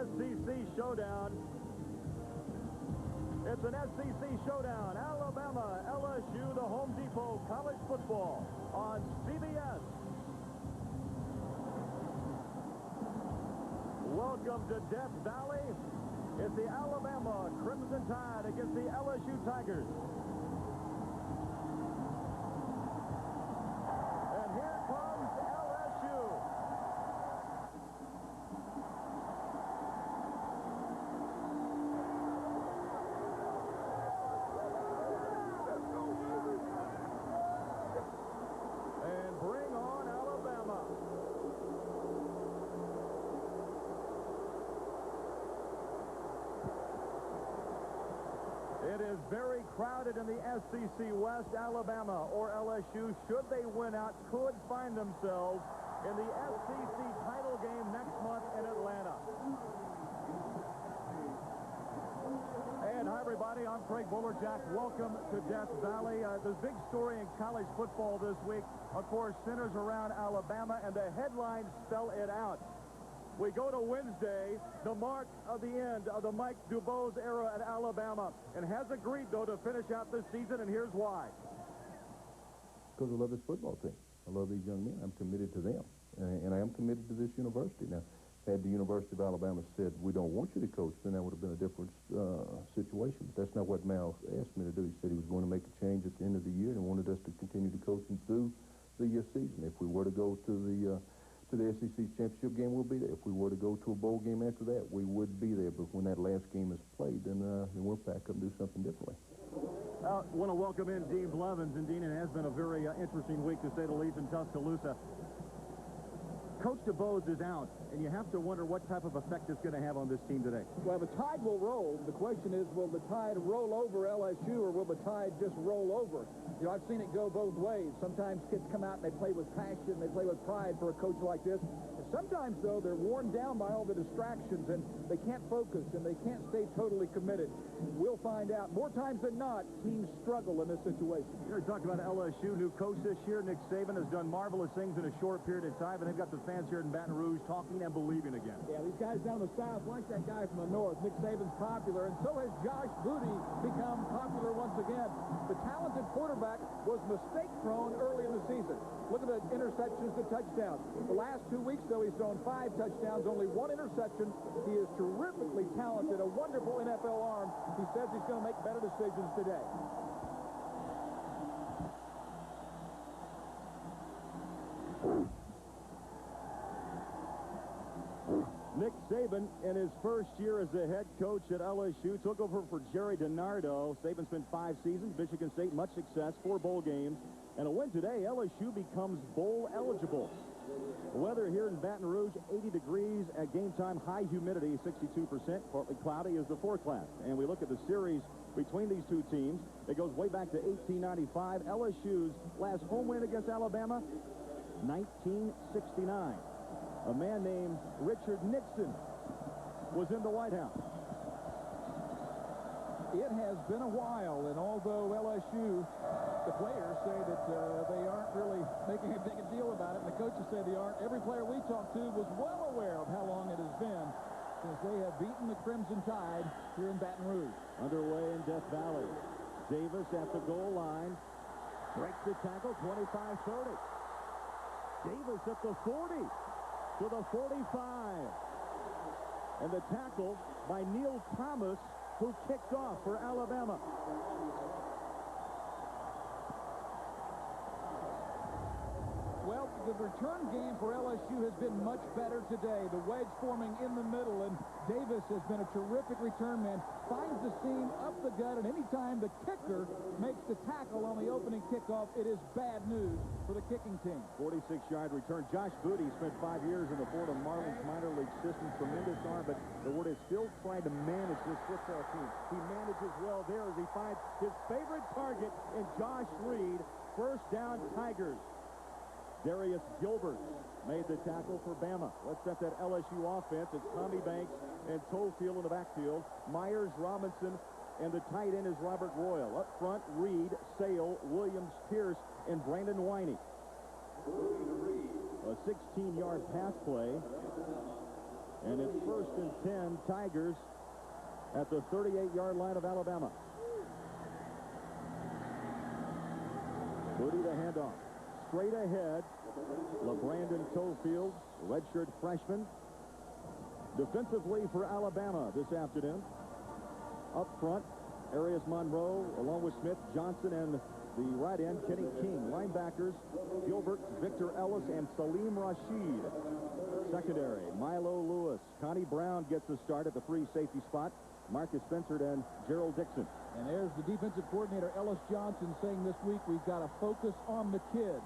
SEC showdown. It's an SEC showdown. Alabama, LSU, the Home Depot College Football on CBS. Welcome to Death Valley. It's the Alabama Crimson Tide against the LSU Tigers. And here comes LSU. And bring on Alabama. It is very crowded in the SEC West. Alabama or LSU, should they win out, could find themselves in the SEC title game next month in Atlanta. And hi, everybody. I'm Craig Bullerjack. Welcome to Death Valley. The big story in college football this week, of course, centers around Alabama, and the headlines spell it out. We go to Wednesday, the mark of the end of the Mike DuBose era at Alabama, and has agreed, though, to finish out this season, and here's why. Because I love this football team. I love these young men. I'm committed to them, and I am committed to this university. Now, had the University of Alabama said, we don't want you to coach, then that would have been a different situation. But that's not what Mal asked me to do. He said he was going to make a change at the end of the year and wanted us to continue to coach him through the season. If we were to go to the SEC championship game, we'll be there. If we were to go to a bowl game after that, we would be there. But when that last game is played, then we'll pack up and do something differently. I want to welcome in Dean Blevins. And, Dean, it has been a very interesting week, to say the least, in Tuscaloosa. Coach DuBose is out, and you have to wonder what type of effect it's going to have on this team today. Well, the Tide will roll. The question is, will the Tide roll over LSU, or will the Tide just roll over? You know, I've seen it go both ways. Sometimes kids come out and they play with passion, they play with pride for a coach like this. And sometimes, though, they're worn down by all the distractions, and they can't focus, and they can't stay totally committed. We'll find out. More times than not, teams struggle in this situation. You're talking about LSU, new coach this year. Nick Saban has done marvelous things in a short period of time, and they've got the fans here in Baton Rouge talking and believing again. Yeah, these guys down the south like that guy from the north. Nick Saban's popular, and so has Josh Booty become popular once again. The talented quarterback was mistake-prone early in the season. Look at the interceptions to touchdowns. The last 2 weeks, though, he's thrown 5 touchdowns, only 1 interception. He is terrifically talented, a wonderful NFL arm. He says he's going to make better decisions today. Nick Saban, in his first year as the head coach at LSU, took over for Jerry DiNardo. Saban spent 5 seasons, Michigan State, much success, 4 bowl games, and a win today. LSU becomes bowl eligible. Weather here in Baton Rouge, 80 degrees at game time, high humidity, 62%, partly cloudy is the forecast. And we look at the series between these two teams. It goes way back to 1895. LSU's last home win against Alabama, 1969. A man named Richard Nixon was in the White House. It has been a while, and although LSU, the players say that they aren't really making a big deal about it, and the coaches say they aren't, every player we talked to was well aware of how long it has been since they have beaten the Crimson Tide here in Baton Rouge. Underway in Death Valley. Davis at the goal line. Breaks the tackle, 25-30. Davis at the 40. To the 45. And the tackle by Neil Thomas, who kicked off for Alabama. Well, the return game for LSU has been much better today. The wedge forming in the middle, and Davis has been a terrific return man. Finds the seam up the gut, and anytime the kicker makes the tackle on the opening kickoff, it is bad news for the kicking team. 46-yard return. Josh Booty spent 5 years in the Florida Marlins minor league system. Tremendous arm, but the word is still trying to manage this football team. He manages well there as he finds his favorite target in Josh Reed. First down, Tigers. Darius Gilbert made the tackle for Bama. Let's set that LSU offense. It's Tommy Banks and Tofield in the backfield. Myers, Robinson, and the tight end is Robert Royal. Up front, Reed, Sale, Williams, Pierce, and Brandon Winey. A 16-yard pass play. And it's 1st and 10, Tigers at the 38-yard line of Alabama. Booty the handoff. Straight ahead, LeBrandon Tofield, redshirt freshman. Defensively for Alabama this afternoon. Up front, Arias Monroe, along with Smith, Johnson, and the right end, Kenny King. Linebackers, Gilbert, Victor Ellis, and Salim Rashid. Secondary, Milo Lewis. Connie Brown gets the start at the free safety spot. Marcus Spencer and Gerald Dixon. And there's the defensive coordinator, Ellis Johnson, saying this week we've got to focus on the kids.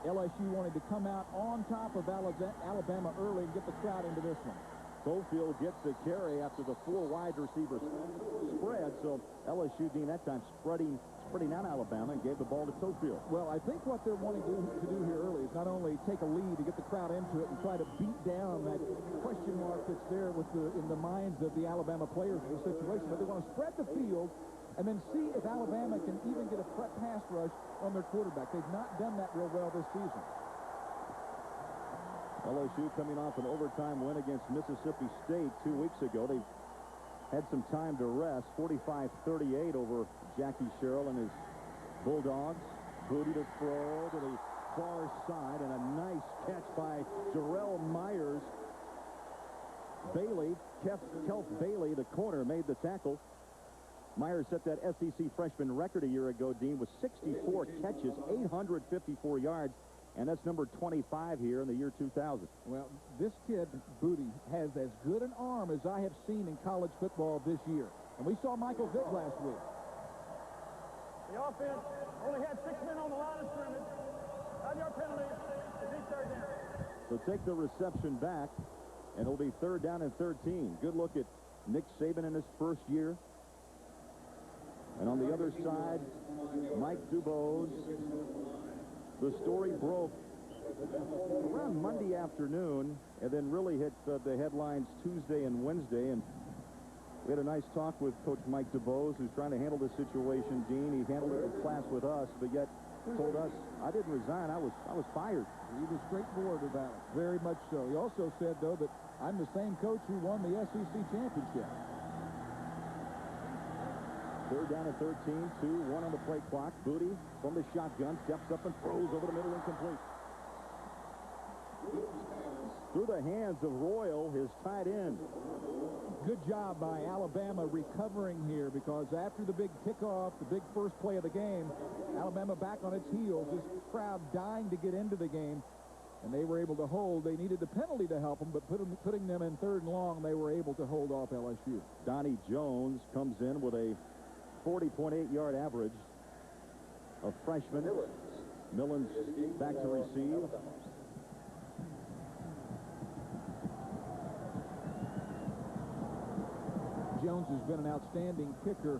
LSU wanted to come out on top of Alabama early and get the crowd into this one. Tofield gets the carry after the 4 wide receivers spread, so LSU, Dean, that time spreading out Alabama and gave the ball to Tofield. Well, I think what they're wanting to do here early is not only take a lead to get the crowd into it and try to beat down that question mark that's there in the minds of the Alabama players in the situation, but they want to spread the field and then see if Alabama can even get a pass rush on their quarterback. They've not done that real well this season. LSU coming off an overtime win against Mississippi State 2 weeks ago. They've had some time to rest. 45-38 over Jackie Sherrill and his Bulldogs. Booty to throw to the far side, and a nice catch by Jarrell Myers. Kelf Bailey, the corner, made the tackle. Myers set that SEC freshman record a year ago, Dean, with 64 catches, 854 yards, and that's number 25 here in the year 2000. Well, this kid, Booty, has as good an arm as I have seen in college football this year. And we saw Michael Vick last week. The offense only had 6 men on the line of scrimmage. 9-yard penalty. It's 3rd down. So take the reception back, and it'll be 3rd down and 13. Good look at Nick Saban in his first year. And on the other side, Mike Dubose. The story broke around Monday afternoon and then really hit the headlines Tuesday and Wednesday. And we had a nice talk with Coach Mike Dubose, who's trying to handle this situation, Dean. He handled it in class with us, but yet told us, I didn't resign. I was fired. He was straightforward about it. Very much so. He also said, though, that I'm the same coach who won the SEC championship. 3rd down and 13, 2-1 on the play clock. Booty from the shotgun, steps up and throws over the middle, incomplete. Through the hands of Royal, his tight end. Good job by Alabama recovering here, because after the big kickoff, the big first play of the game, Alabama back on its heels, this crowd dying to get into the game, and they were able to hold. They needed the penalty to help them, but putting them in 3rd and long, they were able to hold off LSU. Donnie Jones comes in with a 40.8-yard average. A freshman. Millens back to receive. Jones has been an outstanding kicker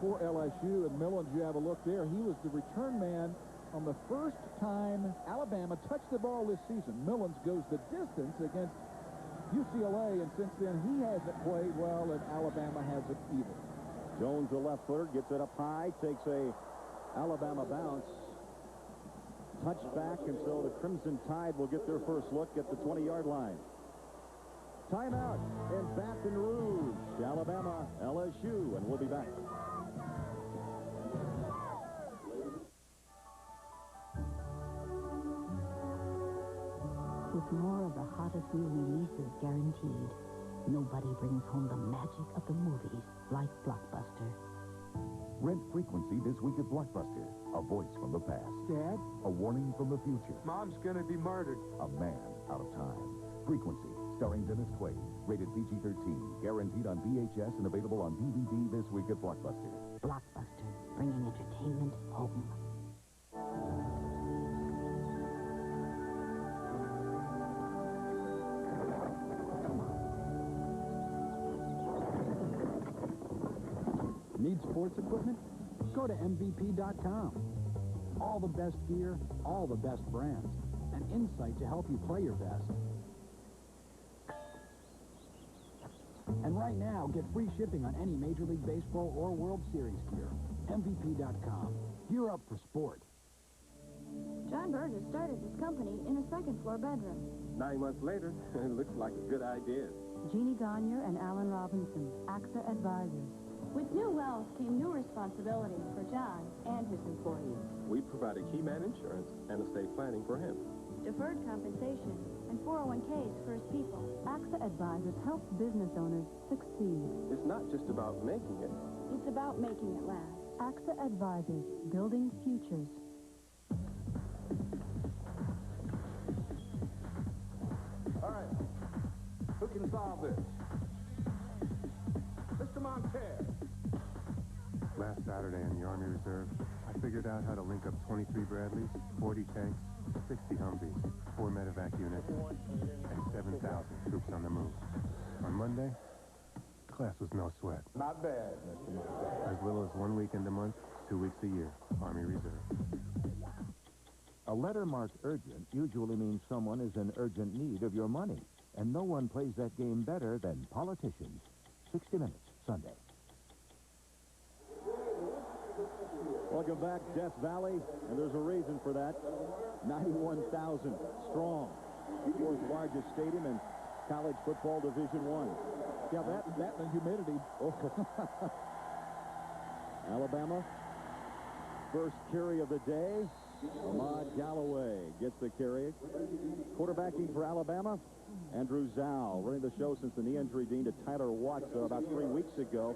for LSU, and Millens, you have a look there. He was the return man on the first time Alabama touched the ball this season. Millens goes the distance against UCLA, and since then he hasn't played well, and Alabama hasn't either. Jones, the left footer, gets it up high, takes a Alabama bounce. Touchback, and so the Crimson Tide will get their first look at the 20-yard line. Timeout in Baton Rouge, Alabama, LSU, and we'll be back. With more of the hottest new releases guaranteed, nobody brings home the magic of the movies like Blockbuster. Rent Frequency this week at Blockbuster. A voice from the past. Dad? A warning from the future. Mom's gonna be murdered. A man out of time. Frequency, starring Dennis Quaid. Rated PG-13. Guaranteed on VHS and available on DVD this week at Blockbuster. Blockbuster, bringing entertainment home. Need sports equipment? Go to MVP.com. All the best gear, all the best brands, and insight to help you play your best. And right now, get free shipping on any Major League Baseball or World Series gear. MVP.com. Gear up for sport. John Burgess started his company in a second-floor bedroom. 9 months later, it looks like a good idea. Jeannie Gagner and Alan Robinson, AXA Advisors. With new wealth came new responsibilities for John and his employees. We provided key man insurance and estate planning for him. Deferred compensation and 401ks for his people. AXA Advisors helps business owners succeed. It's not just about making it. It's about making it last. AXA Advisors, building futures. All right. Who can solve this? Mr. Montez. Last Saturday in the Army Reserve, I figured out how to link up 23 Bradleys, 40 tanks, 60 Humvees, 4 medevac units, and 7,000 troops on the move. On Monday, class was no sweat. Not bad, Mr. Montez. As little as 1 weekend a month, 2 weeks a year, Army Reserve. A letter marked urgent usually means someone is in urgent need of your money. And no one plays that game better than politicians. 60 Minutes, Sunday. Welcome back, Death Valley, and there's a reason for that. 91,000 strong. Fourth largest stadium in college football Division I. Yeah, that and humidity. Oh. Alabama, first carry of the day. Ahmad Galloway gets the carry. Quarterbacking for Alabama, Andrew Zhao, running the show since the knee injury deemed to Tyler Watts about 3 weeks ago.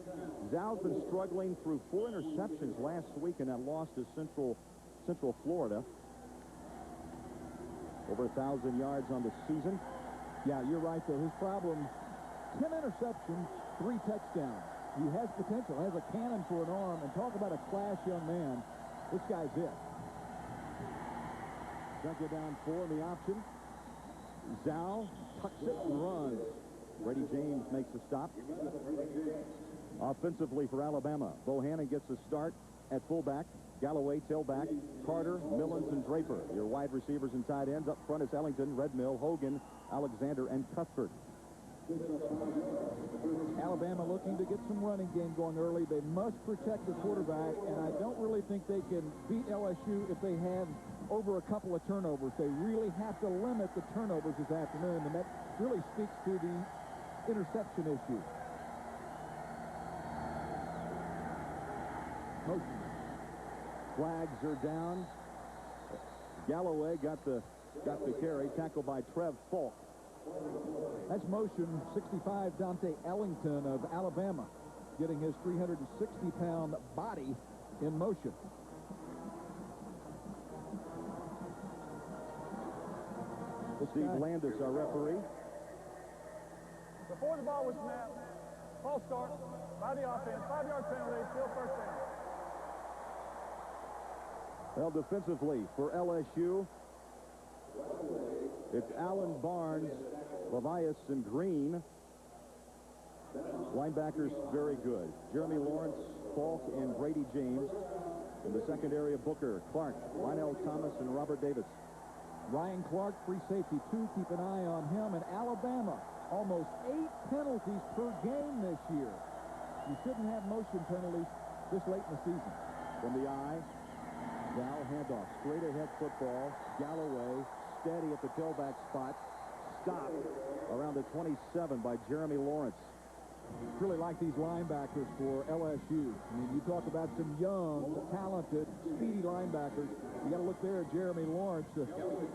Zhao's been struggling through 4 interceptions last week in that loss to Central Florida. Over 1,000 yards on the season. Yeah, you're right, though. His problem, 10 interceptions, 3 touchdowns. He has potential, has a cannon for an arm, and talk about a class young man. This guy's it. Second down 4 in the option. Zhao tucks it and runs. Brady James makes the stop. Offensively for Alabama, Bohannon gets the start at fullback. Galloway, tailback. Carter, Millens, and Draper. Your wide receivers and tight ends. Up front is Ellington, Redmill, Hogan, Alexander, and Cuthbert. Alabama looking to get some running game going early. They must protect the quarterback, and I don't really think they can beat LSU if they have over a couple of turnovers. They really have to limit the turnovers this afternoon, and that really speaks to the interception issue. Motion. Flags are down. Galloway got the carry, tackled by Trev Falk. That's motion. 65 Dante Ellington of Alabama getting his 360-pound body in motion. Steve Landis, our referee. Before the ball was snapped, false start by the offense, 5-yard penalty, still first down. Well, defensively for LSU, it's Allen Barnes, Levias, and Green. Linebackers very good. Jeremy Lawrence, Falk, and Brady James. In the secondary of Booker, Clark, Lionel Thomas, and Robert Davis. Ryan Clark, free safety 2. Keep an eye on him. And Alabama, almost 8 penalties per game this year. You shouldn't have motion penalties this late in the season. From the eye, Val handoff, straight ahead football. Galloway, steady at the tailback spot. Stopped around the 27 by Jeremy Lawrence. Really like these linebackers for LSU. I mean, you talk about some young, talented, speedy linebackers. You got to look there at Jeremy Lawrence.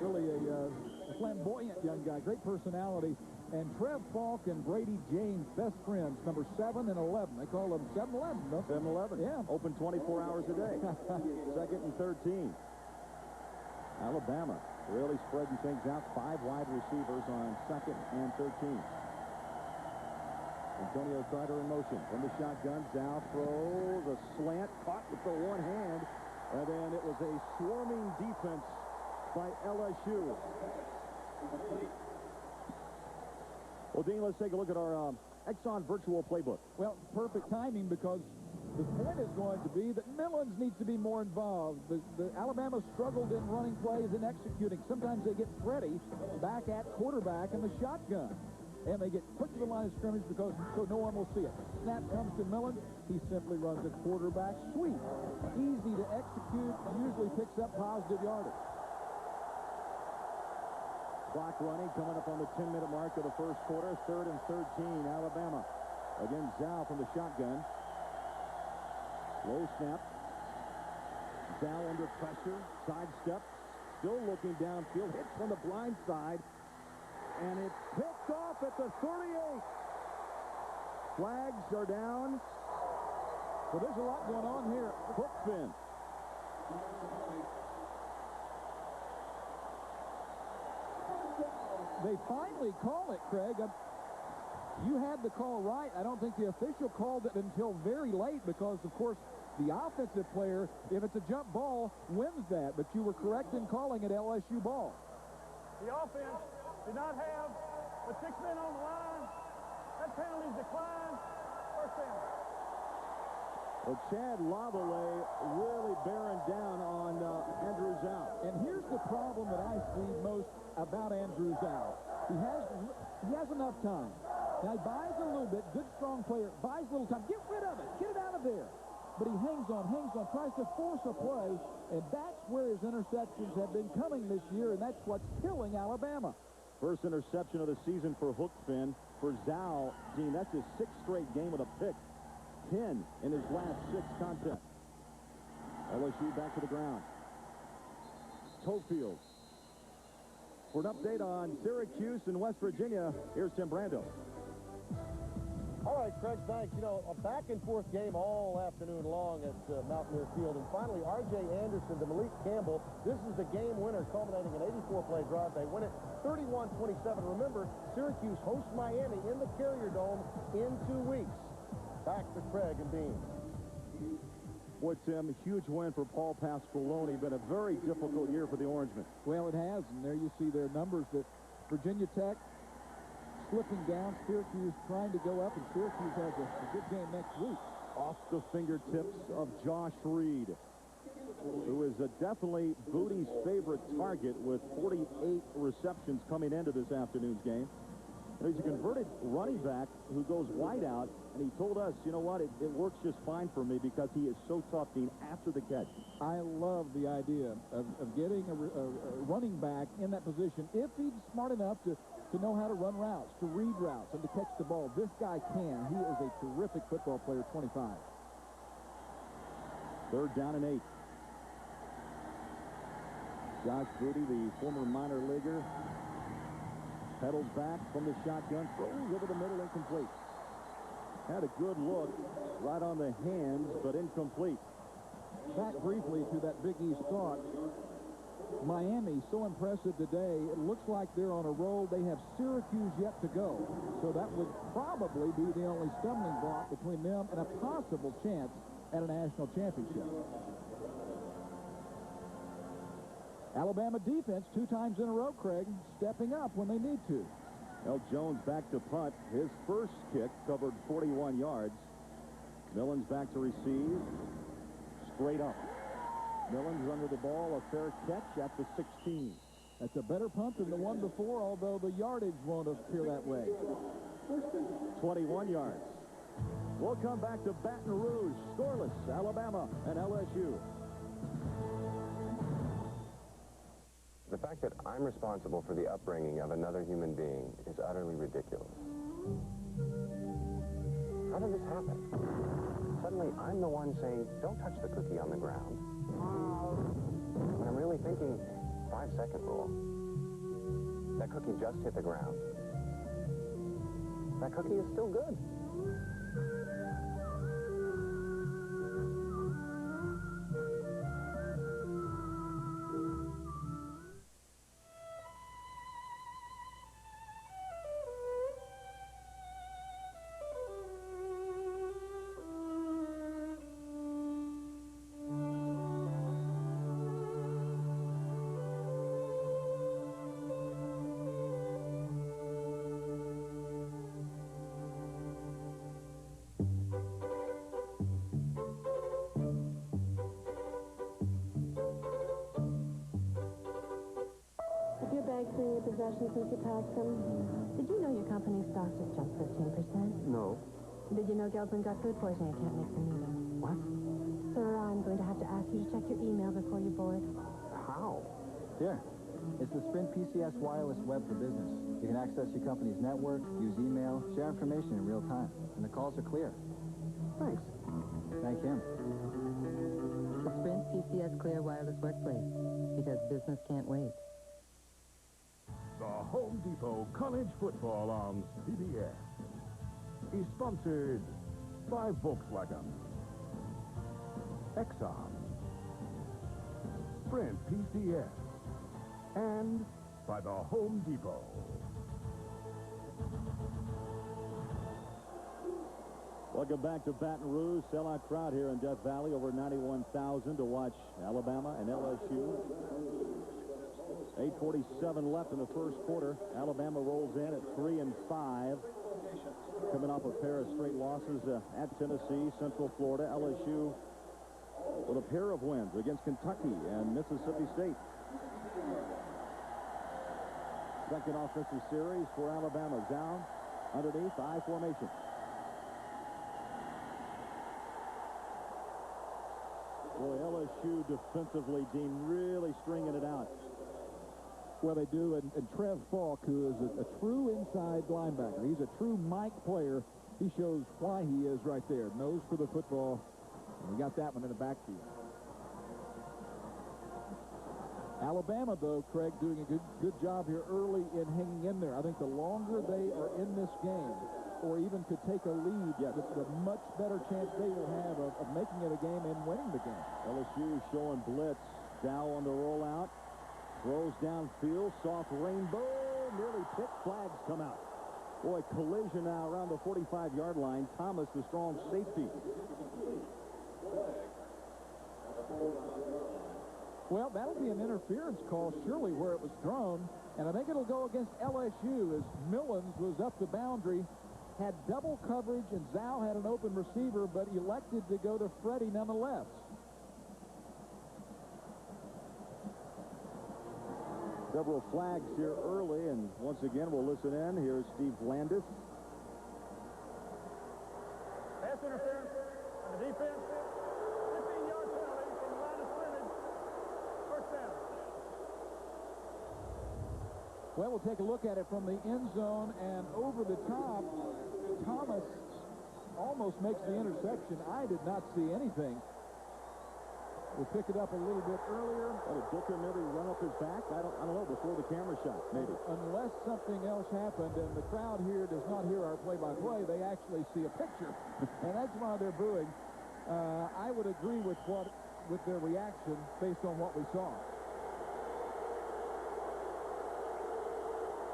Really a flamboyant young guy. Great personality. And Trev Falk and Brady James, best friends, number 7 and 11. They call them 7-11, no? 7-11. Yeah. Open 24 hours a day. Second and 13. Alabama really spreading things out. 5 wide receivers on second and 13. Antonio Carter in motion from the shotgun. Dow throws a slant, caught with the one hand, and then it was a swarming defense by LSU. Well, Dean, let's take a look at our Exxon virtual playbook. Well, perfect timing, because the point is going to be that Millens needs to be more involved. The Alabama struggled in running plays and executing. Sometimes they get Freddie back at quarterback in the shotgun, and they get put to the line of scrimmage because so no one will see it. Snap comes to Millens. He simply runs a quarterback sweep. Easy to execute, usually picks up positive yardage. Clock running, coming up on the 10-minute mark of the first quarter. 3rd and 13, Alabama. Again, Zhao from the shotgun. Low snap. Zhao under pressure. Sidestep. Still looking downfield. Hits from the blind side. And it's picked off at the 38. Flags are down. Well, there's a lot going on here. Hook fin. They finally call it, Craig. You had the call right. I don't think the official called it until very late because, of course, the offensive player, if it's a jump ball, wins that. But you were correct in calling it LSU ball. The offense did not have but 6 men on the line. That penalty's declined. First down. Well, Chad Lavallee really bearing down on Andrew Zhao. And here's the problem that I see most about Andrew Zhao. He has enough time. Now, he buys a little bit. Good, strong player. Buys a little time. Get rid of it. Get it out of there. But he hangs on, tries to force a play, and that's where his interceptions have been coming this year, and that's what's killing Alabama. First interception of the season for hook fin. For Zhao, Gene, that's his 6th straight game with a pick. 10 in his last 6 contests. LSU back to the ground. Cofield. For an update on Syracuse and West Virginia, here's Tim Brando. All right, Craig, thanks. You know, a back-and-forth game all afternoon long at Mountaineer Field. And finally, R.J. Anderson to Malik Campbell. This is the game winner, culminating an 84-play drive. They win it 31-27. Remember, Syracuse hosts Miami in the Carrier Dome in 2 weeks. Back to Craig and Dean. Boy, Tim, huge win for Paul Pasqualoni. Been a very difficult year for the Orangemen. Well, it has, and there you see their numbers that Virginia Tech slipping down, Syracuse trying to go up, and Syracuse has a good game next week. Off the fingertips of Josh Reed, who is definitely Booty's favorite target with 48 receptions coming into this afternoon's game. And he's a converted running back who goes wide out, and he told us, you know what, it works just fine for me because he is so tough being after the catch. I love the idea of getting a running back in that position if he's smart enough to know how to run routes, to read routes, and to catch the ball. This guy can. He is a terrific football player, 25. 3rd down and 8. Josh Booty, the former minor leaguer, pedals back from the shotgun, throws over the middle, incomplete. Had a good look right on the hands, but incomplete. Back briefly to that Big East thought. Miami, so impressive today. It looks like they're on a roll. They have Syracuse yet to go. So that would probably be the only stumbling block between them and a possible chance at a national championship. Alabama defense 2 times in a row, Craig, stepping up when they need to. Well, Jones back to punt. His first kick covered 41 yards. Millens back to receive. Straight up. Millens under the ball, a fair catch at the 16. That's a better punt than the one before, although the yardage won't appear that way. 21 yards. We'll come back to Baton Rouge. Scoreless, Alabama and LSU. The fact that I'm responsible for the upbringing of another human being is utterly ridiculous. How did this happen? Suddenly, I'm the one saying, don't touch the cookie on the ground. When I'm really thinking, 5-second rule. That cookie just hit the ground. That cookie is still good. Bags in your possession since you passed them. Did you know your company's stocks have jumped 15%? No. Did you know Gelbrin got food poisoning? I can't make the meeting. What? Sir, I'm going to have to ask you to check your email before you board. How? Here. It's the Sprint PCS wireless web for business. You can access your company's network, use email, share information in real time, and the calls are clear. Thanks. Thank him. The Sprint PCS Clear Wireless Workplace, because business can't wait. The Home Depot College Football on CBS is sponsored by Volkswagen, Exxon, Sprint PCS, and by the Home Depot. Welcome back to Baton Rouge. Sellout crowd here in Death Valley, over 91,000 to watch Alabama and LSU. 8:47 left in the first quarter. Alabama rolls in at 3-5. Coming off a pair of straight losses at Tennessee, Central Florida. LSU with a pair of wins against Kentucky and Mississippi State. Second offensive series for Alabama. Down underneath I formation. Boy, LSU defensively, Dean, really stringing it out. Well, they do, and Trev Falk, who is a true inside linebacker. He's a true Mike player. He shows why he is right there. Nose for the football. And we got that one in the backfield. Alabama, though, Craig, doing a good job here early in hanging in there. I think the longer they are in this game, or even could take a lead, the much better chance they will have of making it a game and winning the game. LSU showing blitz. Dow on the rollout. Throws downfield. Soft rainbow. Nearly picked. Flags come out. Boy, collision now around the 45-yard line. Thomas, the strong safety. Well, that'll be an interference call, surely, where it was thrown. And I think it'll go against LSU as Millens was up the boundary, had double coverage, and Zhao had an open receiver, but elected to go to Freddie nonetheless. Several flags here early, and once again, we'll listen in. Here's Steve Landis. Pass interference on the defense. 15-yard penalty from the line of scrimmage. First down. Well, we'll take a look at it from the end zone, and over the top, Thomas almost makes the interception. I did not see anything. We'll pick it up a little bit earlier. Did Booker maybe run up his back? I don't know, before the camera shot, maybe. Unless something else happened, and the crowd here does not hear our play-by-play, they actually see a picture, and that's why they're booing. I would agree with their reaction based on what we saw.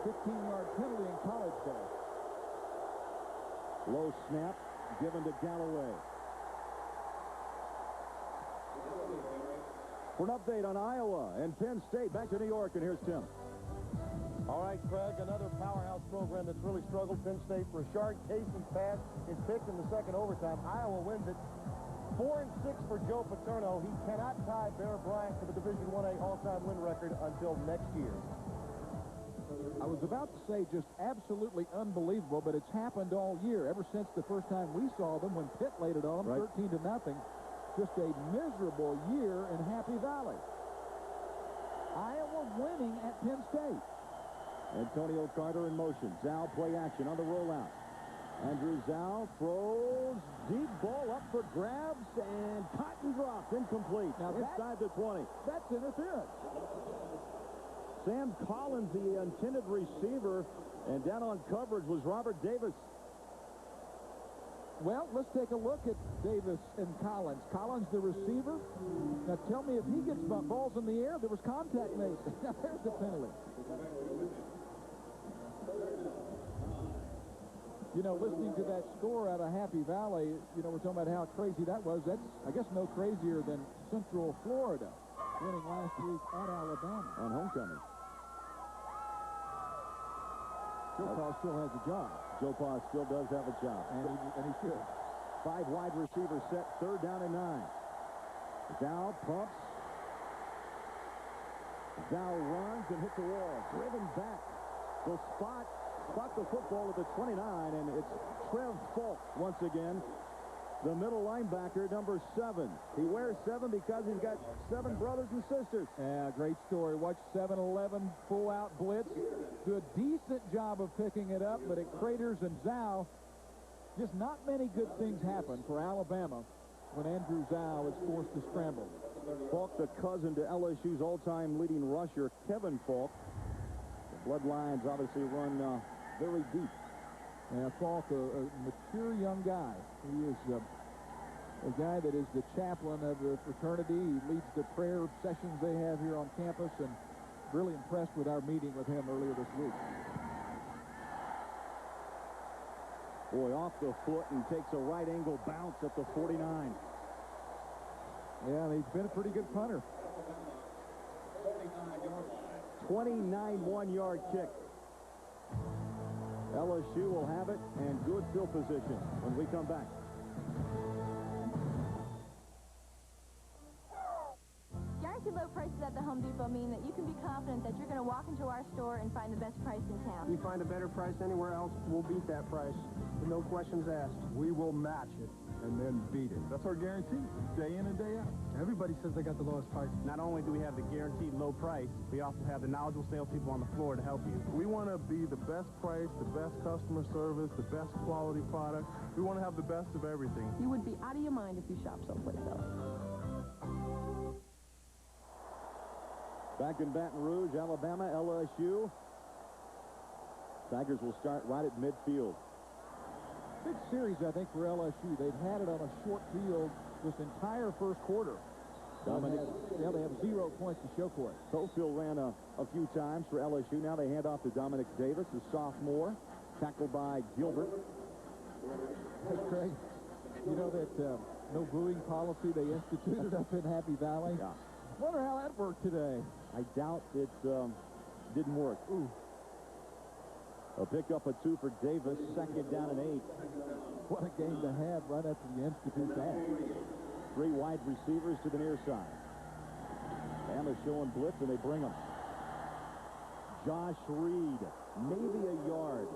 15-yard penalty in college ball. Low snap given to Galloway. For an update on Iowa and Penn State, back to New York, and here's Tim. All right, Craig, another powerhouse program that's really struggled. Penn State. Rashard Casey's pass is picked in the second overtime. Iowa wins it 4-6 for Joe Paterno. He cannot tie Bear Bryant for the Division I all-time win record until next year. I was about to say just absolutely unbelievable, but it's happened all year, ever since the first time we saw them when Pitt laid it on them, 13-0. Just a miserable year in Happy Valley. Iowa winning at Penn State. Antonio Carter in motion. Zhao play action on the rollout. Andrew Zhao throws. Deep ball up for grabs, and Cotton dropped. Incomplete. Now inside the 20. That's interference. Sam Collins, the intended receiver, and down on coverage was Robert Davis. Well, let's take a look at Davis and Collins. Collins, the receiver. Now, tell me if he gets balls in the air, there was contact made. Now, there's the penalty. You know, listening to that score out of Happy Valley, you know, we're talking about how crazy that was. That's, I guess, no crazier than Central Florida winning last week at Alabama. On homecoming. Joe Paul still has a job. Joe Paul still does have a job. And he should. 5 wide receivers set, 3rd down and 9. Zhao pumps. Zhao runs and hits the wall. Driven back. Will spot the football at the 29, and it's Trev Falk once again the middle linebacker, number 7. He wears 7 because he's got 7 brothers and sisters. Yeah, great story. Watch 7-11 full-out blitz. Do a decent job of picking it up, but at Craters and Zhao, just not many good things happen for Alabama when Andrew Zhao is forced to scramble. Falk, the cousin to LSU's all-time leading rusher, Kevin Falk. The bloodlines obviously run very deep. Yeah, Falk, a mature young guy. He is a guy that is the chaplain of the fraternity. He leads the prayer sessions they have here on campus, and really impressed with our meeting with him earlier this week. Boy, off the foot and takes a right angle bounce at the 49. Yeah, he's been a pretty good punter. 29 one-yard kick. LSU will have it, and good field position when we come back. Guaranteed low prices at the Home Depot mean that you can be confident that you're going to walk into our store and find the best price in town. If you find a better price anywhere else, we'll beat that price. With no questions asked. We will match it and then beat it. That's our guarantee, day in and day out. Everybody says they got the lowest price. Not only do we have the guaranteed low price, we also have the knowledgeable salespeople on the floor to help you. We want to be the best price, the best customer service, the best quality product. We want to have the best of everything. You would be out of your mind if you shop someplace else. Back in Baton Rouge, Alabama, LSU. Tigers will start right at midfield. Big series, I think, for LSU. They've had it on a short field this entire first quarter. Dominic. They have 0 points to show for it. Cofield ran a few times for LSU. Now they hand off to Dominic Davis, the sophomore, tackled by Gilbert. Hey, Craig, you know that no booing policy they instituted up in Happy Valley? Yeah. Wonder how that worked today. I doubt it didn't work. Ooh. A pickup of 2 for Davis, second down and 8. What a game to have right after the institute that. 3 wide receivers to the near side. Bama's showing blitz, and they bring them. Josh Reed, maybe a yard.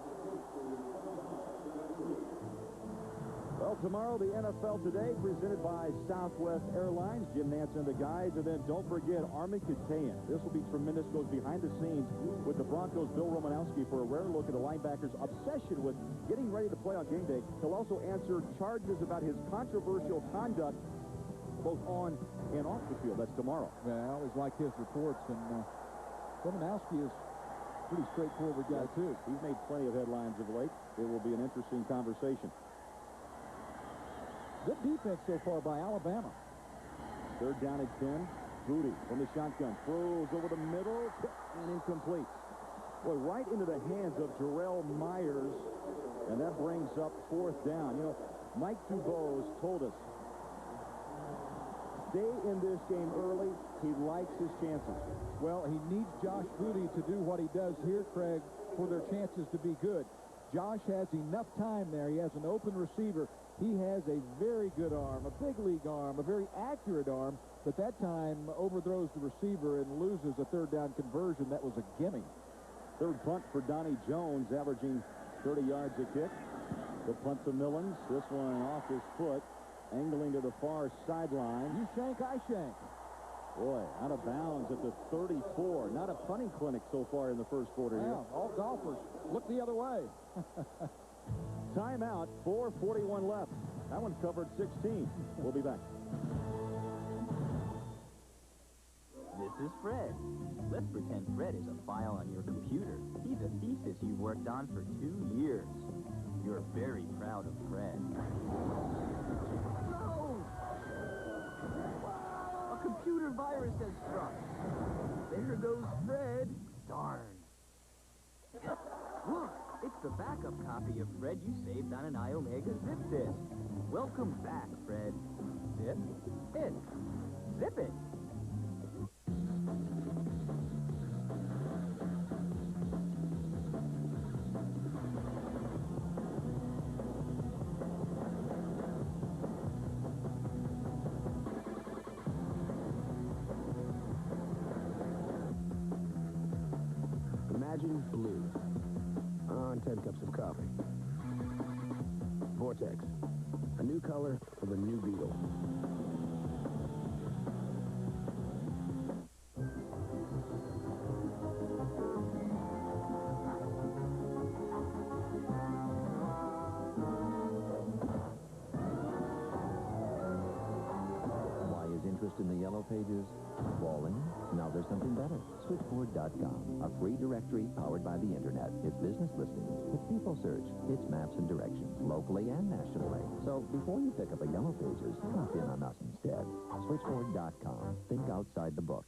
Well, tomorrow, the NFL Today, presented by Southwest Airlines. Jim Nance and the guys. And then don't forget, Army Katayan. This will be tremendous. Goes behind the scenes with the Broncos' Bill Romanowski for a rare look at the linebacker's obsession with getting ready to play on game day. He'll also answer charges about his controversial conduct both on and off the field. That's tomorrow. Yeah, I always like his reports. And Romanowski is a pretty straightforward guy, too. He's made plenty of headlines of late. It will be an interesting conversation. Good defense so far by Alabama. 3rd down at 10. Booty from the shotgun. Throws over the middle and incomplete. Boy, right into the hands of Jarrell Myers. And that brings up 4th down. You know, Mike Dubose told us, stay in this game early. He likes his chances. Well, he needs Josh Booty to do what he does here, Craig, for their chances to be good. Josh has enough time there. He has an open receiver. He has a very good arm, a big league arm, a very accurate arm, but that time overthrows the receiver and loses a 3rd down conversion. That was a gimme. 3rd punt for Donnie Jones, averaging 30 yards a kick. The punt to Millens. This one off his foot, angling to the far sideline. You shank, I shank. Boy, out of bounds at the 34. Not a punting clinic so far in the first quarter here. All golfers look the other way. Timeout, 4:41 left. That one's covered 16. We'll be back. This is Fred. Let's pretend Fred is a file on your computer. He's a thesis you've worked on for 2 years. You're very proud of Fred. No! A computer virus has struck. There goes Fred. Darn. Look, it's the backup copy of Fred you saved on an iOmega zip disk. Welcome back, Fred. Zip it. Zip it. Imagine blue on 10 cups of coffee. Vortex. A new color for the new Beetle. Why is interest in the Yellow Pages falling? Now there's something better. Switchboard.com, a free directory powered by the internet. It's business listings, it's people search, it's maps and directions, locally and nationally. So before you pick up a Yellow Pages, drop in on us instead. Switchboard.com. Think outside the book.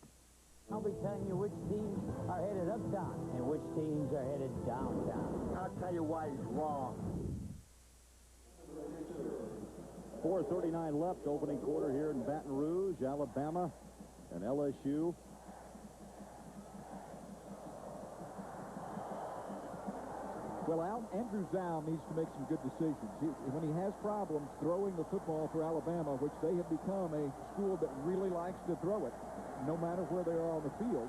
I'll be telling you which teams are headed uptown and which teams are headed downtown. I'll tell you why he's wrong. 4:39 left, opening quarter here in Baton Rouge, Alabama and LSU. Well, Andrew Zhao needs to make some good decisions. When he has problems throwing the football for Alabama, which they have become a school that really likes to throw it, no matter where they are on the field,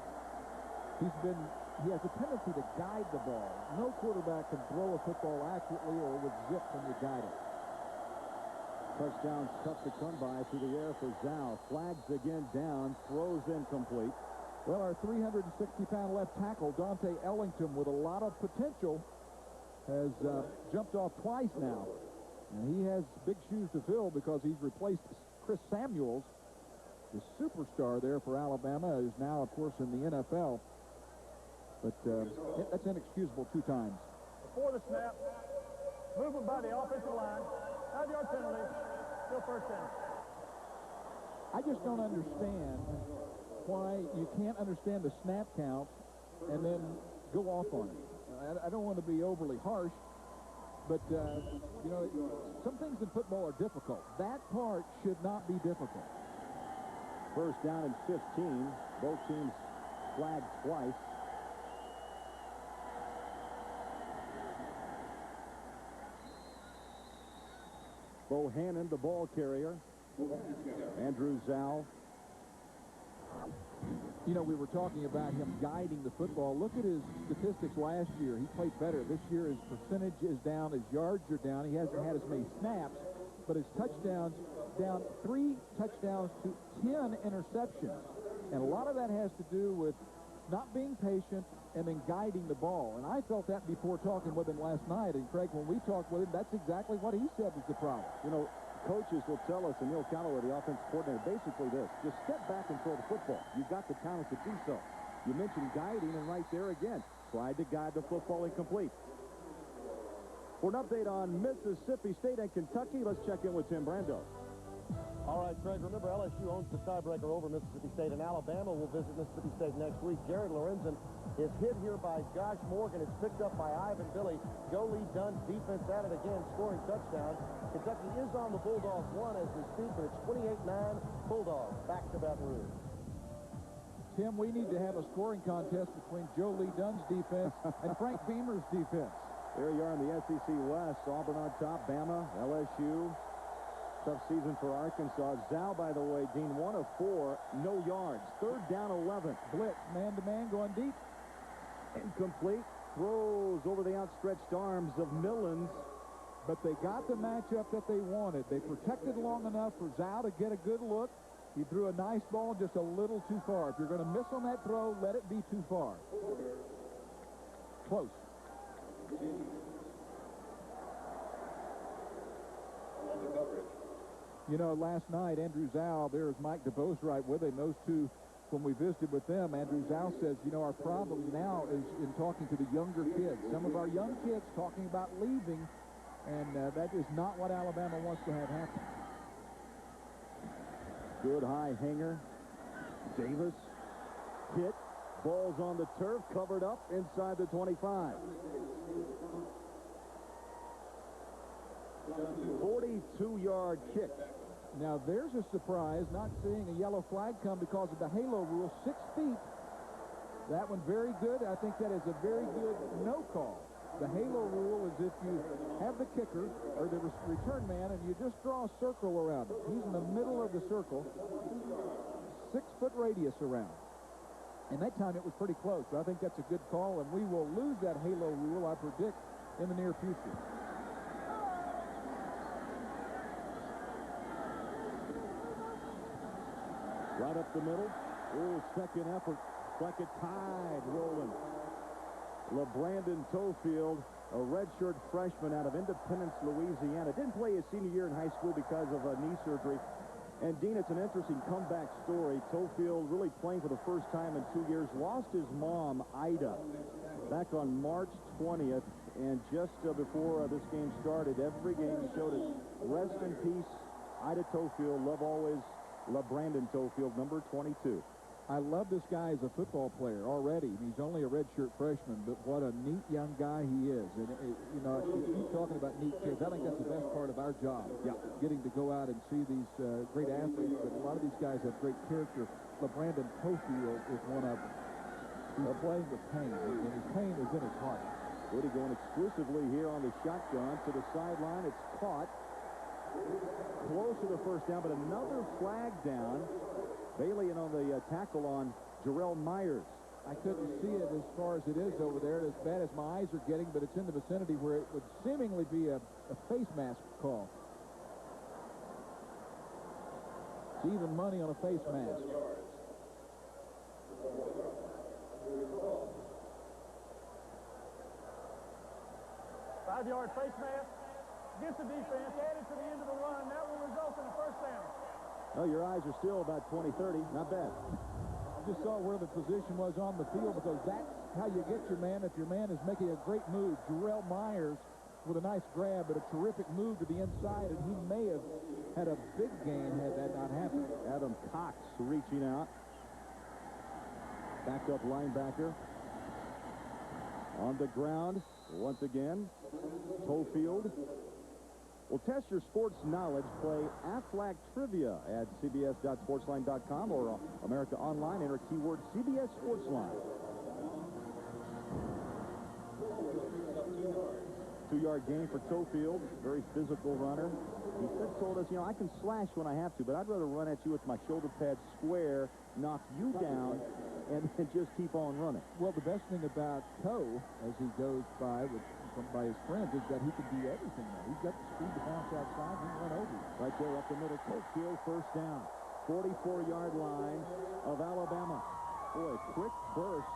he has a tendency to guide the ball. No quarterback can throw a football accurately or with zip when you guide it. Touchdown's tough to come by through the air for Zhao. Flags again down, throws incomplete. Well, our 360-pound left tackle, Dante Ellington, with a lot of potential, has jumped off twice now. And he has big shoes to fill because he's replaced Chris Samuels, the superstar there for Alabama, is now, of course, in the NFL. But that's inexcusable 2 times. Before the snap, movement by the offensive line, 5-yard penalty, still first down. I just don't understand why you can't understand the snap count and then go off on it. I don't want to be overly harsh, but, you know, some things in football are difficult. That part should not be difficult. First down and 15. Both teams flagged twice. Bohannon, the ball carrier. Andrew Zhao. You know, we were talking about him guiding the football. Look at his statistics last year. He played better. This year his percentage is down. His yards are down. He hasn't had as many snaps, but his touchdowns down 3 touchdowns to 10 interceptions. And a lot of that has to do with not being patient and then guiding the ball. And I felt that before talking with him last night. And, Craig, when we talked with him, that's exactly what he said was the problem. You know, coaches will tell us, and Neil Callaway, the offensive coordinator, basically this: just step back and throw the football. You've got the talent to do so. You mentioned guiding, and right there again, tried to guide the football incomplete. For an update on Mississippi State and Kentucky, let's check in with Tim Brando. All right, Craig, remember LSU owns the tiebreaker over Mississippi State, and Alabama will visit Mississippi State next week. Jared Lorenzen is hit here by Josh Morgan. It's picked up by Ivan Billy. Joe Lee Dunn's defense at it again, scoring touchdown. Kentucky is on the Bulldogs 1 as we speak, but it's 28-9 Bulldogs back to Baton Rouge. Tim, we need to have a scoring contest between Joe Lee Dunn's defense and Frank Beamer's defense. There you are in the SEC West. Auburn on top, Bama, LSU. Tough season for Arkansas. Zhao, by the way, Dean, 1 of 4, no yards. 3rd down, 11. Blitz, man-to-man, going deep. Incomplete. Throws over the outstretched arms of Millens. But they got the matchup that they wanted. They protected long enough for Zhao to get a good look. He threw a nice ball just a little too far. If you're going to miss on that throw, let it be too far. Close. You know, last night, Andrew Zhao, there's Mike DeVos right with him. Those two, when we visited with them, Andrew Zhao says, you know, our problem now is in talking to the younger kids. Some of our young kids talking about leaving, and that is not what Alabama wants to have happen. Good high hanger. Davis hit. Ball's on the turf, covered up inside the 25. 42-yard kick. Now, there's a surprise, not seeing a yellow flag come because of the halo rule. 6 feet. That one very good. I think that is a very good no call. The halo rule is if you have the kicker or the return man and you just draw a circle around him. He's in the middle of the circle. 6-foot radius around. And that time it was pretty close. But I think that's a good call, and we will lose that halo rule, I predict, in the near future. Right up the middle. Oh, second effort. Like a tide rolling. LeBrandon Tofield, a redshirt freshman out of Independence, Louisiana. Didn't play his senior year in high school because of a knee surgery. And, Dean, it's an interesting comeback story. Tofield really playing for the first time in 2 years. Lost his mom, Ida, back on March 20th. And just before this game started, every game showed it. Rest in peace, Ida Tofield. Love always, LeBrandon Tofield, number 22. I love this guy as a football player already. He's only a redshirt freshman, but what a neat young guy he is. And, you know, you keep talking about neat kids. I think that's the best part of our job. Yeah. Getting to go out and see these great athletes. But a lot of these guys have great character. LeBrandon Tofield is one of them. He's playing with pain, and his pain is in his heart. Woody going exclusively here on the shotgun to the sideline. It's caught. Close to the first down, but another flag down. Bailey in on the tackle on Jarrell Myers. I couldn't see it as far as it is over there, as bad as my eyes are getting, but it's in the vicinity where it would seemingly be a face mask call. It's even money on a face mask. 5-yard face mask against the defense, added to the end of the run. That will result in a first down. Oh, your eyes are still about 20, 30. Not bad. I just saw where the position was on the field, because that's how you get your man if your man is making a great move. Jarrell Myers with a nice grab, but a terrific move to the inside, and he may have had a big gain had that not happened. Adam Cox reaching out. Backup linebacker. On the ground once again. Tofield. Well, test your sports knowledge. Play Aflac Trivia at cbs.sportsline.com or America Online. Enter keyword CBS Sportsline. 2-yard gain for Tofield. Very physical runner. He told us, you know, I can slash when I have to, but I'd rather run at you with my shoulder pad square, knock you down, and just keep on running. Well, the best thing about Toe, as he goes by his friends, is that he can do everything now. He's got the speed to bounce outside and run over you. Right there up the middle. Tofield, first down. 44-yard line of Alabama. Boy, quick burst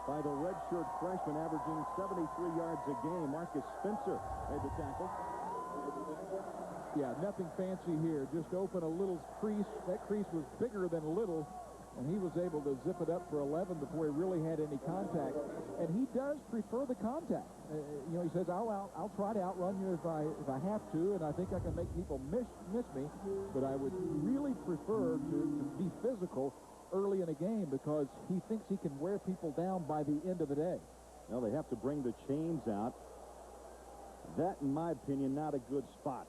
by the redshirt freshman, averaging 73 yards a game. Marcus Spencer made the tackle. Yeah, nothing fancy here. Just open a little crease. That crease was bigger than little, and he was able to zip it up for 11 before he really had any contact. And he does prefer the contact. You know, he says, I'll try to outrun you if I have to, and I think I can make people miss me, but I would really prefer to be physical early in a game, because he thinks he can wear people down by the end of the day. Well, they have to bring the chains out. That, in my opinion, not a good spot.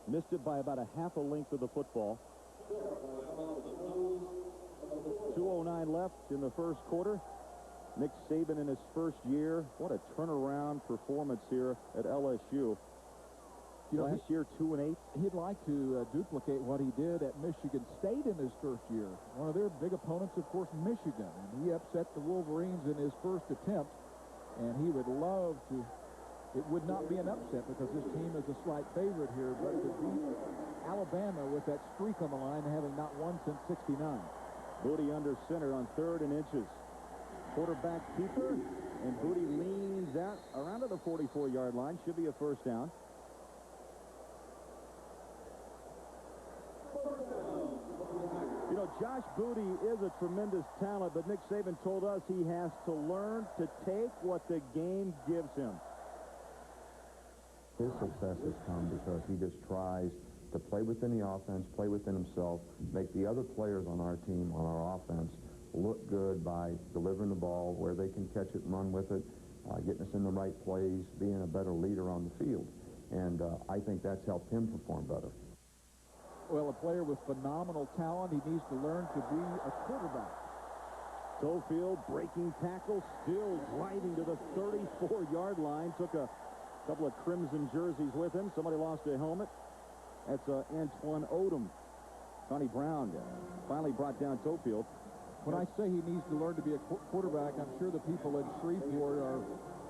Missed it by about a half a length of the football. 2:09 left in the first quarter. Nick Saban in his first year. What a turnaround performance here at LSU. You know, last year, 2-8. He'd like to duplicate what he did at Michigan State in his first year. One of their big opponents, of course, Michigan. And he upset the Wolverines in his first attempt. And he would love to. It would not be an upset, because this team is a slight favorite here, but to beat Alabama with that streak on the line, having not won since '69. Booty under center on 3rd and inches. Quarterback keeper, and Booty leans out around to the 44-yard line. Should be a first down. You know, Josh Booty is a tremendous talent, but Nick Saban told us he has to learn to take what the game gives him. His success has come because he just tries to play within the offense, play within himself, make the other players on our team, on our offense, look good by delivering the ball where they can catch it and run with it, getting us in the right plays, being a better leader on the field. And I think that's helped him perform better. Well, a player with phenomenal talent, he needs to learn to be a quarterback. Tofield breaking tackle, still driving to the 34-yard line. Took a couple of crimson jerseys with him. Somebody lost a helmet. That's Antoine Odom. Connie Brown finally brought down Tofield. When I say he needs to learn to be a quarterback, I'm sure the people in Shreveport are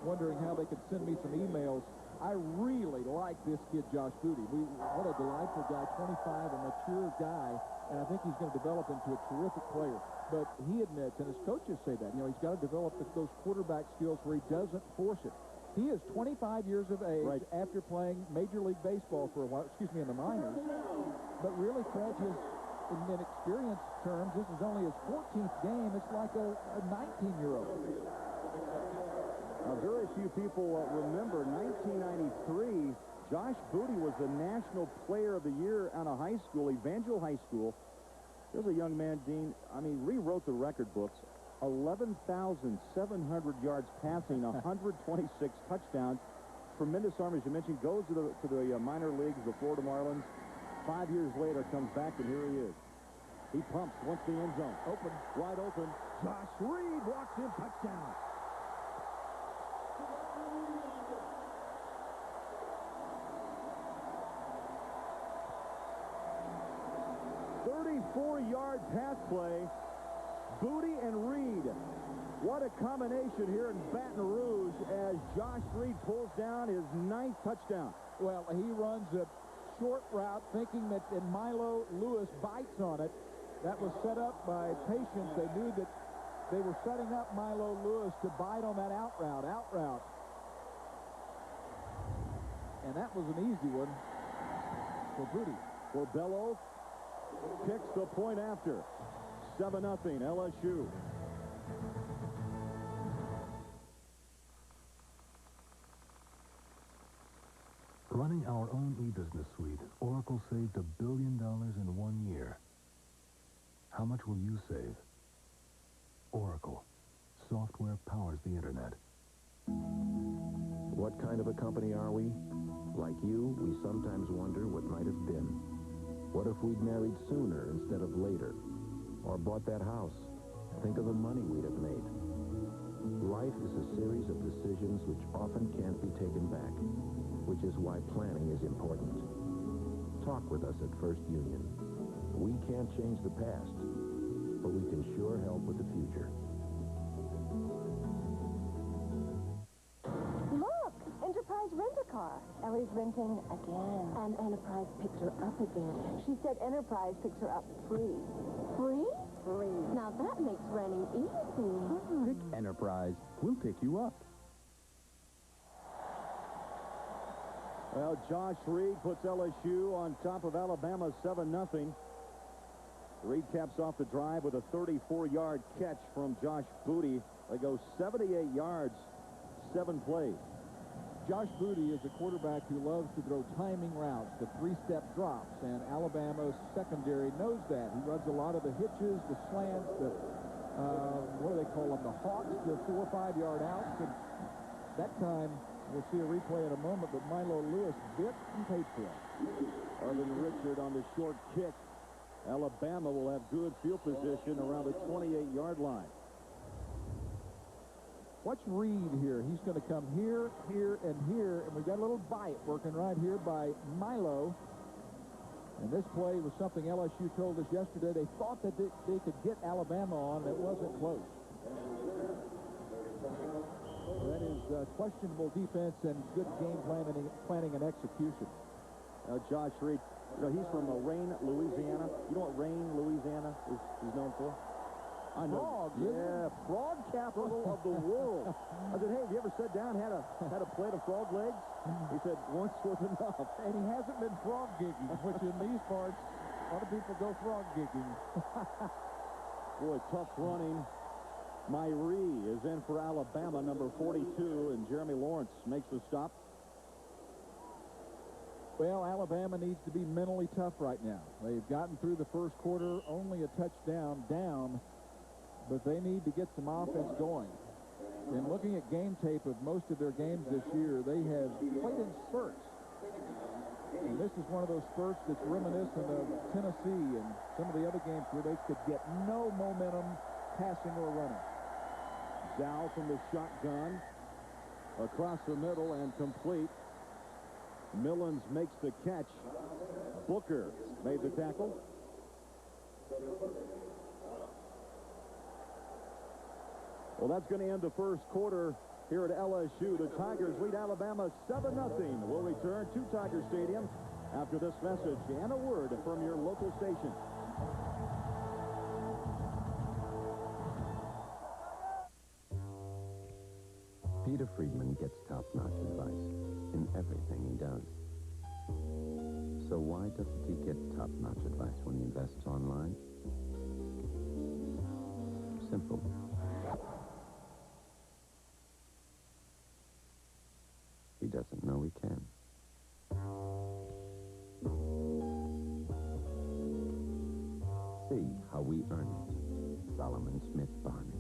wondering how they could send me some emails. I really like this kid, Josh Booty. What a delightful guy, 25, a mature guy. and I think he's going to develop into a terrific player. But he admits, and his coaches say that, he's got to develop those quarterback skills where he doesn't force it. He is 25 years of age after playing Major League Baseball for a while, in the minors. But really, Fred, in experience terms, this is only his 14th game. It's like a 19-year-old. Now, very few people remember 1993. Josh Booty was the National Player of the Year out of high school, Evangel High School. There's a young man, Dean, rewrote the record books. 11,700 yards passing, 126 touchdowns. Tremendous arm, as you mentioned, goes to the minor leagues, the Florida Marlins. 5 years later, comes back, and here he is. He pumps once the end zone. Open, wide open. Josh Reed walks in, touchdown. Four-yard pass play. Booty and Reed. What a combination here in Baton Rouge as Josh Reed pulls down his 9th touchdown. Well, he runs a short route thinking that Milo Lewis bites on it. That was set up by Patience. They knew that they were setting up Milo Lewis to bite on that out route. And that was an easy one for Booty. For Bello. Kicks the point after. 7-0 LSU. Running our own e-business suite, Oracle saved $1 billion in 1 year. How much will you save? Oracle. Software powers the internet. What kind of a company are we? Like you, we sometimes wonder what might have been. What if we'd married sooner instead of later? Or bought that house? Think of the money we'd have made. Life is a series of decisions which often can't be taken back, which is why planning is important. Talk with us at First Union. We can't change the past, but we can sure help with the future. Look! Enterprise Rent-A-Car. Ellie's renting again. And Enterprise picks her up again. She said Enterprise picks her up free. Free? Free. Now that makes renting easy. Pick Enterprise. We'll pick you up. Well, Josh Reed puts LSU on top of Alabama 7-0. Reed caps off the drive with a 34-yard catch from Josh Booty. They go 78 yards, 7 plays. Josh Booty is a quarterback who loves to throw timing routes, the 3-step drops, and Alabama's secondary knows that. He runs a lot of the hitches, the slants, the, what do they call them, the hawks, the 4 or 5 yard outs. And that time, we'll see a replay in a moment, but Milo Lewis bit and paid for it. Arvin Richard on the short kick. Alabama will have good field position around the 28-yard line. Watch Reed here. He's going to come here, here, and here. And we got a little bite working right here by Milo. And this play was something LSU told us yesterday. They thought that they could get Alabama on, and it wasn't close. That is questionable defense and good game planning and execution. Josh Reed, he's from Rayne, Louisiana. You know what Rayne, Louisiana is known for? I know. Frog, yeah, frog capital of the world. I said, hey, have you ever sat down and had a plate of frog legs? He said, once was enough. And he hasn't been frog gigging, which in these parts, a lot of people go frog gigging. Boy, tough running. Myrie is in for Alabama, number 42, and Jeremy Lawrence makes the stop. Well, Alabama needs to be mentally tough right now. They've gotten through the first quarter, only a touchdown down, but they need to get some offense going. And looking at game tape of most of their games this year, they have played in spurts. And this is one of those spurts that's reminiscent of Tennessee and some of the other games where they could get no momentum passing or running. Dow from the shotgun, across the middle and complete. Millens makes the catch. Booker made the tackle. Well, that's going to end the first quarter here at LSU. The Tigers lead Alabama 7-0. We'll return to Tiger Stadium after this message and a word from your local station. Peter Friedman gets top-notch advice in everything he does. So why doesn't he get top-notch advice when he invests online? Simple. He doesn't know he can. See how we earn it. Solomon Smith Barney.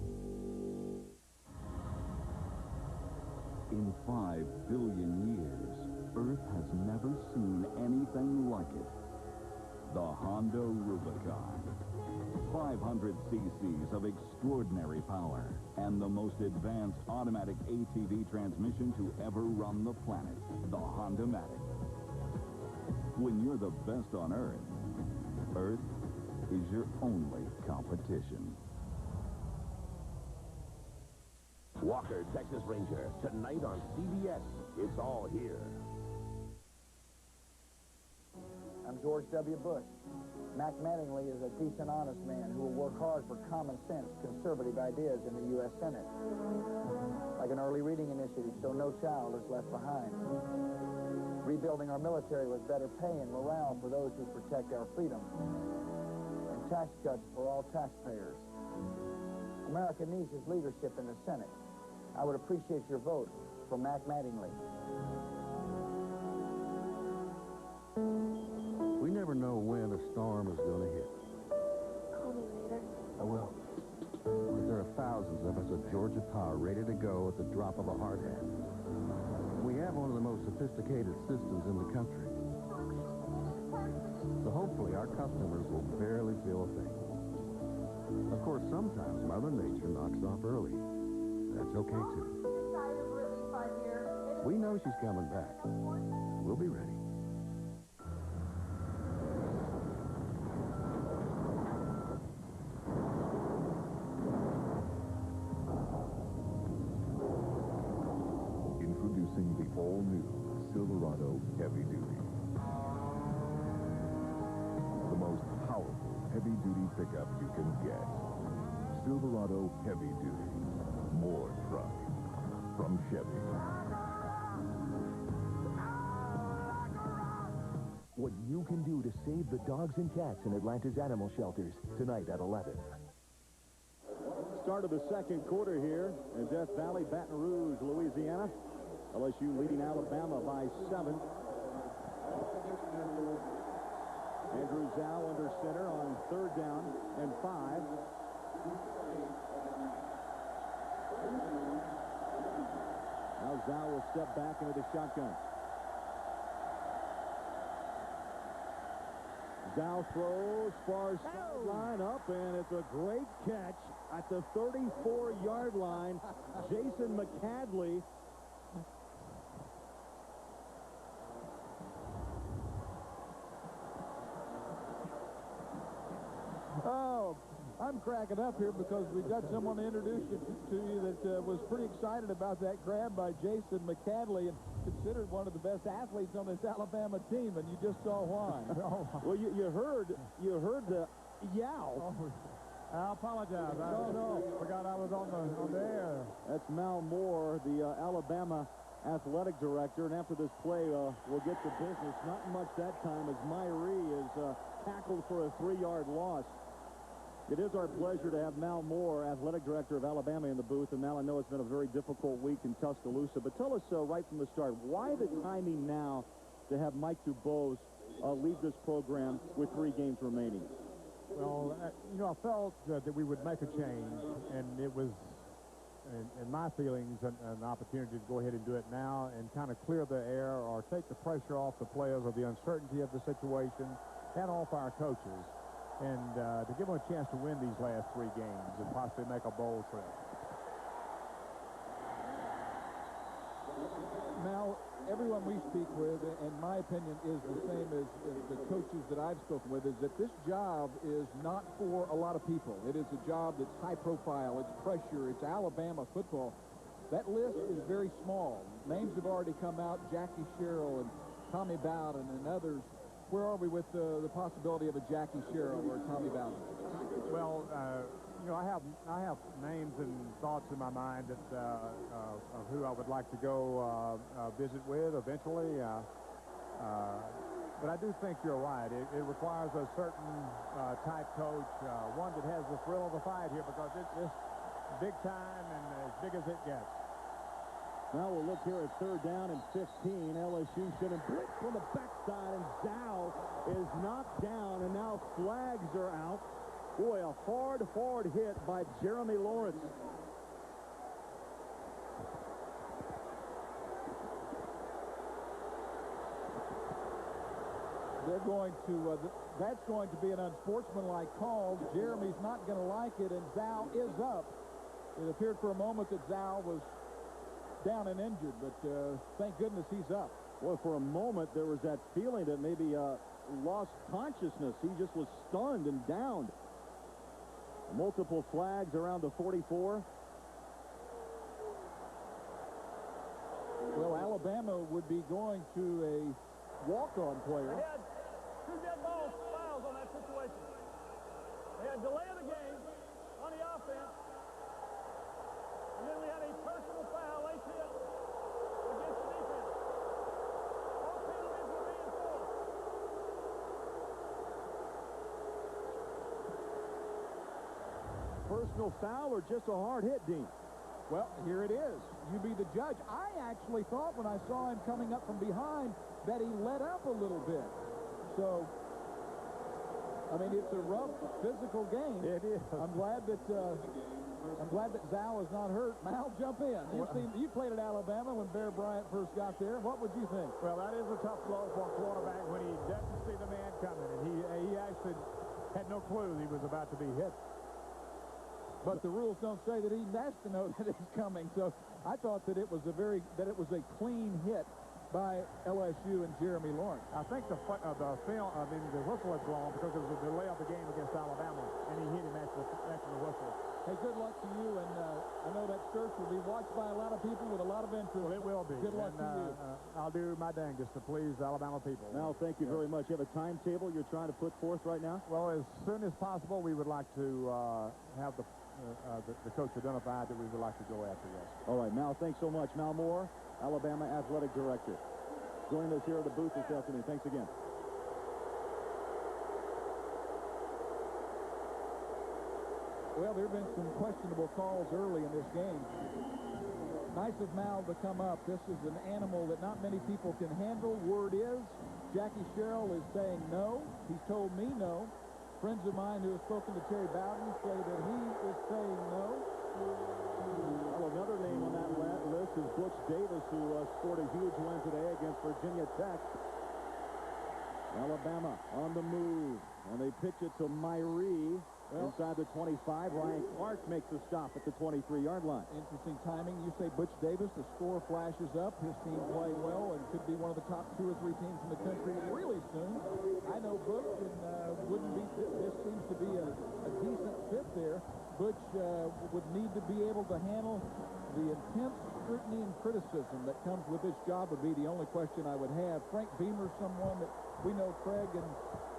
In 5 billion years, Earth has never seen anything like it. The Honda Rubicon. 500 cc's of extraordinary power and the most advanced automatic ATV transmission to ever run the planet, the Honda-matic. When you're the best on Earth, Earth is your only competition. Walker, Texas Ranger. Tonight on CBS, it's all here. I'm George W. Bush. Mac Mattingly is a decent, honest man who will work hard for common sense, conservative ideas in the U.S. Senate. Like an early reading initiative so no child is left behind. Rebuilding our military with better pay and morale for those who protect our freedom. And tax cuts for all taxpayers. America needs his leadership in the Senate. I would appreciate your vote for Mac Mattingly. We never know when a storm is going to hit. Call me later. I will. But there are thousands of us at Georgia Power ready to go at the drop of a hard hat. We have one of the most sophisticated systems in the country. So hopefully our customers will barely feel a thing. Of course, sometimes Mother Nature knocks off early. That's okay, too. We know she's coming back. We'll be ready. Introducing the all-new Silverado Heavy Duty. The most powerful heavy-duty pickup you can get. Silverado Heavy Duty. More truck. From Chevy. What you can do to save the dogs and cats in Atlanta's animal shelters, tonight at 11. Start of the second quarter here in Death Valley, Baton Rouge, Louisiana. LSU leading Alabama by 7. Andrew Zhao under center on 3rd down and 5. Now Zhao will step back into the shotgun. Zhao throws far sideline up, and it's a great catch at the 34-yard line. Jason McCadley. Oh, I'm cracking up here because we've got someone to introduce you that was pretty excited about that grab by Jason McCadley and considered one of the best athletes on this Alabama team, and you just saw why. Well, you heard the yow. I apologize. I forgot I was on the air. That's Mal Moore, the Alabama athletic director, and after this play, we'll get to business. Not much that time as Myrie is tackled for a 3-yard loss. It is our pleasure to have Mal Moore, athletic director of Alabama, in the booth. And Mal, I know it's been a very difficult week in Tuscaloosa, but tell us right from the start, why the timing now to have Mike Dubose lead this program with 3 games remaining? Well, I felt that we would make a change, and it was, in my feelings, an opportunity to go ahead and do it now and kind of clear the air or take the pressure off the players of the uncertainty of the situation and off our coaches. And to give them a chance to win these last 3 games and possibly make a bowl trip. Now, everyone we speak with, in my opinion, is the same as the coaches that I've spoken with, is that this job is not for a lot of people. It is a job that's high profile, it's pressure, it's Alabama football. That list is very small. Names have already come out, Jackie Sherrill and Tommy Bowden and others. Where are we with the possibility of a Jackie Sherrill or Tommy Bowden? Well, You know, I have names and thoughts in my mind that of who I would like to go visit with eventually. But I do think you're right. It requires a certain type coach, one that has the thrill of the fight here, because it's big time and as big as it gets. Now we'll look here at 3rd down and 15. LSU should have blitzed from the backside, and Zhao is knocked down, and now flags are out. Boy, a hard hit by Jeremy Lawrence. They're going to, that's going to be an unsportsmanlike call. Jeremy's not going to like it, and Zhao is up. It appeared for a moment that Zhao was down and injured, but thank goodness he's up. Well, for a moment, there was that feeling that maybe lost consciousness. He just was stunned and downed. Multiple flags around the 44. Well, Alabama would be going to a walk-on player. They had 2 dead balls, fouls on that situation. They had delay of the game on the offense. And then we had a personal foul, late hit, against the defense. All penalties were being enforced. Personal foul or just a hard hit, Dean? Well, here it is. You be the judge. I actually thought when I saw him coming up from behind that he let up a little bit. So, I mean, it's a rough physical game. It is. I'm glad that Zhao is not hurt. Mal, jump in. You played at Alabama when Bear Bryant first got there. What would you think? Well, that is a tough blow for a quarterback when he doesn't see the man coming, and he actually had no clue he was about to be hit. But the rules don't say that he has to know that it's coming. So I thought that it was a clean hit by LSU and Jeremy Lawrence. I think the whistle had blown because there was a delay of the game against Alabama, and he hit him after the whistle. Hey, good luck to you, and I know that search will be watched by a lot of people with a lot of interest. Well, it will be. Good luck to you. I'll do my dangest to please Alabama people. Mal, thank you very much. You have a timetable you're trying to put forth right now? Well, as soon as possible, we would like to have the coach identified that we would like to go after this. All right, Mal, thanks so much. Mal Moore, Alabama Athletic Director, joining us here at the booth this afternoon. Thanks again. Well, there have been some questionable calls early in this game. Nice of Mal to come up. This is an animal that not many people can handle. Word is, Jackie Sherrill is saying no. He's told me no. Friends of mine who have spoken to Terry Bowden say that he is saying no. Well, another name on that list is Butch Davis, who scored a huge win today against Virginia Tech. Alabama on the move, and they pitch it to Myrie. Inside the 25, Ryan Clark makes a stop at the 23-yard line. Interesting timing. You say Butch Davis, the score flashes up. His team play well and could be one of the top 2 or 3 teams in the country really soon. I know Butch and this seems to be a decent fit there. Butch would need to be able to handle the intense scrutiny and criticism that comes with this job would be the only question I would have. Frank Beamer, someone that we know, Craig, and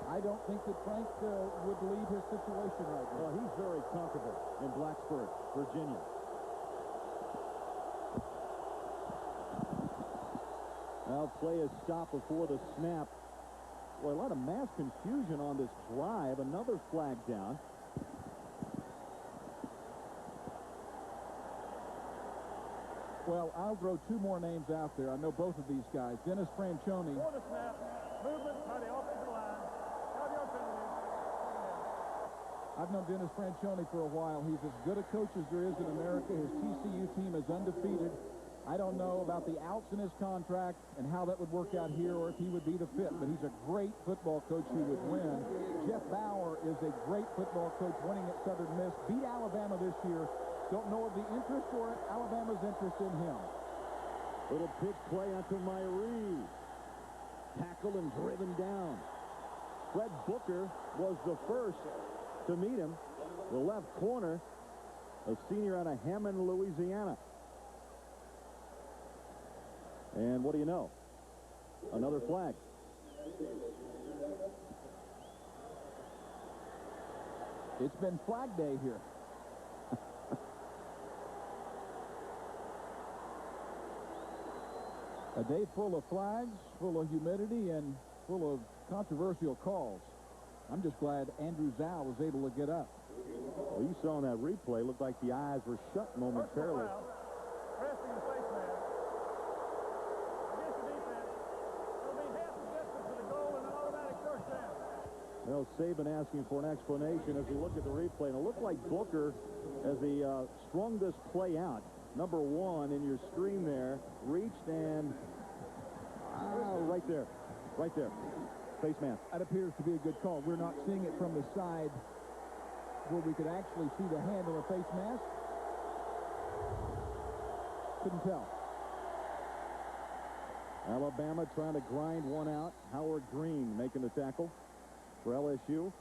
I don't think that Frank would leave his situation right now. Well, he's very comfortable in Blacksburg, Virginia. Now play is stopped before the snap. Boy, a lot of mass confusion on this drive. Another flag down. Well, I'll throw 2 more names out there. I know both of these guys. Dennis Franchione. Before the snap, movement by the offensive line. 5-yard penalty. I've known Dennis Franchione for a while. He's as good a coach as there is in America. His TCU team is undefeated. I don't know about the outs in his contract and how that would work out here or if he would be the fit, but he's a great football coach who would win. Jeff Bauer is a great football coach, winning at Southern Miss. Beat Alabama this year. Don't know of the interest or Alabama's interest in him. Little pitch play onto Myrie. Tackled and driven down. Fred Booker was the first to meet him. The left corner, a senior out of Hammond, Louisiana. And what do you know? Another flag. It's been flag day here. A day full of flags, full of humidity, and full of controversial calls. I'm just glad Andrew Zhao was able to get up. Well, you saw in that replay, looked like the eyes were shut momentarily. Pressing the face man. Against the defense. It'll be half the distance to the goal and an automatic first down. Well, Saban asking for an explanation as we look at the replay. And it looked like Booker, as he strung this play out, number one in your screen there, reached and right there. Face mask. That appears to be a good call. We're not seeing it from the side where we could actually see the hand on the face mask. Couldn't tell. Alabama trying to grind one out. Howard Green making the tackle for LSU.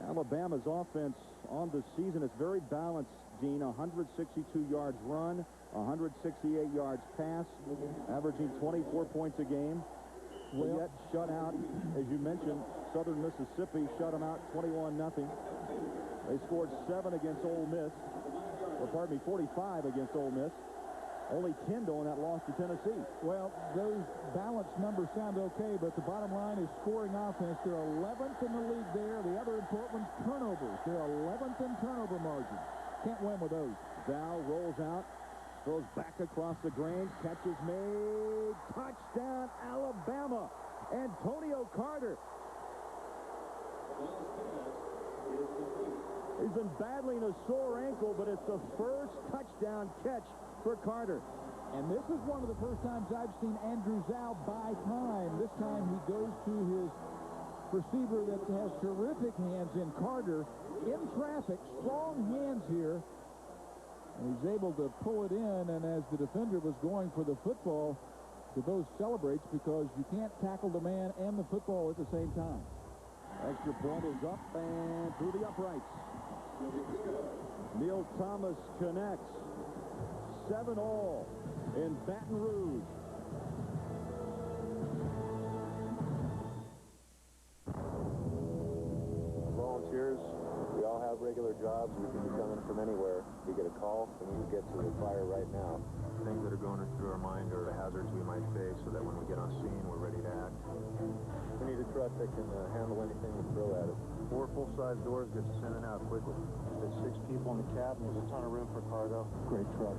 Alabama's offense on the season is very balanced, Gene. 162 yards run, 168 yards pass, averaging 24 points a game. But yet shut out, as you mentioned, Southern Mississippi shut them out 21-0. They scored 7 against Ole Miss. Or pardon me, 45 against Ole Miss. Only 10 though in that loss to Tennessee. Well, those balanced numbers sound okay, but the bottom line is scoring offense. They're 11th in the league there. The other important one's turnovers. They're 11th in turnover margin. Can't win with those. Val rolls out, throws back across the grain, catches made, touchdown Alabama. Antonio Carter. He's been battling a sore ankle, but it's the first touchdown catch for Carter. And this is one of the first times I've seen Andrew Zhao buy time. This time he goes to his receiver that has terrific hands in Carter. In traffic, strong hands here. And he's able to pull it in, and as the defender was going for the football, DeVos celebrates because you can't tackle the man and the football at the same time. Extra point is up and through the uprights. Neil Thomas connects. 7-all in Baton Rouge. Volunteers, we all have regular jobs. We can be coming from anywhere. We get a call, we need to get to the fire right now. Things that are going through our mind are the hazards we might face so that when we get on scene, we're ready to act. We need a truck that can handle anything we throw at it. 4 full-size doors gets us in and out quickly. There's 6 people in the cab, and there's a ton of room for cargo. Great truck.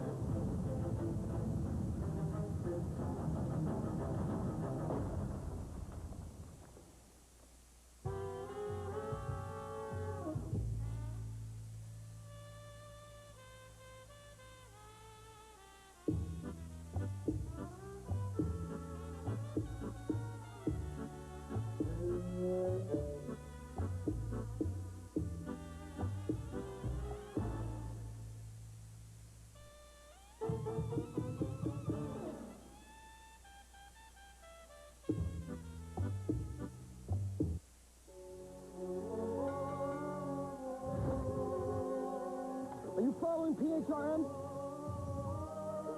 Are you following PHRN?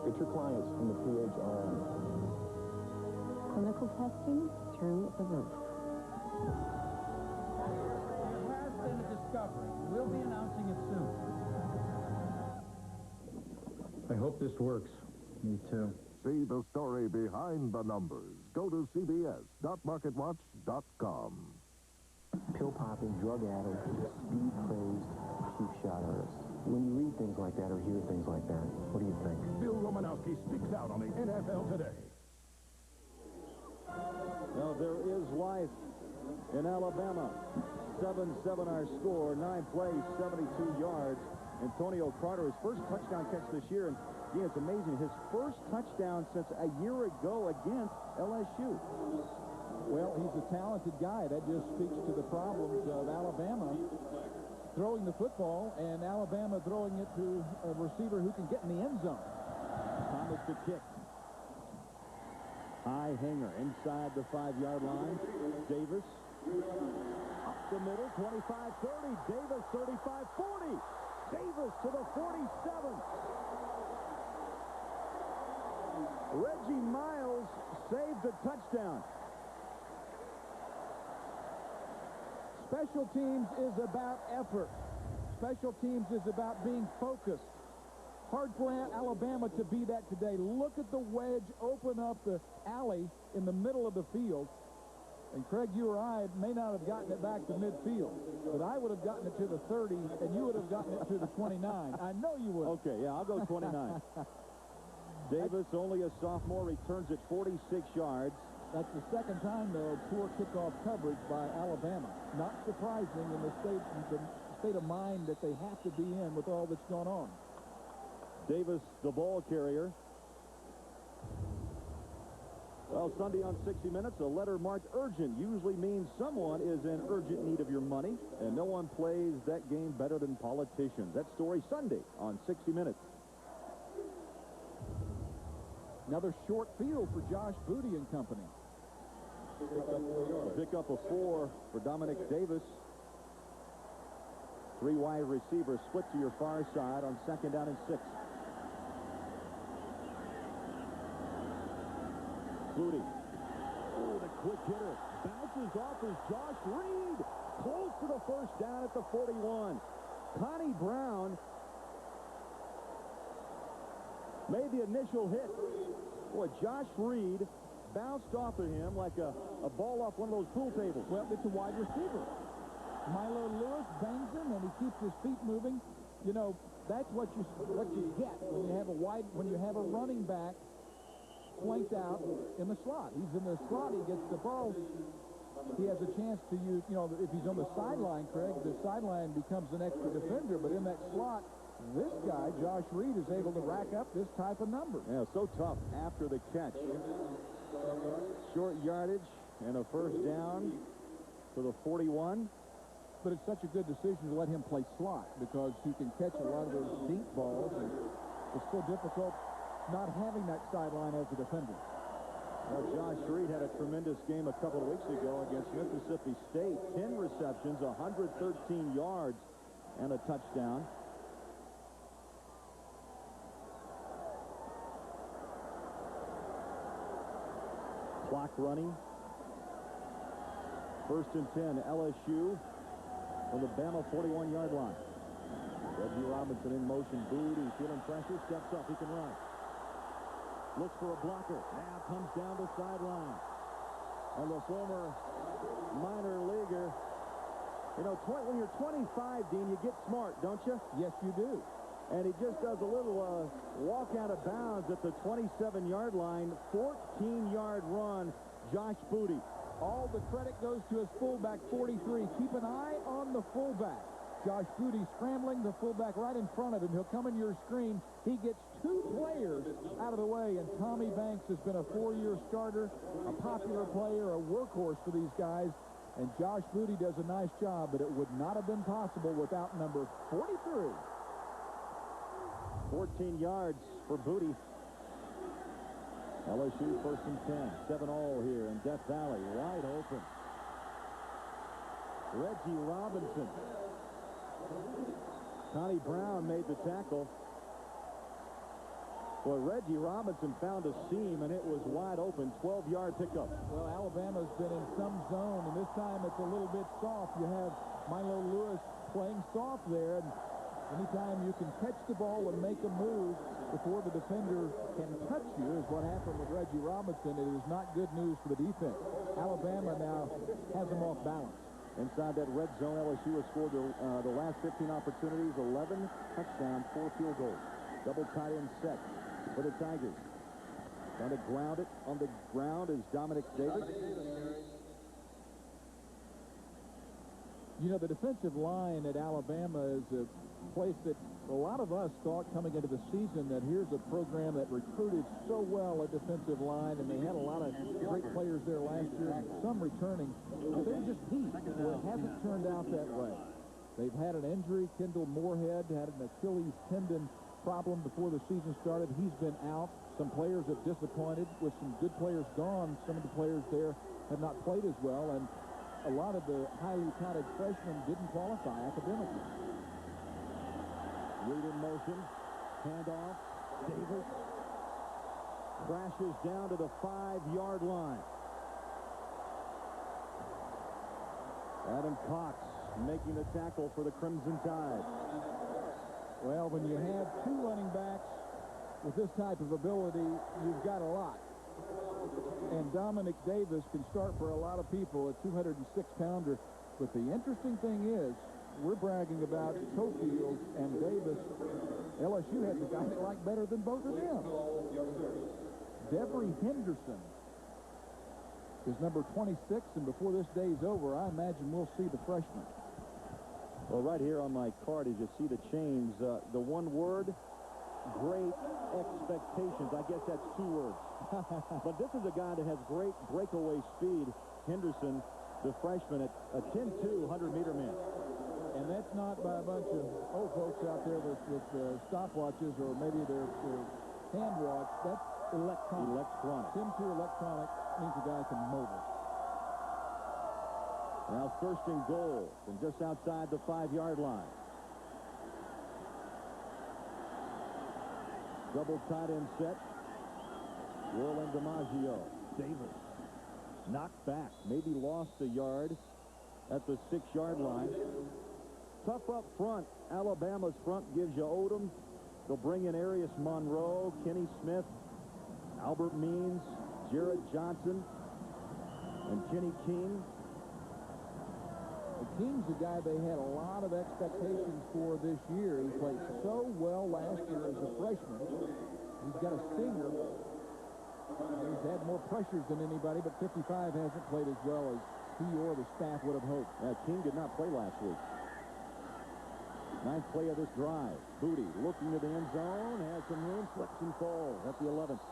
Get your clients from the PHRN. Clinical testing through the roof. There has been a discovery. We'll be announcing it soon. I hope this works. Me too. See the story behind the numbers. Go to cbs.marketwatch.com. Pill-popping, drug-addled, speed-crazed, cheap-shot artists. When you read things like that or hear things like that, what do you think? Bill Romanowski speaks out on the NFL today. Now there is life in Alabama. 7-7 our score, 9 plays, 72 yards. Antonio Carter, his first touchdown catch this year, and yeah, it's amazing. His first touchdown since a year ago against LSU. Well, he's a talented guy. That just speaks to the problems of Alabama throwing the football, and Alabama throwing it to a receiver who can get in the end zone. Thomas to kick. High hanger inside the 5-yard line. Davis up the middle, 25-30. Davis 35-40. Davis to the 47. Reggie Miles saved a touchdown. Special teams is about effort. Special teams is about being focused. Hard for Alabama to be that today. Look at the wedge open up the alley in the middle of the field. And, Craig, you or I may not have gotten it back to midfield, but I would have gotten it to the 30, and you would have gotten it to the 29. I know you would. Okay, yeah, I'll go 29. Davis, only a sophomore, returns it 46 yards. That's the second time, though, poor kickoff coverage by Alabama. Not surprising in the state of mind that they have to be in with all that's gone on. Davis, the ball carrier. Well, Sunday on 60 Minutes, a letter marked urgent usually means someone is in urgent need of your money, and no one plays that game better than politicians. That story Sunday on 60 Minutes. Another short field for Josh Booty and company. A pickup of 4 for Dominic Davis. 3 wide receivers split to your far side on 2nd down and 6. Booty. Oh, the quick hitter. Bounces off as Josh Reed. Close to the first down at the 41. Connie Brown made the initial hit. Boy, Josh Reed bounced off of him like a ball off one of those pool tables. Well, it's a wide receiver. Milo Lewis bangs him, and he keeps his feet moving. You know, that's what you get when you have a running back flanked out in the slot. He's in the slot. He gets the ball. He has a chance to use, you know, if he's on the sideline, Craig, the sideline becomes an extra defender. But in that slot, this guy, Josh Reed, is able to rack up this type of number. Yeah, so tough after the catch. Short yardage and a first down to the 41. But it's such a good decision to let him play slot because he can catch a lot of those deep balls. And it's so difficult not having that sideline as a defender. Well, Josh Reed had a tremendous game a couple of weeks ago against Mississippi State. 10 receptions, 113 yards, and a touchdown. Clock running. 1st and 10, LSU on the Bama 41-yard line. Reggie Robinson in motion. Booty feeling pressure, steps up. He can run. Looks for a blocker. Now comes down the sideline. And the former minor leaguer. You know, when you're 25, Dean, you get smart, don't you? Yes, you do. And he just does a little walk out of bounds at the 27-yard line. 14-yard run, Josh Booty. All the credit goes to his fullback, 43. Keep an eye on the fullback. Josh Booty scrambling, the fullback right in front of him. He'll come in your screen. He gets 2 players out of the way, and Tommy Banks has been a 4-year starter, a popular player, a workhorse for these guys. And Josh Booty does a nice job, but it would not have been possible without number 43. 14 yards for Booty. LSU 1st and 10. 7-all here in Death Valley. Wide open. Reggie Robinson. Connie Brown made the tackle. Well, Reggie Robinson found a seam, and it was wide open. 12-yard pickup. Well, Alabama's been in some zone, and this time it's a little bit soft. You have Milo Lewis playing soft there, and anytime you can catch the ball and make a move before the defender can touch you is what happened with Reggie Robinson. It is not good news for the defense. Alabama now has them off balance. Inside that red zone, LSU has scored the last 15 opportunities, 11 touchdowns, 4 field goals. Double tight end set for the Tigers. Trying to ground it on the ground is Dominic Davis. You know, the defensive line at Alabama is a place that a lot of us thought coming into the season that here's a program that recruited so well at defensive line, and they had a lot of great players there last year, and some returning, but they were just deep. Well, it hasn't turned out that way. They've had an injury. Kendall Moorhead had an Achilles tendon problem before the season started. He's been out. Some players have disappointed with some good players gone. Some of the players there have not played as well, and a lot of the highly touted freshmen didn't qualify academically. Reed in motion. Handoff. Davis crashes down to the 5-yard line. Adam Cox making the tackle for the Crimson Tide. Well, when you have two running backs with this type of ability, you've got a lot. And Dominic Davis can start for a lot of people, a 206-pounder. But the interesting thing is, we're bragging about Cofield and Davis. LSU has a guy they like better than both of them. Devery Henderson is number 26, and before this day's over, I imagine we'll see the freshman. Well, right here on my card, as you see the chains, the one word, great expectations. I guess that's two words. But this is a guy that has great breakaway speed. Henderson, the freshman, at a 10-2 100-meter man. And that's not by a bunch of old folks out there with stopwatches or maybe their hand watch. That's electronic. Electronic. 10-2 electronic means a guy can mobile. Now first and goal from just outside the 5-yard line. Double tight end set. Will and DiMaggio. Davis knocked back. Maybe lost a yard at the 6-yard line. Tough up front. Alabama's front gives you Odom. They'll bring in Arius Monroe, Kenny Smith, Albert Means, Jared Johnson, and Kenny King. King's a guy they had a lot of expectations for this year. He played so well last year as a freshman. He's got a stinger. He's had more pressures than anybody, but 55 hasn't played as well as he or the staff would have hoped. King did not play last week. Ninth play of this drive. Booty looking to the end zone, has some room, slips and falls at the 11th.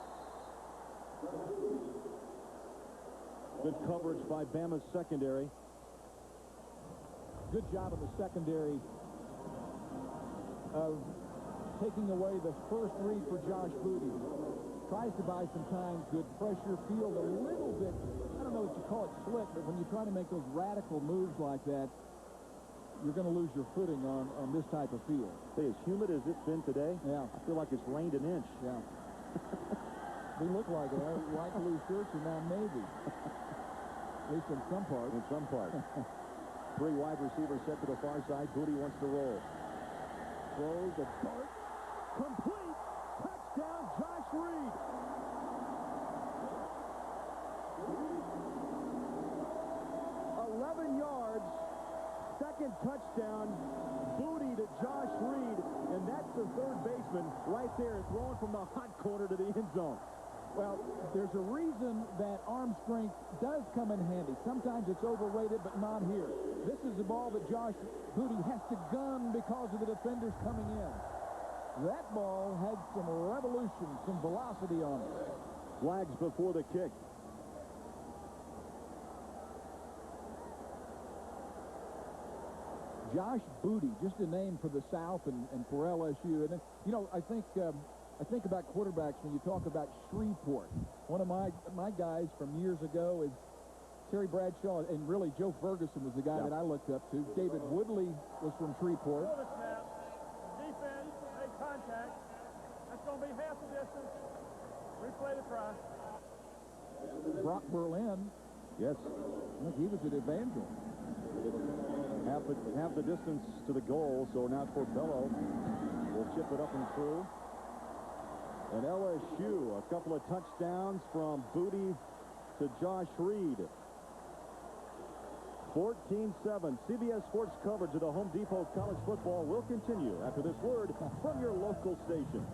Good coverage by Bama's secondary. Good job of the secondary of taking away the first read for Josh Booty. Tries to buy some time, good pressure, field a little bit, I don't know what you call it, slick, but when you try to make those radical moves like that, you're going to lose your footing on this type of field. Say, as humid as it's been today, yeah, I feel like it's rained an inch. Yeah. They look like it. Light blue shirts are now navy. At least in some parts. In some parts. 3 wide receivers set to the far side. Booty wants to roll. Throws a dart. Complete. Touchdown, Josh Reed. yards. Second touchdown. Booty to Josh Reed. And that's the third baseman right there throwing from the hot corner to the end zone. Well, there's a reason that arm strength does come in handy. Sometimes it's overrated, but not here. This is the ball that Josh Booty has to gun because of the defenders coming in. That ball had some revolution, some velocity on it. Flags before the kick. Josh Booty, just a name for the South and for LSU. And, you know, I think about quarterbacks when you talk about Shreveport. One of my guys from years ago is Terry Bradshaw, and really Joe Ferguson was the guy that I looked up to. David Woodley was from Shreveport. Defense, make contact. That's going to be half the distance. Replay the try. Brock Berlin. Yes. I think he was at Evangel. Half the distance to the goal, so now Corbello will chip it up and through. And LSU, a couple of touchdowns from Booty to Josh Reed. 14-7. CBS Sports coverage of the Home Depot College football will continue after this word from your local station.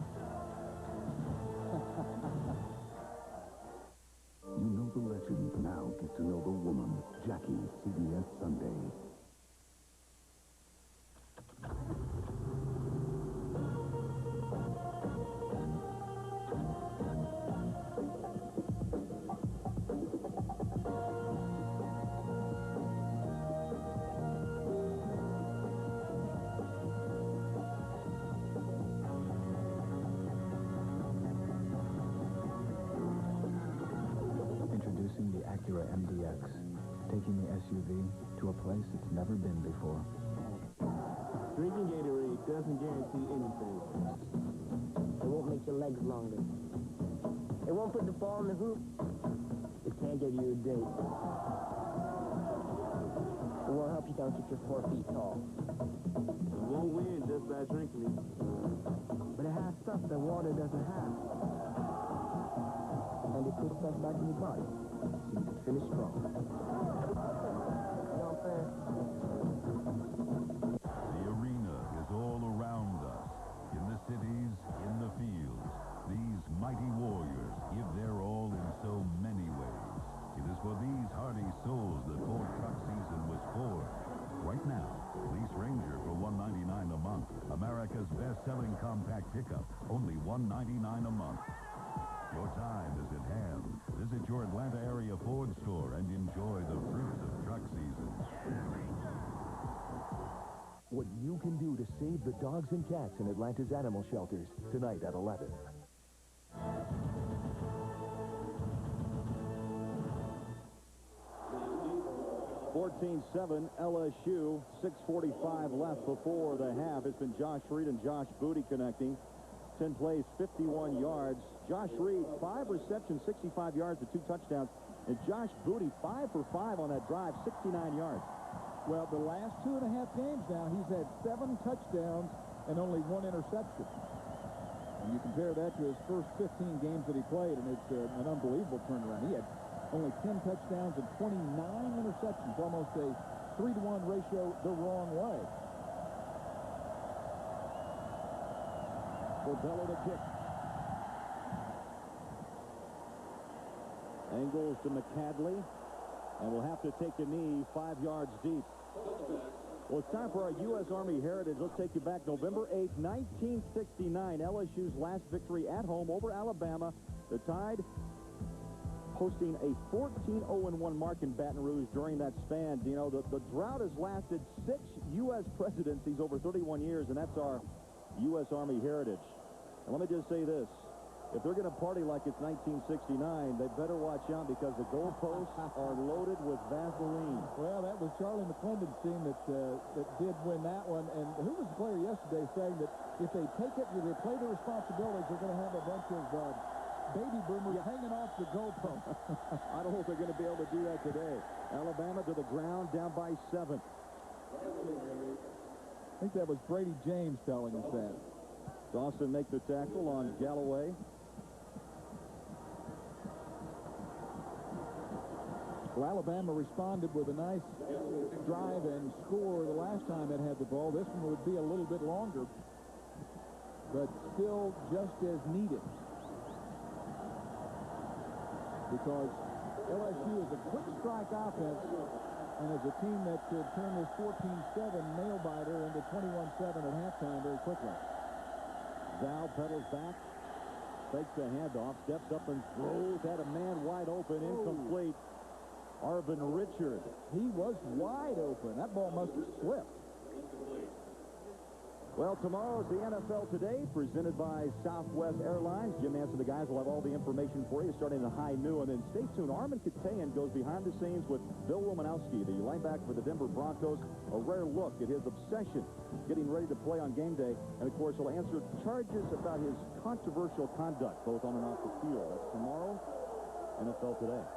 You know the legend, now get to know the woman. Jackie, CBS Sunday. The Acura MDX, taking the SUV to a place it's never been before. Drinking Gatorade doesn't guarantee anything. It won't make your legs longer. It won't put the ball in the hoop. It can't get you a date. It won't help you don't get your 4 feet tall. You won't win just by drinking it. But it has stuff that water doesn't have. And it puts stuff back in your body so you can finish strong. You know what I'm saying? The arena is all around us. In the cities, in the fields, these mighty warriors give their all in so many ways. It is for these hardy souls that Ford Truck Season was for. Right now, lease Ranger for $199 a month. America's best-selling compact pickup, only $199 a month. Your time is at hand. Visit your Atlanta area Ford store and enjoy the fruits of truck season. What you can do to save the dogs and cats in Atlanta's animal shelters, tonight at 11. 14-7 LSU, 6:45 left before the half. It's been Josh Reed and Josh Booty connecting. 10 plays, 51 yards. Josh Reed, 5 receptions, 65 yards, and 2 touchdowns. And Josh Booty, 5 for 5 on that drive, 69 yards. Well, the last 2.5 games now, he's had 7 touchdowns and only 1 interception. And you compare that to his first 15 games that he played, and it's an unbelievable turnaround. He had only 10 touchdowns and 29 interceptions, almost a 3-to-1 ratio the wrong way. Corbello to kick. Angles to McCadley, and will have to take a knee 5 yards deep. Well, it's time for our U.S. Army Heritage. Let's take you back November 8th, 1969. LSU's last victory at home over Alabama. The Tide posting a 14-0-1 mark in Baton Rouge during that span. You know, the drought has lasted 6 U.S. presidencies over 31 years, and that's our U.S. Army Heritage. And let me just say this. If they're going to party like it's 1969, they better watch out because the goalposts are loaded with Vaseline. Well, that was Charlie McClendon's team that did win that one. And who was the player yesterday saying that if they take it, if they play the responsibilities, they're going to have a bunch of baby boomers hanging off the goalpost. I don't know if they're going to be able to do that today. Alabama to the ground, down by 7. I think that was Brady James telling us that. Dawson make the tackle on Galloway. Well, Alabama responded with a nice drive and score the last time it had the ball. This one would be a little bit longer, but still just as needed. Because LSU is a quick strike offense and is a team that could turn this 14-7 nail-biter into 21-7 at halftime very quickly. Zal pedals back, fakes the handoff, steps up and throws at a man wide open, incomplete. Arvin Richard. He was wide open. That ball must have slipped. Well, tomorrow's the NFL Today, presented by Southwest Airlines. Jim Nance and the guys will have all the information for you starting at high noon. And then stay tuned. Armin Katayan goes behind the scenes with Bill Romanowski, the linebacker for the Denver Broncos. A rare look at his obsession getting ready to play on game day. And, of course, he'll answer charges about his controversial conduct, both on and off the field. That's tomorrow, NFL Today.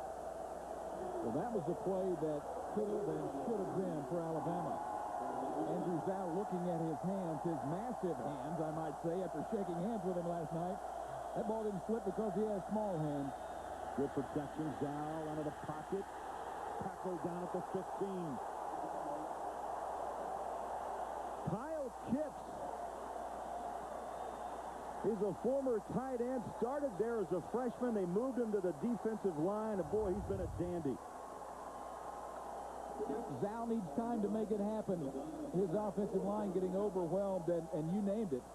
Well, that was a play that could have and should have been for Alabama. Andrew Zal looking at his hands, his massive hands, I might say, after shaking hands with him last night. That ball didn't slip because he has small hands. Good protection. Zal out of the pocket. Tackle down at the 15. Kyle Kipps. He's a former tight end, started there as a freshman. They moved him to the defensive line, and boy, he's been a dandy. Zal needs time to make it happen. His offensive line getting overwhelmed, and you named it.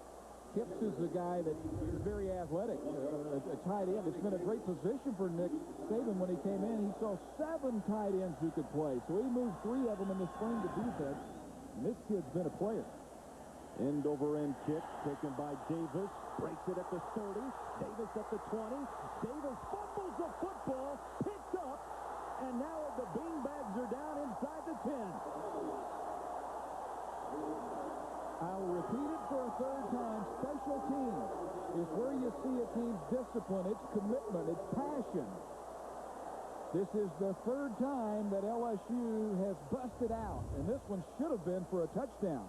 Kipps is the guy that is very athletic, a tight end. It's been a great position for Nick Saban when he came in. He saw 7 tight ends who could play, so he moved 3 of them in the spring to defense, and this kid's been a player. End-over-end kick taken by Davis. Breaks it at the 30. Davis at the 20. Davis fumbles the football. Picked up. And now the beanbags are down inside the 10. I'll repeat it for a 3rd time. Special teams is where you see a team's discipline, its commitment, its passion. This is the third time that LSU has busted out, and this one should have been for a touchdown.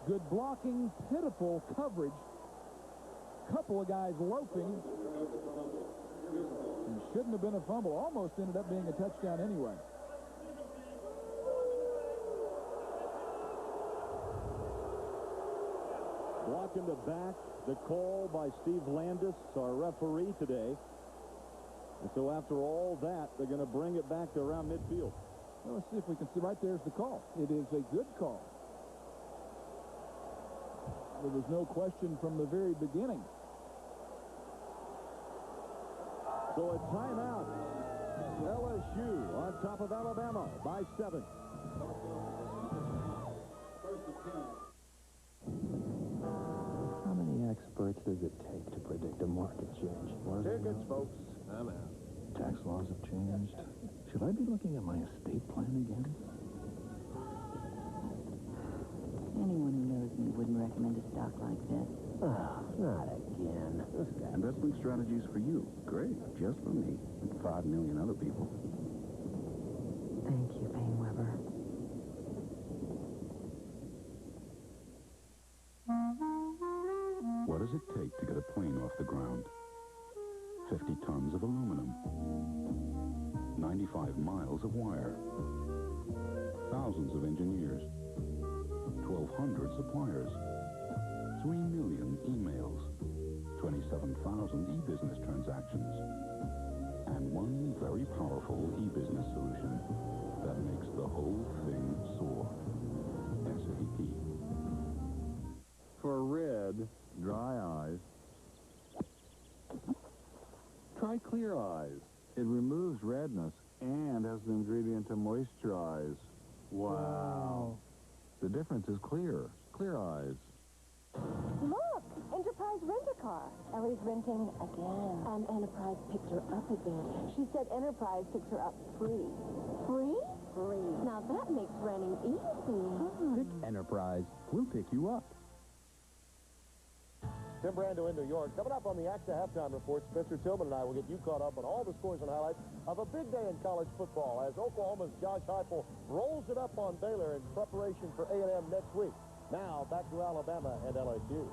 Good blocking, pitiful coverage. Couple of guys loafing. And shouldn't have been a fumble. Almost ended up being a touchdown anyway. Blocking the back, the call by Steve Landis, our referee today. And so after all that, they're going to bring it back to around midfield. Well, let's see if we can see. Right there's the call. It is a good call. There was no question from the very beginning. So a timeout. LSU on top of Alabama by 7. How many experts does it take to predict a market change? Tickets, folks. I'm out. Tax laws have changed. Should I be looking at my estate plan again? Anyone who knows me wouldn't recommend a stock like this. Oh, not again. This guy. Investment strategies for you. Great. Just for me. And 5 million other people. Thank you, Painweber. What does it take to get a plane off the ground? 50 tons of aluminum. 95 miles of wire. Thousands of engineers. 1,200 suppliers. 3 million emails. 27,000 e-business transactions. And one very powerful e-business solution that makes the whole thing soar. SAP. For red, dry eyes, try Clear Eyes. It removes redness and has the ingredient to moisturize. Wow. The difference is clear. Clear Eyes. Look, Enterprise Rent-A-Car. Ellie's renting again. And Enterprise picked her up again. She said Enterprise picks her up free. Free? Free. Now that makes renting easy. Pick Enterprise. We'll pick you up. Tim Brando in New York. Coming up on the AXA Halftime Report, Spencer Tillman and I will get you caught up on all the scores and highlights of a big day in college football as Oklahoma's Josh Heupel rolls it up on Baylor in preparation for A&M next week. Now, back to Alabama and LSU.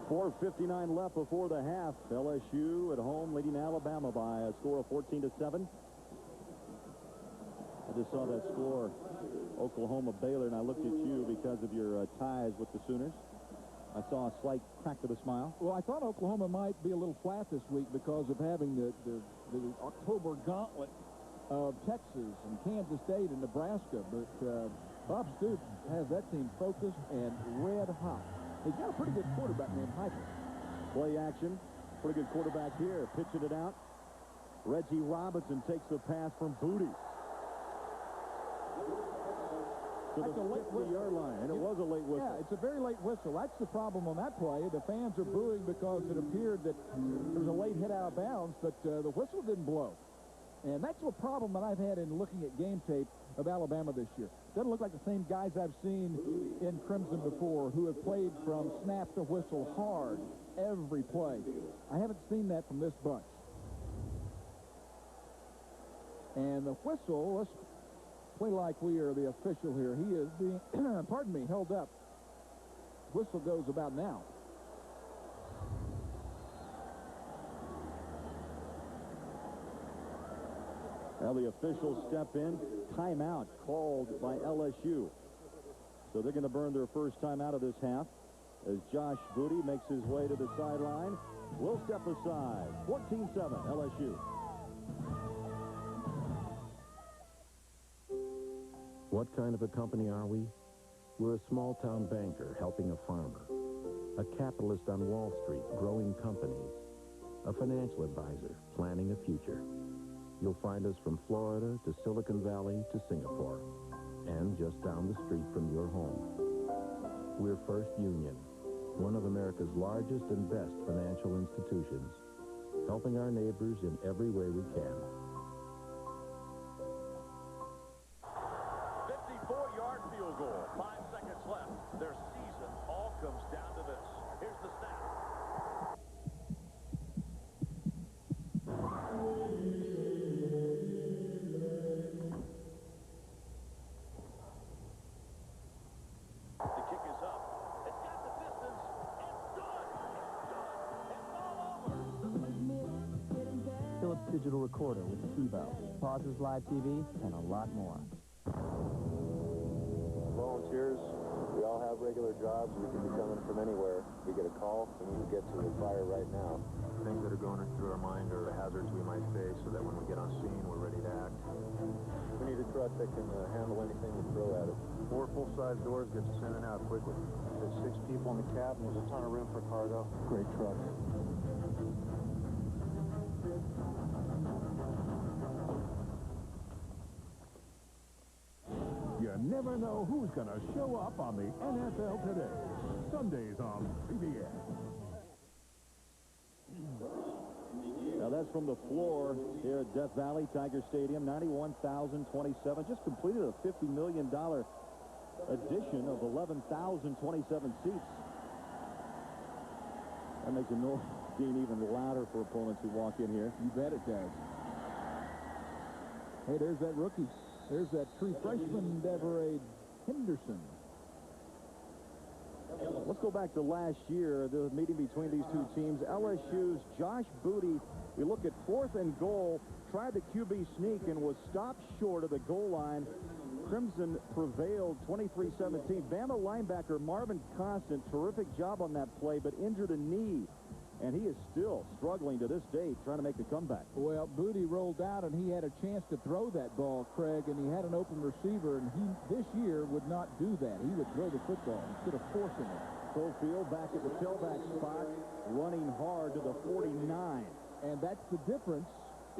4:59 left before the half. LSU at home leading Alabama by a score of 14-7. I just saw that score, Oklahoma-Baylor, and I looked at you because of your ties with the Sooners. I saw a slight crack to the smile. Well, I thought Oklahoma might be a little flat this week because of having the October gauntlet of Texas and Kansas State and Nebraska. But Bob Stoops has that team focused and red hot. He's got a pretty good quarterback named Heupel. Play action. Pretty good quarterback here. Pitching it out. Reggie Robinson takes the pass from Booty to the 50-yard line, and it was a late whistle. Yeah, it's a very late whistle. That's the problem on that play. The fans are booing because it appeared that there was a late hit out of bounds, but the whistle didn't blow. And that's a problem that I've had in looking at game tape of Alabama this year. Doesn't look like the same guys I've seen in Crimson before who have played from snap to whistle hard every play. I haven't seen that from this bunch. And the whistle, let's play like we are the official here. He is being, pardon me, held up. Whistle goes about now. Now the officials step in. Timeout called by LSU. So they're going to burn their first timeout of this half as Josh Booty makes his way to the sideline. Will step aside. 14-7 LSU. What kind of a company are we? We're a small-town banker helping a farmer, a capitalist on Wall Street growing companies, a financial advisor planning a future. You'll find us from Florida to Silicon Valley to Singapore, and just down the street from your home. We're First Union, one of America's largest and best financial institutions, helping our neighbors in every way we can. 54-yard field goal. 5 seconds left. Their season all comes down to this. Here's the snap. digital recorder with TiVo, pauses live TV, and a lot more. Volunteers, we all have regular jobs. We can be coming from anywhere. We get a call, we need to get to the fire right now. Things that are going through our mind are the hazards we might face so that when we get on scene, we're ready to act. We need a truck that can handle anything we throw at it. 4 full-size doors gets us in and out quickly. There's 6 people in the cab, and there's a ton of room for cargo. Great truck. You never know who's going to show up on the NFL Today. Sundays on CBS. Now that's from the floor here at Death Valley Tiger Stadium. 91,027. Just completed a $50 million addition of 11,027 seats. That makes the North Dean even louder for opponents who walk in here. You bet it does. Hey, there's that rookie. There's that true freshman, Deverade Henderson. Let's go back to last year, the meeting between these two teams. LSU's Josh Booty, we look at 4th and goal, tried the QB sneak and was stopped short of the goal line. Crimson prevailed 23-17. Bama linebacker Marvin Constant, terrific job on that play, but injured a knee. And he is still struggling to this day, trying to make the comeback. Well, Booty rolled out, and he had a chance to throw that ball, Craig, and he had an open receiver, and he, this year, would not do that. He would throw the football instead of forcing it. Schofield back at the tailback spot, running hard to the 49. And that's the difference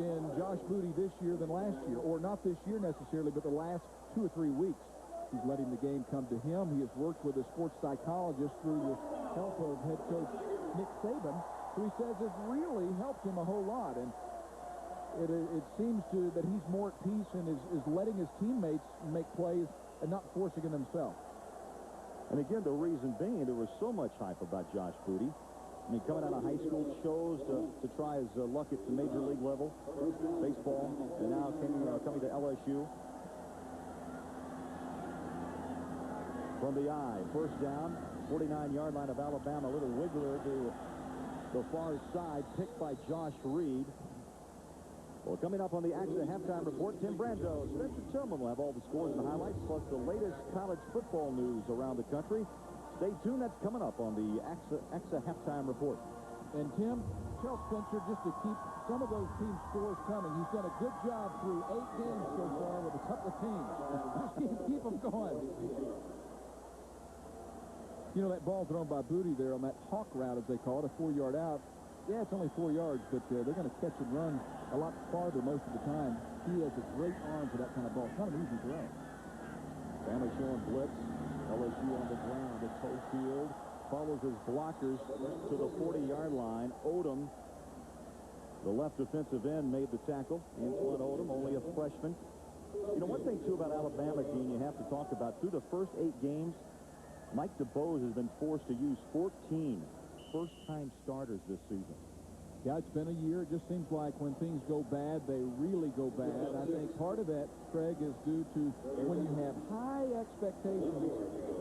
in Josh Booty this year than last year, or not this year necessarily, but the last 2 or 3 weeks. He's letting the game come to him. He has worked with a sports psychologist through the help of head coach Nick Saban, who he says has really helped him a whole lot. And it seems that he's more at peace and is letting his teammates make plays and not forcing it himself. And again, the reason being, there was so much hype about Josh Booty. I mean, coming out of high school, chose to try his luck at the major league level, baseball, and now coming to LSU. From the eye, first down, 49-yard line of Alabama. A little wiggler to the far side, picked by Josh Reed. Well, coming up on the AXA halftime report, Tim Brando, Spencer Tillman will have all the scores and highlights, plus the latest college football news around the country. Stay tuned. That's coming up on the AXA halftime report. And Tim, tell Spencer just to keep some of those team scores coming. He's done a good job through 8 games so far with a couple of teams. Just keep them going. You know, that ball thrown by Booty there on that hawk route, as they call it, a 4-yard out. Yeah, it's only 4 yards, but they're going to catch and run a lot farther most of the time. He has a great arm for that kind of ball. It's not an easy throw. Bama showing blitz. LSU on the ground at Schofield. Follows his blockers to the 40-yard line. Odom, the left defensive end, made the tackle. Antoine Odom, only a freshman. You know, one thing, too, about Alabama, Dean, you have to talk about, through the first 8 games, Mike DeBose has been forced to use 14 first-time starters this season. Yeah, it's been a year. It just seems like when things go bad, they really go bad. I think part of that, Craig, is due to when you have high expectations,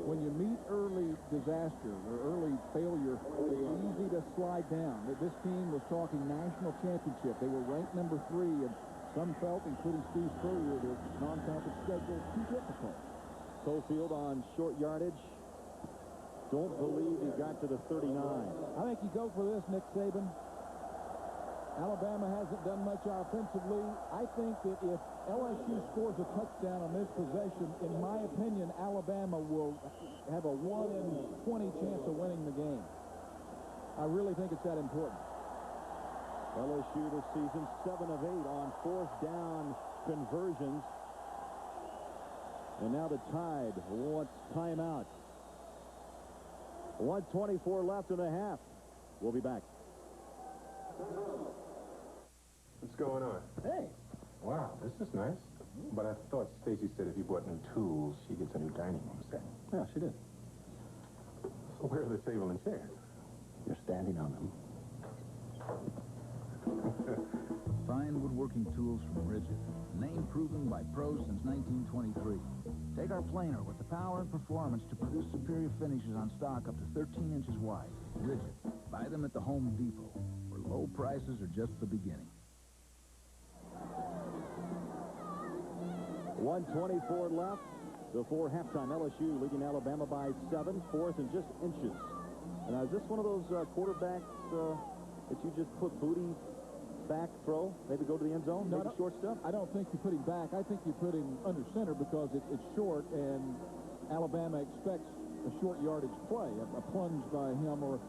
when you meet early disaster or early failure, it's easy to slide down. This team was talking national championship. They were ranked number 3, and some felt, including Steve Spurrier, their non-conference schedule too difficult. Schofield on short yardage. Don't believe he got to the 39. I think you go for this, Nick Saban. Alabama hasn't done much offensively. I think that if LSU scores a touchdown on this possession, in my opinion, Alabama will have a 1 in 20 chance of winning the game. I really think it's that important. LSU this season 7 of 8 on 4th down conversions. And now the Tide wants timeout. 1:24 left in the half. We'll be back. What's going on? Hey. Wow, this is nice. But I thought Stacy said if you bought new tools, she gets a new dining room set. Yeah, she did. So where are the table and chairs? You're standing on them. Fine woodworking tools from Rigid. Name proven by pros since 1923. Take our planer with the power and performance to produce superior finishes on stock up to 13 inches wide. Rigid. Buy them at the Home Depot, where low prices are just the beginning. 1:24 left before halftime. LSU leading Alabama by 7, fourth and just inches. And is this one of those quarterbacks that you just put booty back throw, maybe go to the end zone, maybe short stuff? I don't think you put him back. I think you put him under center because it's short, and Alabama expects a short yardage play, a plunge by him or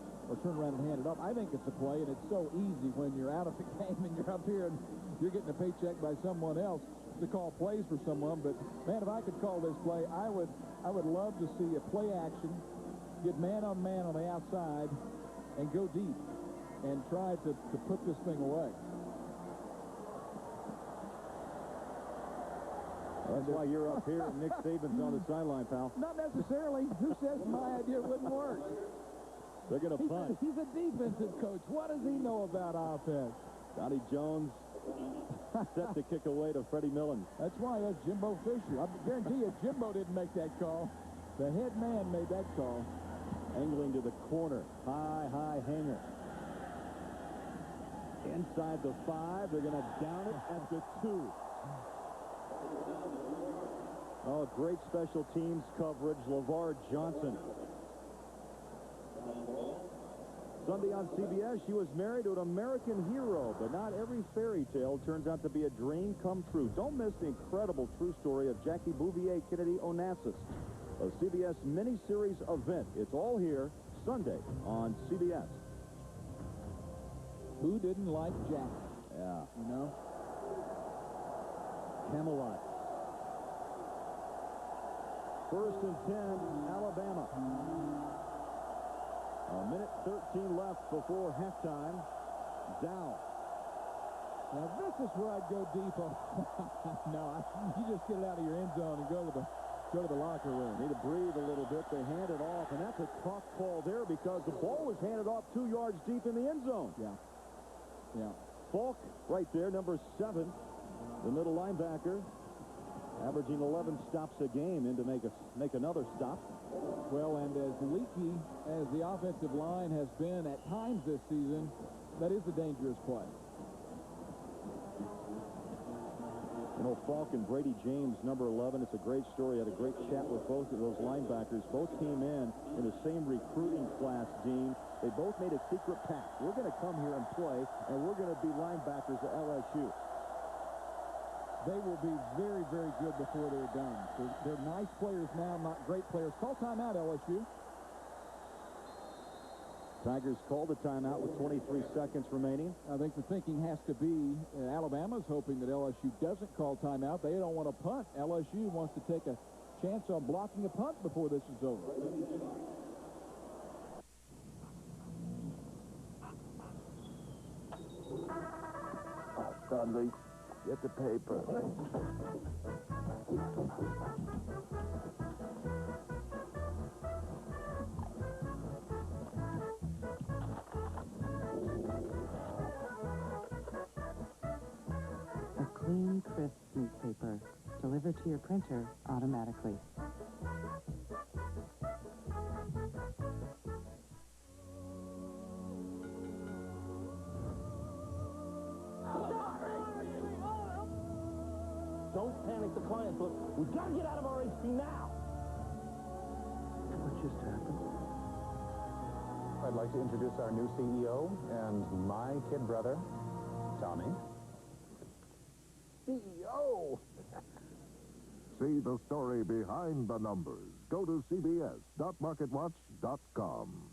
turn around and hand it off. I think it's a play, and it's so easy when you're out of the game and you're up here and you're getting a paycheck by someone else to call plays for someone. But, man, if I could call this play, I would love to see a play action, get man-on-man on the outside, and go deep and try to put this thing away. That's why you're up here and Nick Saban's on the sideline, pal. Not necessarily. Who says my idea wouldn't work? They're going to punt. He's a defensive coach. What does he know about offense? Donnie Jones set to kick away to Freddie Millen. That's why that's Jimbo Fisher. I guarantee you Jimbo didn't make that call. The head man made that call. Angling to the corner. High hanger. Inside the 5. They're going to down it at the 2. Oh, great special teams coverage. LeVar Johnson. Sunday on CBS, she was married to an American hero, but not every fairy tale turns out to be a dream come true. Don't miss the incredible true story of Jackie Bouvier Kennedy Onassis, a CBS miniseries event. It's all here Sunday on CBS. Who didn't like Jackie? Yeah. You know? Camelot. First and 10, Alabama. A minute 13 left before halftime. Down. Now this is where I'd go deep on. No, you just get it out of your end zone and go to the locker room. Need to breathe a little bit. They hand it off, and that's a tough call there because the ball was handed off 2 yards deep in the end zone. Yeah. Falk right there, number 7, the middle linebacker, averaging 11 stops a game in to make another stop. Well, and as leaky as the offensive line has been at times this season, that is a dangerous play. You know, Falk and Brady James, number 11, it's a great story. I had a great chat with both of those linebackers. Both came in the same recruiting class, Dean. They both made a secret pact. We're going to come here and play, and we're going to be linebackers at LSU. They will be very, very good before they're done. They're nice players now, not great players. Call timeout, LSU. Tigers called the timeout with 23 seconds remaining. I think the thinking has to be Alabama's hoping that LSU doesn't call timeout. They don't want to punt. LSU wants to take a chance on blocking a punt before this is over. Dudley, get the paper. A clean, crisp newspaper delivered to your printer automatically. Don't panic the client, but we got to get out of our HP now. What just happened? I'd like to introduce our new CEO and my kid brother, Tommy. CEO! See the story behind the numbers. Go to cbs.marketwatch.com.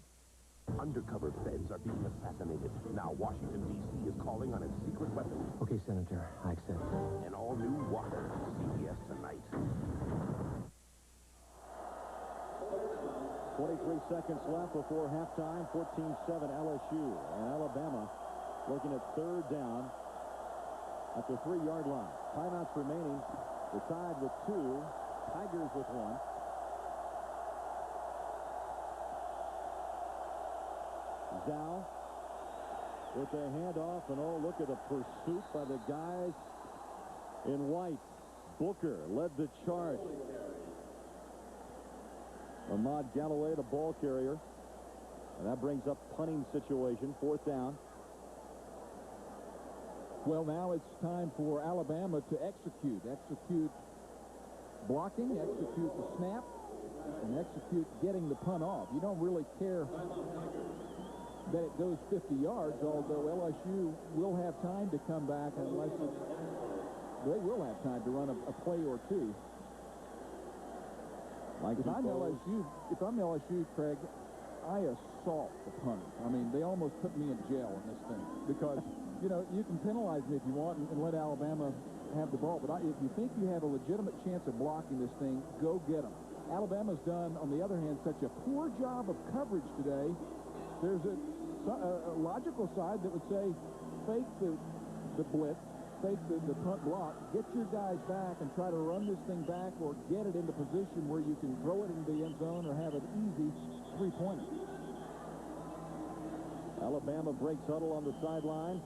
Undercover feds are being assassinated. Now Washington, D.C. is calling on its secret weapon. Okay, Senator, I accept. An all-new Walker. CBS tonight. 23 seconds left before halftime. 14-7 LSU. And Alabama looking at third down at the 3-yard line. Timeouts remaining. The Tide with 2. Tigers with 1. Zhao with the handoff, and oh, look at the pursuit by the guys in white. Booker led the charge. Ahmad Galloway, the ball carrier. And that brings up punting situation, 4th down. Well, now it's time for Alabama to execute blocking, execute the snap, and execute getting the punt off. You don't really care that it goes 50 yards, although LSU will have time to come back unless they will have time to run a play or two. If I'm LSU, Craig, I assault the punters. I mean, they almost put me in jail in this thing because, you know, you can penalize me if you want and let Alabama have the ball. But if you think you have a legitimate chance of blocking this thing, go get them. Alabama's done, on the other hand, such a poor job of coverage today. There's a logical side that would say fake the blitz, fake the punt block, get your guys back and try to run this thing back or get it into position where you can throw it into the end zone or have an easy three-pointer. Alabama breaks huddle on the sideline.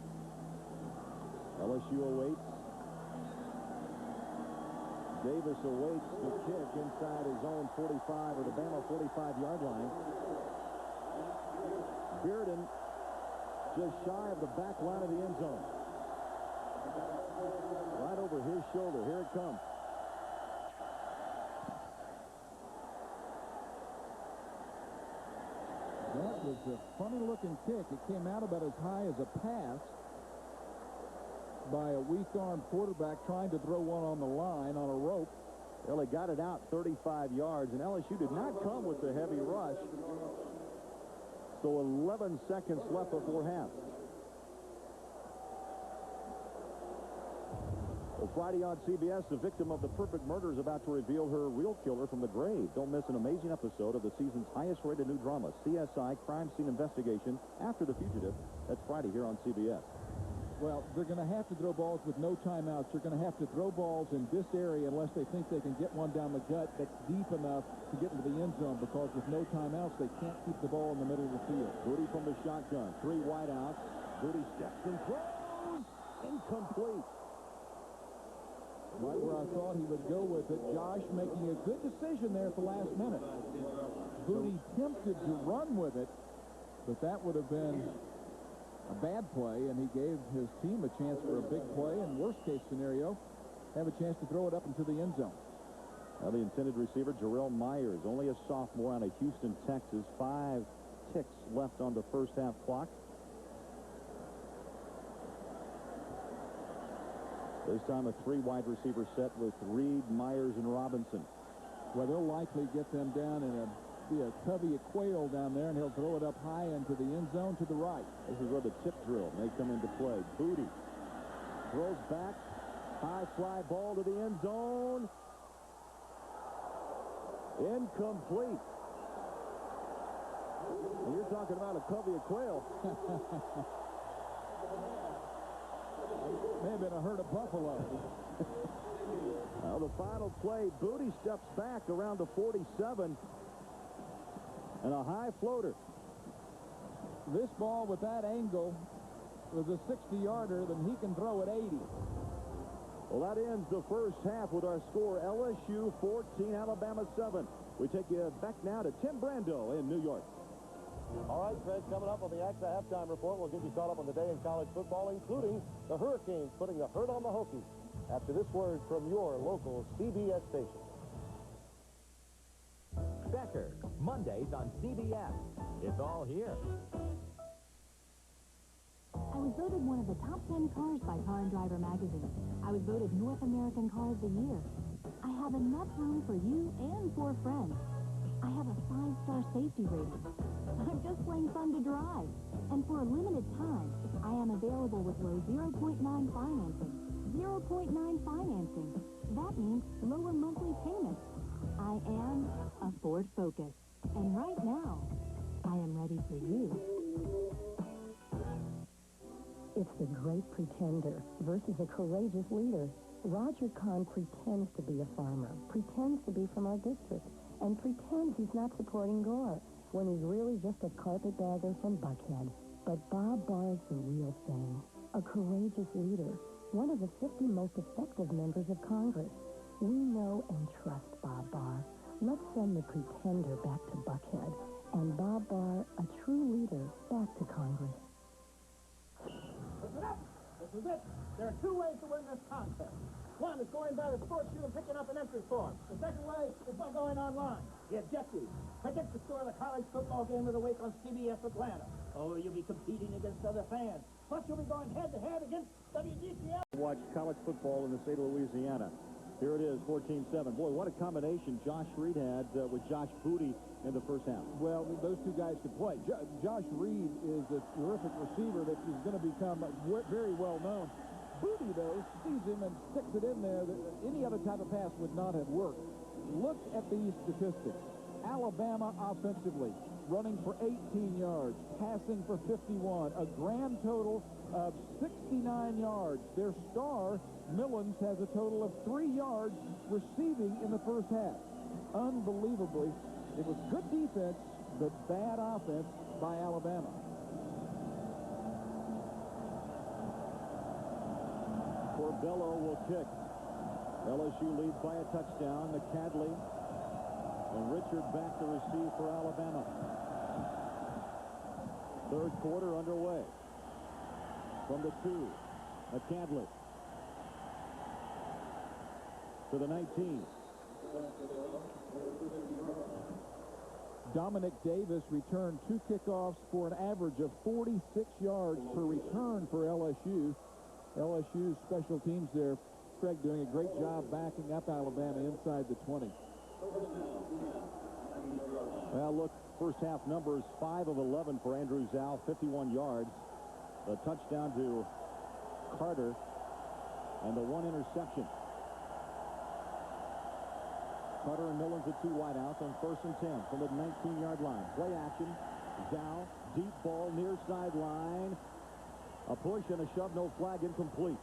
LSU awaits. Davis awaits the kick inside his own 45 or the Bama 45-yard line. Bearden just shy of the back line of the end zone. Right over his shoulder. Here it comes. That was a funny-looking kick. It came out about as high as a pass by a weak-armed quarterback trying to throw one on the line on a rope. Well, they got it out 35 yards, and LSU did not come with the heavy rush. So 11 seconds left before half. Well, Friday on CBS, the victim of the perfect murder is about to reveal her real killer from the grave. Don't miss an amazing episode of the season's highest-rated new drama, CSI Crime Scene Investigation After the Fugitive. That's Friday here on CBS. Well, they're going to have to throw balls with no timeouts. They're going to have to throw balls in this area unless they think they can get one down the gut that's deep enough to get into the end zone, because with no timeouts, they can't keep the ball in the middle of the field. Booty from the shotgun. 3 wideouts. Booty steps and throws. Incomplete. Right where I thought he would go with it. Josh making a good decision there at the last minute. Booty tempted to run with it, but that would have been a bad play, and he gave his team a chance for a big play, and worst-case scenario, have a chance to throw it up into the end zone. Now the intended receiver, Jarrell Myers, only a sophomore out of Houston, Texas. 5 ticks left on the first-half clock. This time a 3-wide receiver set with Reed, Myers, and Robinson. Well, they'll likely get them down in a covey of quail down there, and he'll throw it up high into the end zone to the right. This is where the tip drill may come into play. Booty throws back. High fly ball to the end zone. Incomplete. And you're talking about a covey of quail. May have been a herd of buffalo. Now the final play, Booty steps back around the 47. And a high floater. This ball with that angle was a 60-yarder, then he can throw at 80. Well, that ends the first half with our score, LSU 14, Alabama 7. We take you back now to Tim Brando in New York. All right, Fred, coming up on the AXA halftime report, we'll get you caught up on the day in college football, including the Hurricanes putting the hurt on the Hokies. After this word from your local CBS station. Becker, Mondays on CBS. It's all here. I was voted one of the top 10 cars by Car and Driver magazine. I was voted North American Car of the Year. I have enough room for you and 4 friends. I have a 5-star safety rating. I'm just plain fun to drive. And for a limited time, I am available with low 0.9 financing. 0.9 financing. That means lower monthly payments. I am a Ford Focus. And right now, I am ready for you. It's the great pretender versus a courageous leader. Roger Kahn pretends to be a farmer, pretends to be from our district, and pretends he's not supporting Gore when he's really just a carpetbagger from Buckhead. But Bob Barr's the real thing, a courageous leader, one of the 50 most effective members of Congress. We know and trust Bob Barr. Let's send the pretender back to Buckhead, and Bob Barr, a true leader, back to Congress. Listen up! This is it. There are 2 ways to win this contest. One is going by the sports shoe and picking up an entrance form. The second way is by going online. The objective, predict the score of the college football game of the week on CBS Atlanta. Oh, you'll be competing against other fans. Plus, you'll be going head-to-head against WGCL. Watch college football in the state of Louisiana. Here it is, 14-7. Boy, what a combination Josh Reed had with Josh Booty in the first half. Well, those two guys could play. Josh Reed is a terrific receiver that is going to become very well known. Booty, though, sees him and sticks it in there that any other type of pass would not have worked. Look at these statistics. Alabama offensively, running for 18 yards, passing for 51, a grand total of 69 yards. Their star, Millens, has a total of 3 yards receiving in the first half. Unbelievably, it was good defense, but bad offense by Alabama. Corbello will kick. LSU leads by a touchdown. McCadley and Richard back to receive for Alabama. Third quarter underway. From the 2, McCadley to the 19. Dominic Davis returned 2 kickoffs for an average of 46 yards per return for LSU. LSU's special teams there, Craig, doing a great job backing up Alabama inside the 20. Well, look, first half numbers, 5 of 11 for Andrew Zhao, 51 yards. The touchdown to Carter, and the 1 interception. Carter and Millens at 2 wideouts on 1st and 10 from the 19-yard line. Play action. Zhao, deep ball near sideline. A push and a shove, no flag, incomplete.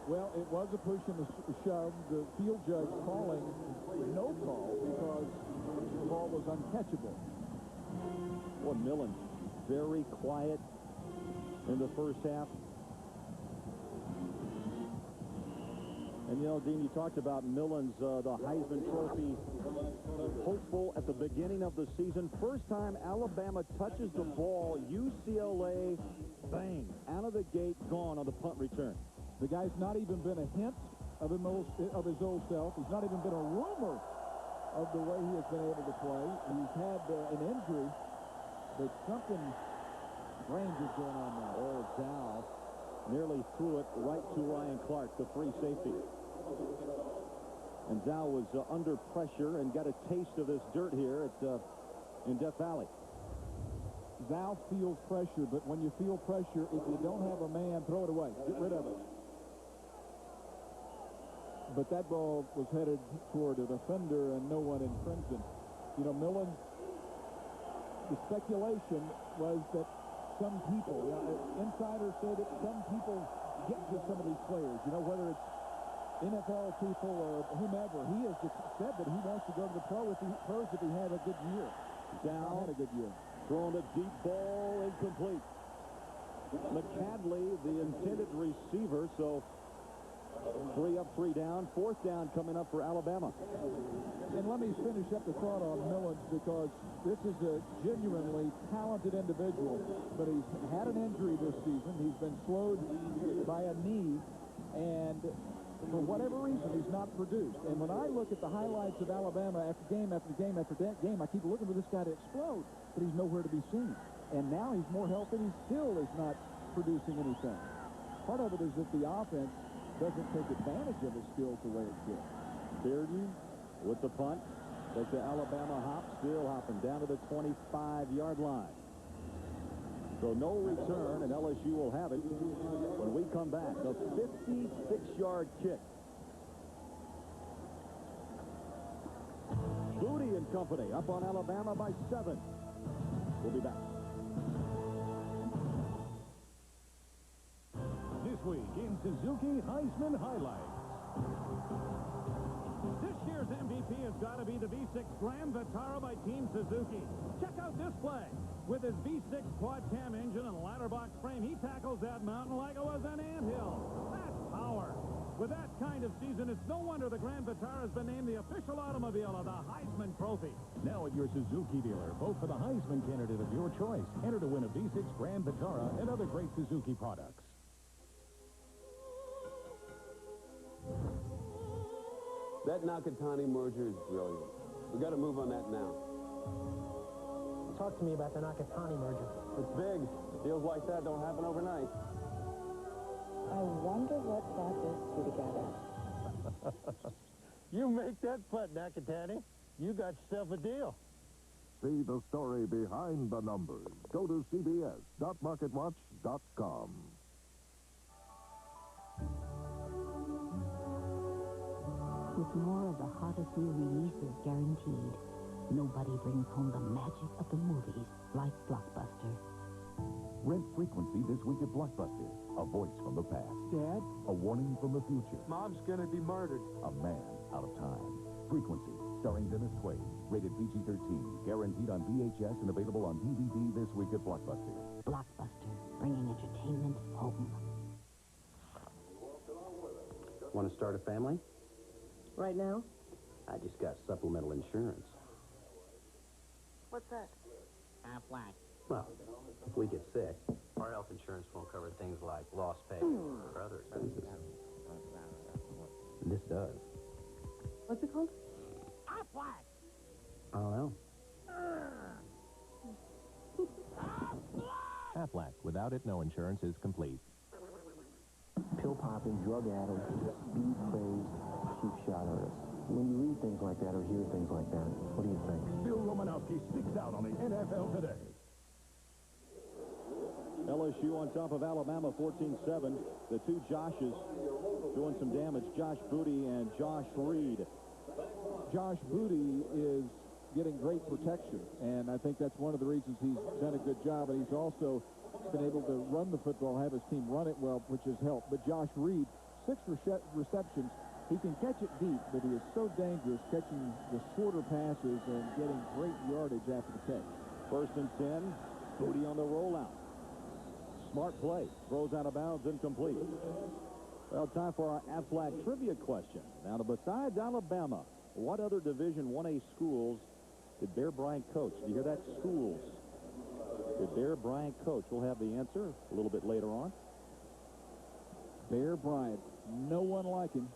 Well, it was a push and a shove. The field judge calling no call because the ball was uncatchable. Well, Millens, very quiet in the first half. And, you know, Dean, you talked about Millens, the Heisman Trophy hopeful at the beginning of the season. First time Alabama touches the ball, UCLA, bang, out of the gate, gone on the punt return. The guy's not even been a hint of his old self. He's not even been a rumor of the way he has been able to play. He's had an injury, but something strange is going on now. Oh, Zhao nearly threw it right to Ryan Clark, the free safety. And Zhao was under pressure and got a taste of this dirt here in Death Valley. Zhao feels pressure, but when you feel pressure, if you don't have a man, throw it away. Get rid of it. But that ball was headed toward a defender and no one in crimson. You know, Millens, the speculation was that some people, insiders say that some people get to some of these players, you know, whether it's NFL people or whomever. He has just said that he wants to go to the pros if he had a good year. Down, had a good year. Throwing a deep ball, incomplete. McCadley, the intended receiver, so 3 up, 3 down. 4th down coming up for Alabama. And let me finish up the thought on Millens, because this is a genuinely talented individual, but he's had an injury this season. He's been slowed by a knee, and for whatever reason, he's not produced. And when I look at the highlights of Alabama after game after game after game, I keep looking for this guy to explode, but he's nowhere to be seen. And now he's more healthy. He still is not producing anything. Part of it is that the offense doesn't take advantage of his skills the way it should. Bearden with the punt. That's the Alabama hop, still hopping down to the 25-yard line. So no return, and LSU will have it when we come back. A 56-yard kick. Booty and company up on Alabama by 7. We'll be back. This week in Suzuki Heisman Highlights. This year's MVP has got to be the V6 Grand Vitara by Team Suzuki. Check out this play. With his V6 quad-cam engine and ladder box frame, he tackles that mountain like it was an anthill. That's power. With that kind of season, it's no wonder the Grand Vitara has been named the official automobile of the Heisman Trophy. Now at your Suzuki dealer, vote for the Heisman candidate of your choice. Enter to win a V6 Grand Vitara and other great Suzuki products. That Nakatani merger is brilliant. We got to move on that now. Talk to me about the Nakatani merger. It's big. Deals like that don't happen overnight. I wonder what brought those two together. You make that putt, Nakatani. You got yourself a deal. See the story behind the numbers. Go to cbs.marketwatch.com. With more of the hottest new releases guaranteed, nobody brings home the magic of the movies like Blockbuster. Rent Frequency this week at Blockbuster. A voice from the past. Dad? A warning from the future. Mom's gonna be murdered. A man out of time. Frequency, starring Dennis Quaid. Rated PG-13. Guaranteed on VHS and available on DVD this week at Blockbuster. Blockbuster, bringing entertainment home. Want to start a family? Right now? I just got supplemental insurance. What's that? Aflac. Well, if we get sick, our health insurance won't cover things like lost pay or other expenses. This does. What's it called? Aflac. I don't know. Aflac. Without it, no insurance is complete. Pill-popping, drug-addled, speed-crazed, cheap-shot artists. When you read things like that or hear things like that, what do you think? Bill Romanowski speaks out on the NFL today. LSU on top of Alabama, 14-7. The two Joshes doing some damage, Josh Booty and Josh Reed. Josh Booty is getting great protection, and I think that's one of the reasons he's done a good job, and he's also been able to run the football, have his team run it well, which has helped. But Josh Reed, 6 receptions. He can catch it deep, but he is so dangerous catching the shorter passes and getting great yardage after the catch. 1st and 10. Booty on the rollout. Smart play. Throws out of bounds, incomplete. Well, time for our Aflac trivia question. Now, besides Alabama, what other Division 1A schools did Bear Bryant coach? Did you hear that? Schools. Did Bear Bryant coach? We'll have the answer a little bit later on. Bear Bryant, no one like him.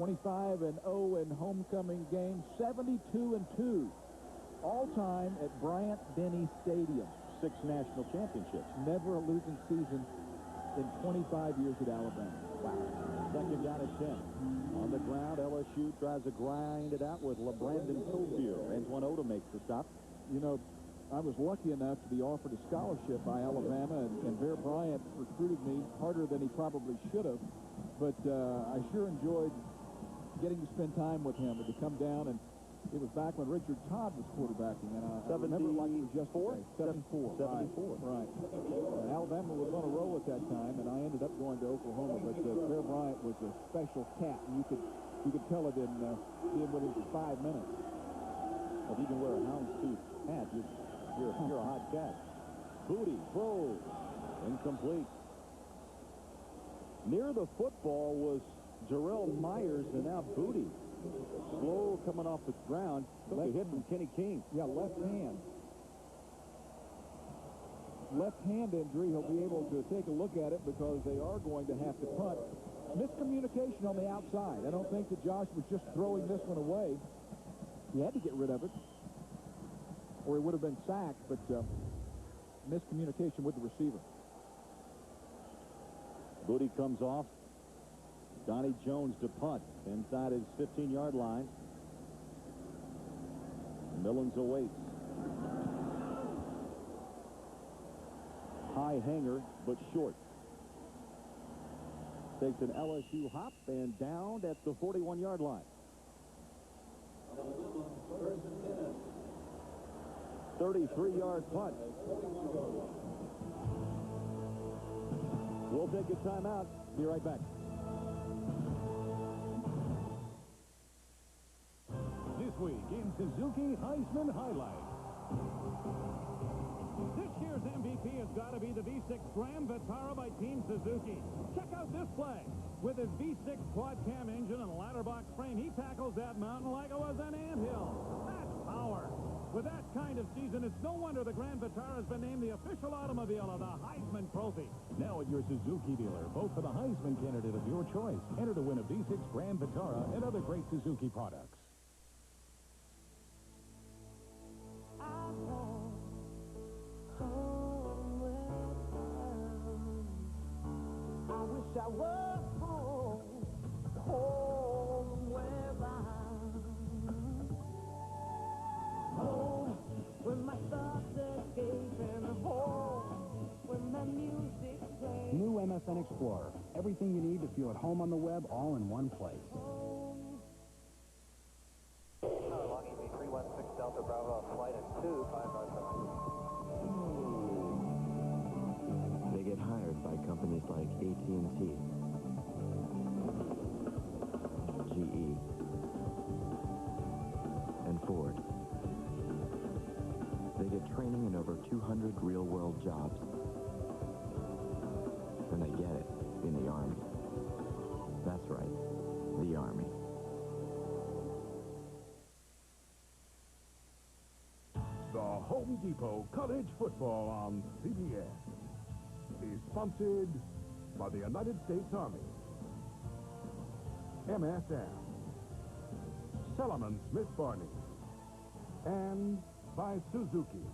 25-0 in homecoming games, 72-2. All-time at Bryant-Denny Stadium. 6 national championships. Never a losing season in 25 years at Alabama. Wow. 2nd down at 10. On the ground, LSU tries to grind it out with LeBrandon Cofield. Antoine Oda makes the stop. You know, I was lucky enough to be offered a scholarship by Alabama, and Bear Bryant recruited me harder than he probably should have. But I sure enjoyed getting to spend time with him and to come down, and it was back when Richard Todd was quarterbacking, and I remember like it was yesterday. 74. 74. Right. Alabama was on a roll at that time, and I ended up going to Oklahoma. But Bear Bryant was a special cat, and you could tell it in being with him for 5 minutes. Well, if you can wear a houndstooth hat, you're a hot cat. Booty throws. Incomplete. Near the football was Jarrell Myers, and now Booty. Slow coming off the ground. Took a hit from Kenny King. Yeah, left hand. Left hand injury. He'll be able to take a look at it because they are going to have to punt. Miscommunication on the outside. I don't think that Josh was just throwing this one away. He had to get rid of it, or he would have been sacked, but miscommunication with the receiver. Booty comes off. Donnie Jones to punt inside his 15-yard line. Millens awaits. High hanger, but short. Takes an LSU hop and down at the 41-yard line. 33-yard punt. We'll take a timeout. Be right back. This week in Suzuki Heisman Highlights. This year's MVP has got to be the V6 Ram Vitara by Team Suzuki. Check out this play. With his V6 quad cam engine and ladder box frame, he tackles that mountain like it was an anthill. That's power. With that kind of season, it's no wonder the Grand Vitara has been named the official automobile of the Heisman Trophy. Now at your Suzuki dealer, vote for the Heisman candidate of your choice. Enter to win a V6 Grand Vitara and other great Suzuki products. I wish I was home, home where home, when my thoughts escape and home, when my music plays. New MSN Explorer. Everything you need to feel at home on the web, all in one place. Logging B316 Delta Bravo, flight at 2557. They get hired by companies like AT&T, GE, and Ford. They get training in over 200 real-world jobs. And they get it in the Army. That's right, the Army. The Home Depot College Football on CBS is sponsored by the United States Army, MSF, Solomon Smith Barney, and by Suzuki.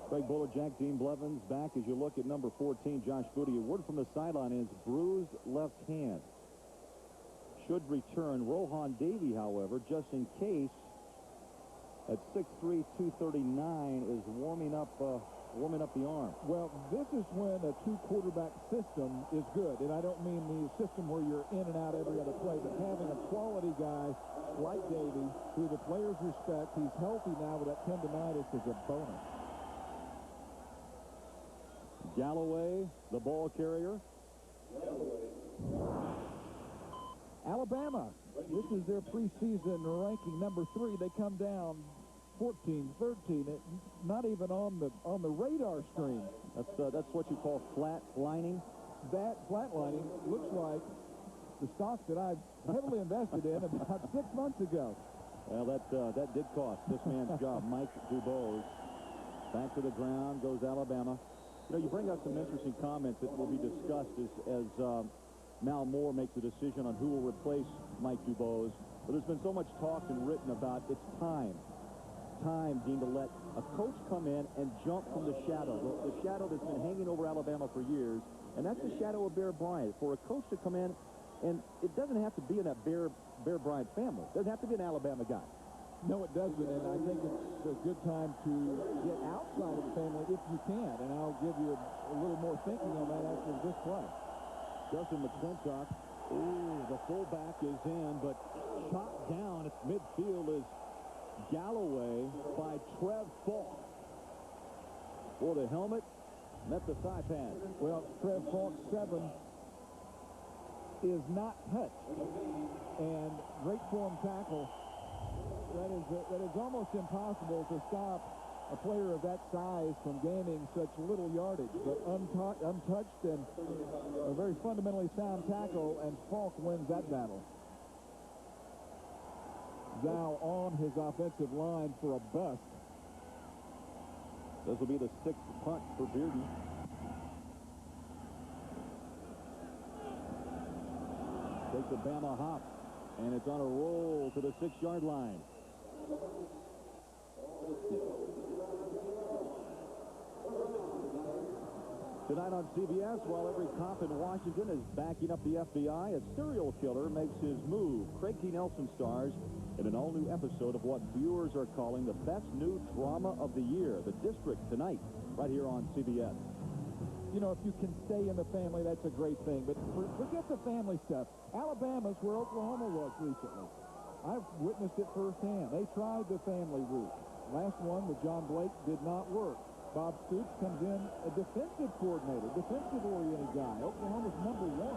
Craig Bullerjack, Dean Blevins back as you look at number 14, Josh Booty. A word from the sideline is bruised left hand. Should return. Rohan Davey, however, just in case, at 6'3", 239, is warming up the arm. Well, this is when a two-quarterback system is good. And I don't mean the system where you're in and out every other play, but having a quality guy like Davey, who the players respect, he's healthy now with that tendonitis, is a bonus. Galloway, the ball carrier. Alabama, this is their preseason ranking, number 3. They come down 14, 13, not even on the radar screen. That's what you call flatlining. That flatlining looks like the stock that I heavily invested in about 6 months ago. Well, that did cost this man's job. Mike Dubose. Back to the ground goes Alabama. You know, you bring up some interesting comments that will be discussed as Mal Moore makes a decision on who will replace Mike Dubose. But there's been so much talked and written about it's time, Dean, to let a coach come in and jump from the shadow. The shadow that's been hanging over Alabama for years, and that's the shadow of Bear Bryant. For a coach to come in, and it doesn't have to be in that Bear Bryant family. It doesn't have to be an Alabama guy. No, it doesn't, and I think it's a good time to get outside of the family if you can, and I'll give you a little more thinking on that after this play. Justin McClintock, the fullback is in, but shot down at midfield is Galloway by Trev Falk. For the helmet, met the thigh pad. Well, Trev Falk, 7, is not touched, and great form tackle. That is almost impossible to stop a player of that size from gaining such little yardage, but untouched and a very fundamentally sound tackle, and Falk wins that battle. Now on his offensive line for a bust. This will be the 6th punt for Bearden. Takes a Bama hop, and it's on a roll to the 6-yard line. Tonight on CBS, while every cop in Washington is backing up the FBI, a serial killer makes his move. Craig T. Nelson stars in an all-new episode of what viewers are calling the best new drama of the year. The District tonight, right here on CBS. You know, if you can stay in the family, that's a great thing. But forget the family stuff. Alabama's where Oklahoma was recently. I've witnessed it firsthand. They tried the family route. Last one with John Blake did not work. Bob Stoops comes in a defensive coordinator, defensive-oriented guy. Oklahoma's number 1.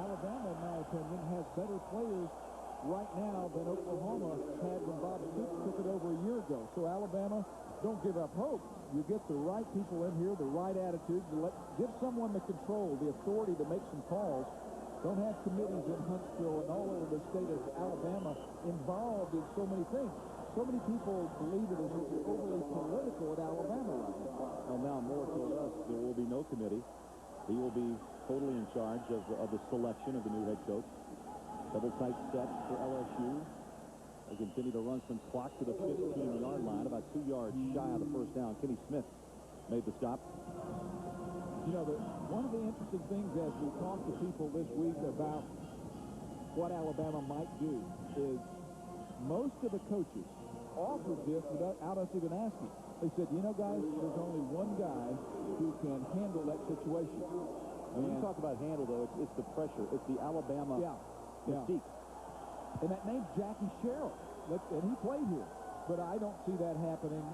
Alabama, in my opinion, has better players right now than Oklahoma had when Bob Stoops took it over a year ago. So Alabama, don't give up hope. You get the right people in here, the right attitude, give someone the control, the authority to make some calls, don't have committees in Huntsville and all over the state of Alabama involved in so many things. So many people believe it is overly political at Alabama right now. Well, now Moore told us there will be no committee. He will be totally in charge of the selection of the new head coach. Double tight set for LSU. They continue to run some clock to the 15-yard line, about 2 yards shy of the first down. Kenny Smith made the stop. You know, one of the interesting things as we talk to people this week about what Alabama might do is most of the coaches offered this without us even asking. They said, you know, guys, there's only one guy who can handle that situation. When you talk about handle, though, it's the pressure. It's the Alabama mystique. And that name's Jackie Sherrill, and he played here. But I don't see that happening.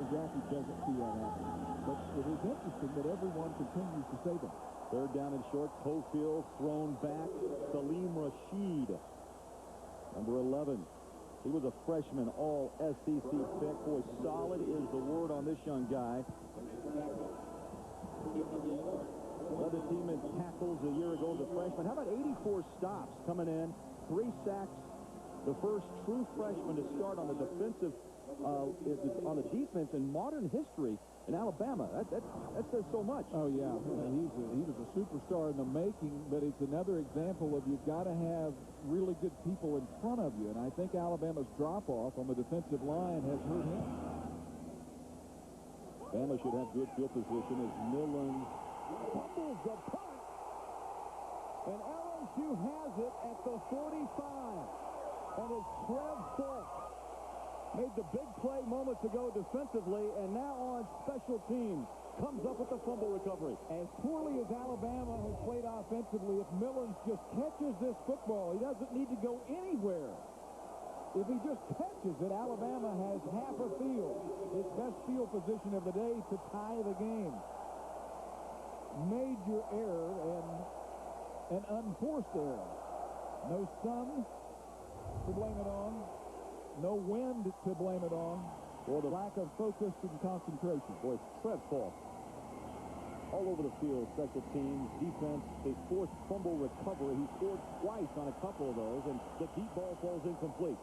Jackie doesn't see that happening. But it is interesting that everyone continues to say that. Third down and short. Cofield thrown back. Salim Rashid, number 11. He was a freshman, all SEC pick. Boy, solid is the word on this young guy. Led the team in tackles a year ago as a freshman. How about 84 stops coming in, 3 sacks. The first true freshman to start on the defensive, on the defense in modern history in Alabama. That says so much. Oh yeah, he was a superstar in the making. But it's another example of you've got to have really good people in front of you. And I think Alabama's drop-off on the defensive line has hurt him. Alabama should have good field position as Millen fumbles the punt, and LSU has it at the 45. And it's Trev Falk made the big play moments ago defensively, and now on special teams comes up with the fumble recovery. As poorly as Alabama has played offensively, if Millens just catches this football, he doesn't need to go anywhere. If he just catches it, Alabama has half a field, its best field position of the day, to tie the game. Major error and an unforced error. No sun to blame it on. No wind to blame it on. Or the lack of focus and concentration. Boy, Trev Falk all over the field, special teams, defense, his fourth fumble recovery. He scored twice on a couple of those, and the deep ball falls incomplete.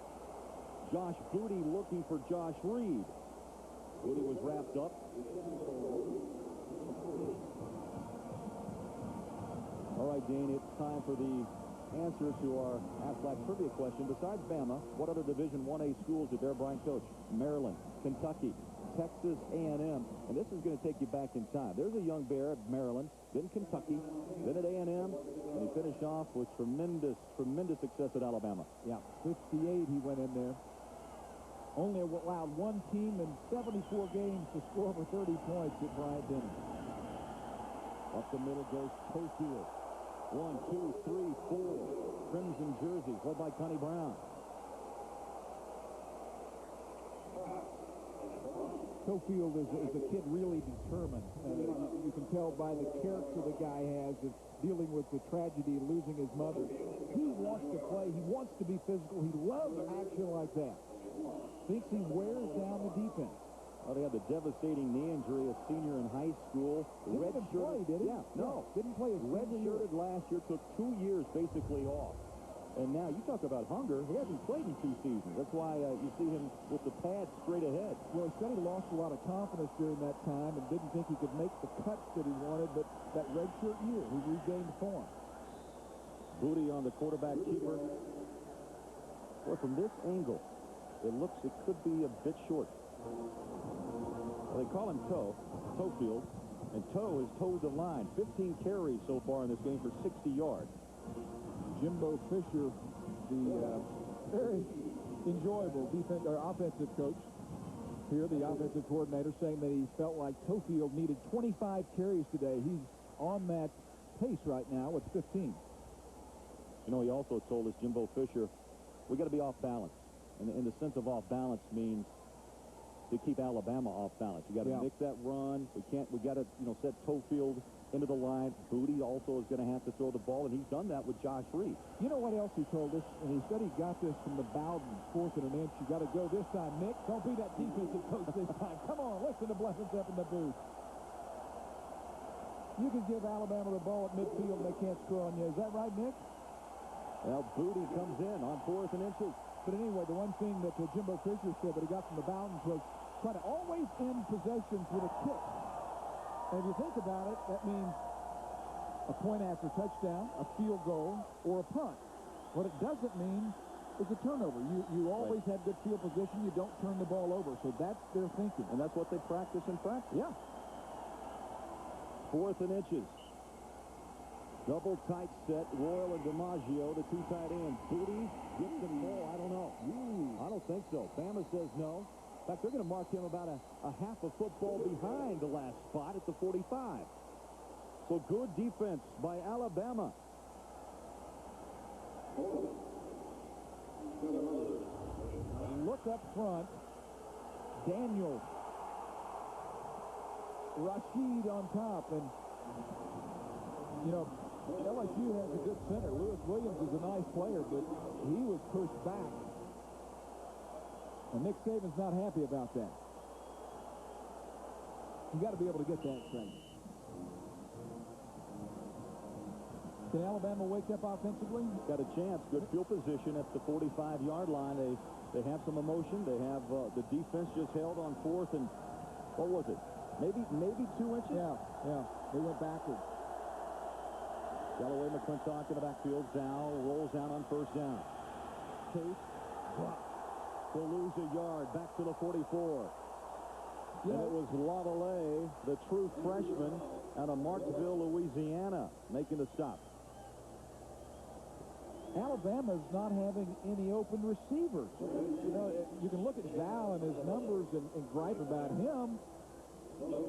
Josh Booty looking for Josh Reed. Booty was wrapped up. All right, Dane, it's time for the answer to our Ask Black trivia question. Besides Bama, what other Division 1A schools did Bear Bryant coach? Maryland, Kentucky, Texas A&M. And this is going to take you back in time. There's a young Bear at Maryland, then Kentucky, then at A&M, and he finished off with tremendous success at Alabama. Yeah, 58 he went in there. Only allowed one team in 74 games to score over 30 points at Bryant-Denny. Up the middle goes Cofield. 1, 2, 3, 4. Crimson jerseys led by Connie Brown. Cofield is a kid really determined. You can tell by the character the guy has of dealing with the tragedy of losing his mother. He wants to play. He wants to be physical. He loves action like that. Thinks he wears down the defense. Well, they had the devastating knee injury, a senior in high school. Didn't play, did he? Yeah, no. Didn't play his redshirted last year, took 2 years basically off. And now you talk about hunger. He hasn't played in 2 seasons. That's why you see him with the pad straight ahead. Well, he said he lost a lot of confidence during that time and didn't think he could make the cuts that he wanted, but that redshirt year, he regained form. Booty on the quarterback keeper. Well, from this angle, it could be a bit short. Well, they call him Toefield, and Toe has towed the line. 15 carries so far in this game for 60 yards. Jimbo Fisher, the very enjoyable offensive coach here, the offensive coordinator, saying that he felt like Toefield needed 25 carries today. He's on that pace right now with 15. You know, he also told us, Jimbo Fisher, we got to be off balance. And in the sense of off balance means to keep Alabama off balance. You got to mix that run. We got to, set Toefield into the line. Booty also is going to have to throw the ball, and he's done that with Josh Reed. You know what else he told us? And he said he got this from the Bowden, 4th and an inch. You got to go this time, Nick. Don't be that defensive coach this time. Come on, listen to Blessings up in the booth. you can give Alabama the ball at midfield and they can't score on you. Is that right, Nick? Well, Booty comes in on 4th and inches. But anyway, the one thing that Jimbo Fisher said that he got from the Bowdens was try to always end possessions with a kick. And if you think about it, that means a point after touchdown, a field goal, or a punt. What it doesn't mean is a turnover. You always have good field position. You don't turn the ball over. So that's their thinking. And that's what they practice in practice. Yeah. 4th and inches. Double tight set. Royal and DiMaggio, the 2 tight ends. Booty gets the ball. I don't know. I don't think so. Bama says no. In fact, they're going to mark him about a half a football behind the last spot at the 45. So good defense by Alabama. Look up front. Daniel. Rashid on top. And, you know, LSU has a good center. Lewis Williams is a nice player, but he was pushed back. And Nick Saban's not happy about that. You got to be able to get that straight. Can Alabama wake up offensively? Got a chance. Good field position at the 45-yard line. They have some emotion. They have the defense just held on 4th and what was it? Maybe 2 inches? Yeah. They went backwards. Galloway McClintock in the backfield. Zal rolls down on 1st down. Tate drops to lose a yard back to the 44. And it was Lavallee, the true freshman out of Marksville, Louisiana, making the stop. Alabama's not having any open receivers. You know, you can look at Zal and his numbers and gripe about him,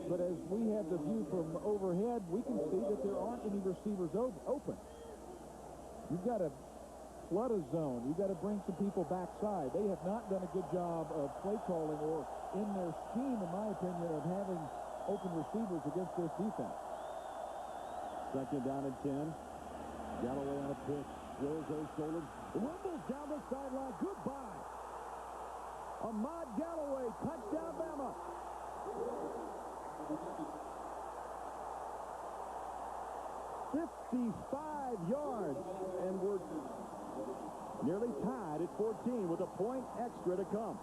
but as we have the view from overhead, we can see that there aren't any receivers open. You've got to flood a zone. You've got to bring some people backside. They have not done a good job of play calling or in their scheme, in my opinion, of having open receivers against this defense. 2nd down and 10. Galloway on a pitch. Rolls those shoulders. Rumbles down the sideline. Goodbye. Ahmad Galloway. Touchdown, Bama. 55 yards. And we're nearly tied at 14 with a point extra to come.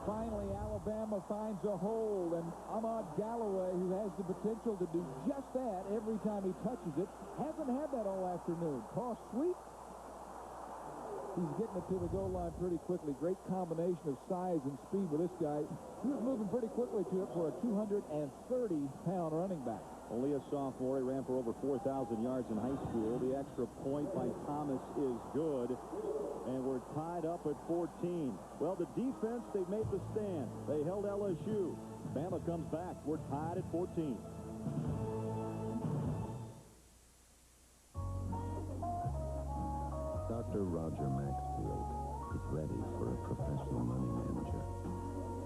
Finally, Alabama finds a hole, and Ahmad Galloway, who has the potential to do just that every time he touches it, hasn't had that all afternoon. Toss sweep. He's getting it to the goal line pretty quickly. Great combination of size and speed with this guy. He was moving pretty quickly to it for a 230-pound running back. Only a sophomore. He ran for over 4,000 yards in high school. The extra point by Thomas is good. And we're tied up at 14. Well, the defense, they've made the stand. They held LSU. Bama comes back. We're tied at 14. Dr. Roger Maxfield is ready for a professional money manager.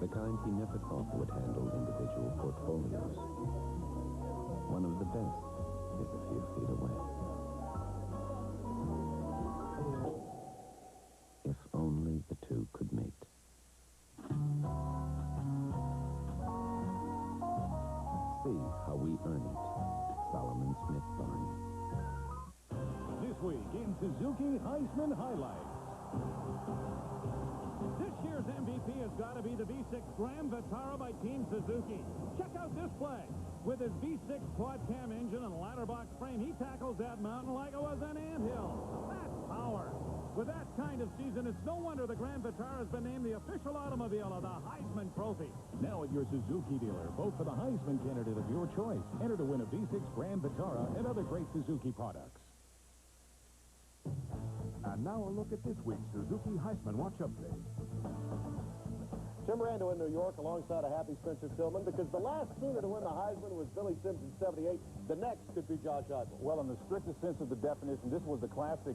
The kind he never thought would handle individual portfolios. One of the best is a few feet away. If only the two could mate. See how we earn it. Solomon Smith Barney. This week in Suzuki Heisman Highlights. This year's MVP has got to be the V6 Grand Vitara by Team Suzuki. Check out this play. With his V6 quad cam engine and ladder box frame, he tackles that mountain like it was an anthill. That's power. With that kind of season, it's no wonder the Grand Vitara has been named the official automobile of the Heisman Trophy. Now at your Suzuki dealer, vote for the Heisman candidate of your choice. Enter to win a V6 Grand Vitara and other great Suzuki products. And now a look at this week's Suzuki Heisman Watch Update. Tim Rando in New York alongside a happy Spencer Tillman because the last senior to win the Heisman was Billy Sims in '78. The next could be Josh Heupel. Well, in the strictest sense of the definition, this was the classic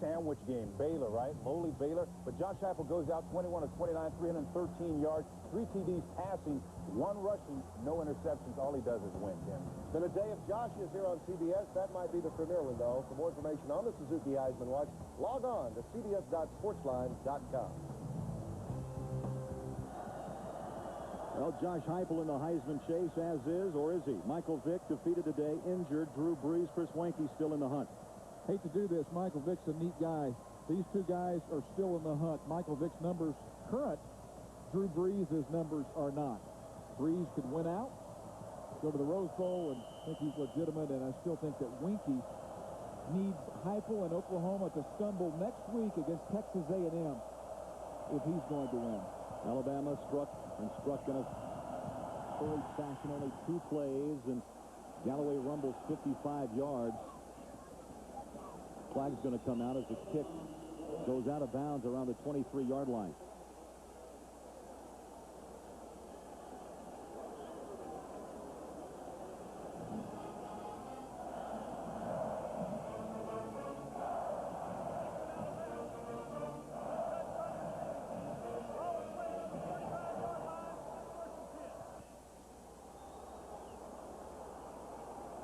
sandwich game. Baylor, right? Lowly Baylor. But Josh Heupel goes out 21 of 29, 313 yards, 3 TDs passing, 1 rushing, no interceptions. All he does is win, Tim. Then a day of Josh is here on CBS. That might be the premiere window. For more information on the Suzuki Heisman Watch, log on to cbs.sportsline.com. Well, Well, Josh Heupel in the Heisman chase, as is, or is he? Michael Vick defeated today, injured. Drew Brees, Chris Weinke still in the hunt. Hate to do this. Michael Vick's a neat guy. These two guys are still in the hunt. Michael Vick's numbers current. Drew Brees' numbers are not. Brees could win out, go to the Rose Bowl, and think he's legitimate, and I still think that Weinke needs Heupel and Oklahoma to stumble next week against Texas A&M if he's going to win. Alabama struck in a hurried fashion, only 2 plays, and Galloway rumbles 55 yards. Flag's going to come out as the kick goes out of bounds around the 23-yard line.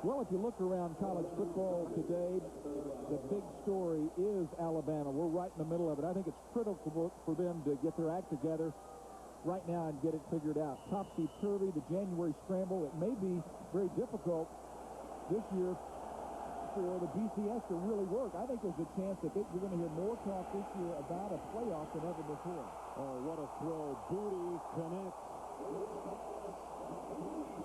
Well, if you look around college football today, the big story is Alabama. We're right in the middle of it. I think it's critical for them to get their act together right now and get it figured out. Topsy-turvy, the January scramble. It may be very difficult this year for the BCS to really work. I think there's a chance that you're going to hear more talk this year about a playoff than ever before. Oh, what a throw. Booty connects.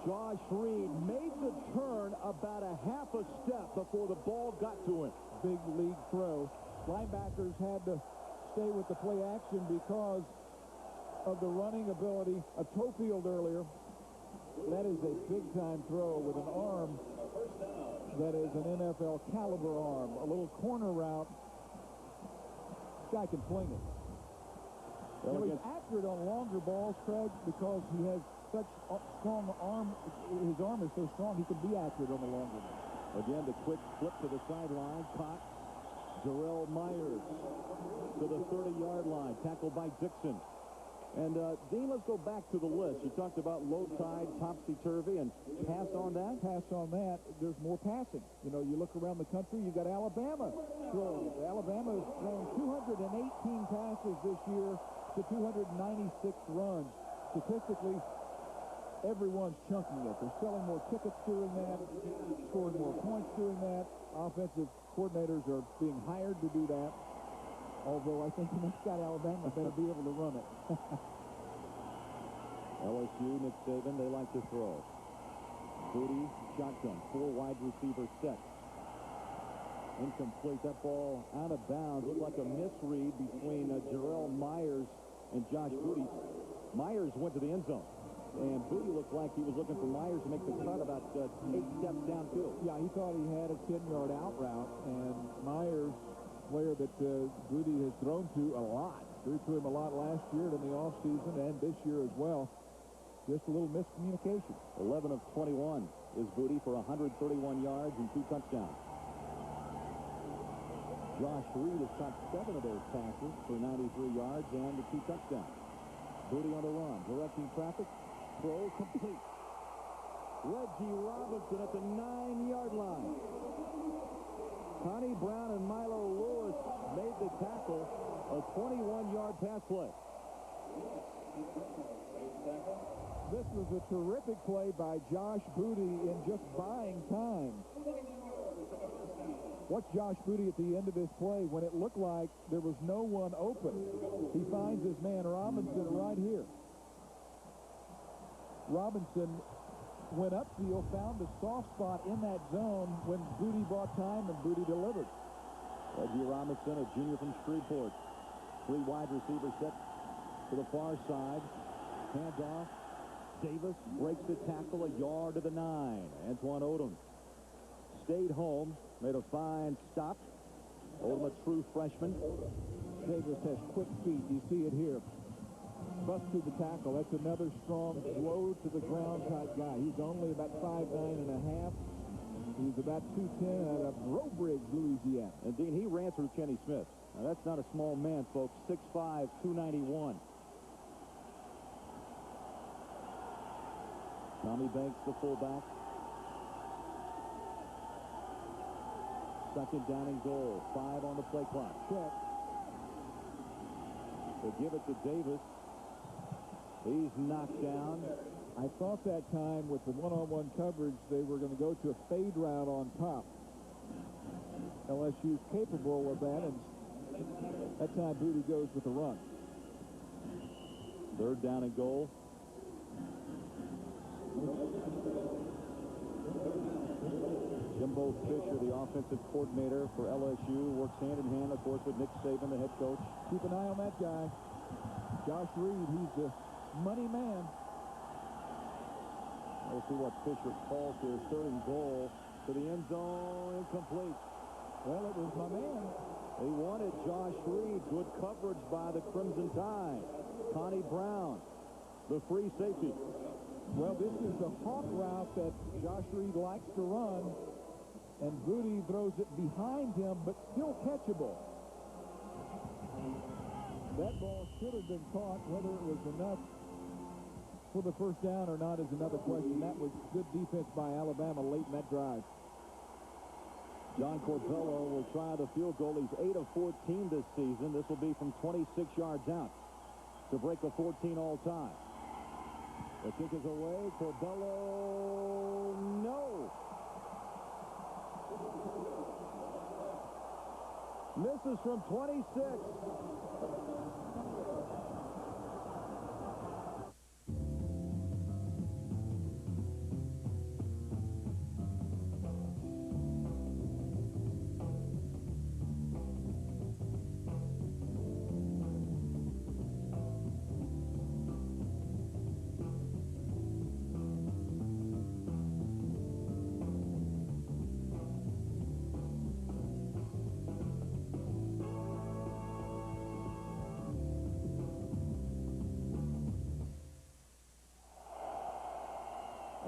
Josh Reed made the turn about a half a step before the ball got to him. Big league throw. Linebackers had to stay with the play action because of the running ability of Tofield earlier. That is a big-time throw with an arm that is an NFL caliber arm. A little corner route. This guy can fling it. Well, he's accurate on longer balls, Craig, because he has such a strong arm. His arm is so strong he can be accurate on the longer one. Again, the quick flip to the sideline. Caught. Jarrell Myers to the 30-yard line. Tackled by Dixon. And, Dean, let's go back to the list. You talked about low tide, topsy-turvy, and pass on that? Pass on that. There's more passing. You know, you look around the country, you've got Alabama throwing. Alabama has thrown 218 passes this year to 296 runs. Statistically, everyone's chunking it. They're selling more tickets doing that, scoring more points doing that. Offensive coordinators are being hired to do that. Although I think the next guy, Alabama, better be able to run it. LSU, Nick Saban, they like to throw. Booty, shotgun, 4 wide receiver set. Incomplete. That ball out of bounds. Looked like a misread between Jarrell Myers and Josh Booty. Myers went to the end zone. And Booty looked like he was looking for Myers to make the cut about 8 steps downfield. Yeah, he thought he had a 10-yard out route, and Myers, player that Booty has thrown to a lot, threw to him a lot last year in the offseason and this year as well. Just a little miscommunication. 11 of 21 is Booty for 131 yards and 2 touchdowns. Josh Reed has caught 7 of those passes for 93 yards and the 2 touchdowns. Booty on the run, directing traffic. Throw complete. Reggie Robinson at the 9-yard line. Connie Brown and Milo Lewis made the tackle. A 21-yard pass play. This was a terrific play by Josh Booty in just buying time. Watch Josh Booty at the end of this play when it looked like there was no one open. He finds his man Robinson right here. Robinson went upfield, found the soft spot in that zone when Booty bought time and Booty delivered. Reggie Robinson, a junior from Shreveport. 3 wide receivers set to the far side. Handoff. Davis breaks the tackle a yard to the 9. Antoine Odom stayed home, made a fine stop. Odom, a true freshman. Davis has quick feet. You see it here. Bust through the tackle. That's another strong, low to the ground type guy. He's only about 5'9 and a half. He's about 210 out of Robridge, Louisiana. And Dean, he ran through Kenny Smith. Now, that's not a small man, folks. 6'5", 291. Tommy Banks, the fullback. Second down and goal. 5 on the play clock. Check. They give it to Davis. He's knocked down. I thought that time with the one-on-one coverage they were going to go to a fade route on top. LSU's capable of that, and that time Booty goes with the run. 3rd down and goal. Jimbo Fisher, the offensive coordinator for LSU, works hand in hand, of course, with Nick Saban, the head coach. Keep an eye on that guy. Josh Reed, he's the money man. We'll see what Fisher calls here. 3rd and goal to the end zone. Incomplete. Well, it was my man. They wanted Josh Reed. Good coverage by the Crimson Tide. Connie Brown, the free safety. Well, this is the hawk route that Josh Reed likes to run, and Booty throws it behind him, but still catchable. That ball should have been caught. Whether it was enough for the first down or not is another question. That was good defense by Alabama late in that drive. John Corbello will try the field goal. He's 8 of 14 this season. This will be from 26 yards out to break a 14 all-time. The kick is away. Corbello, no. Misses from 26.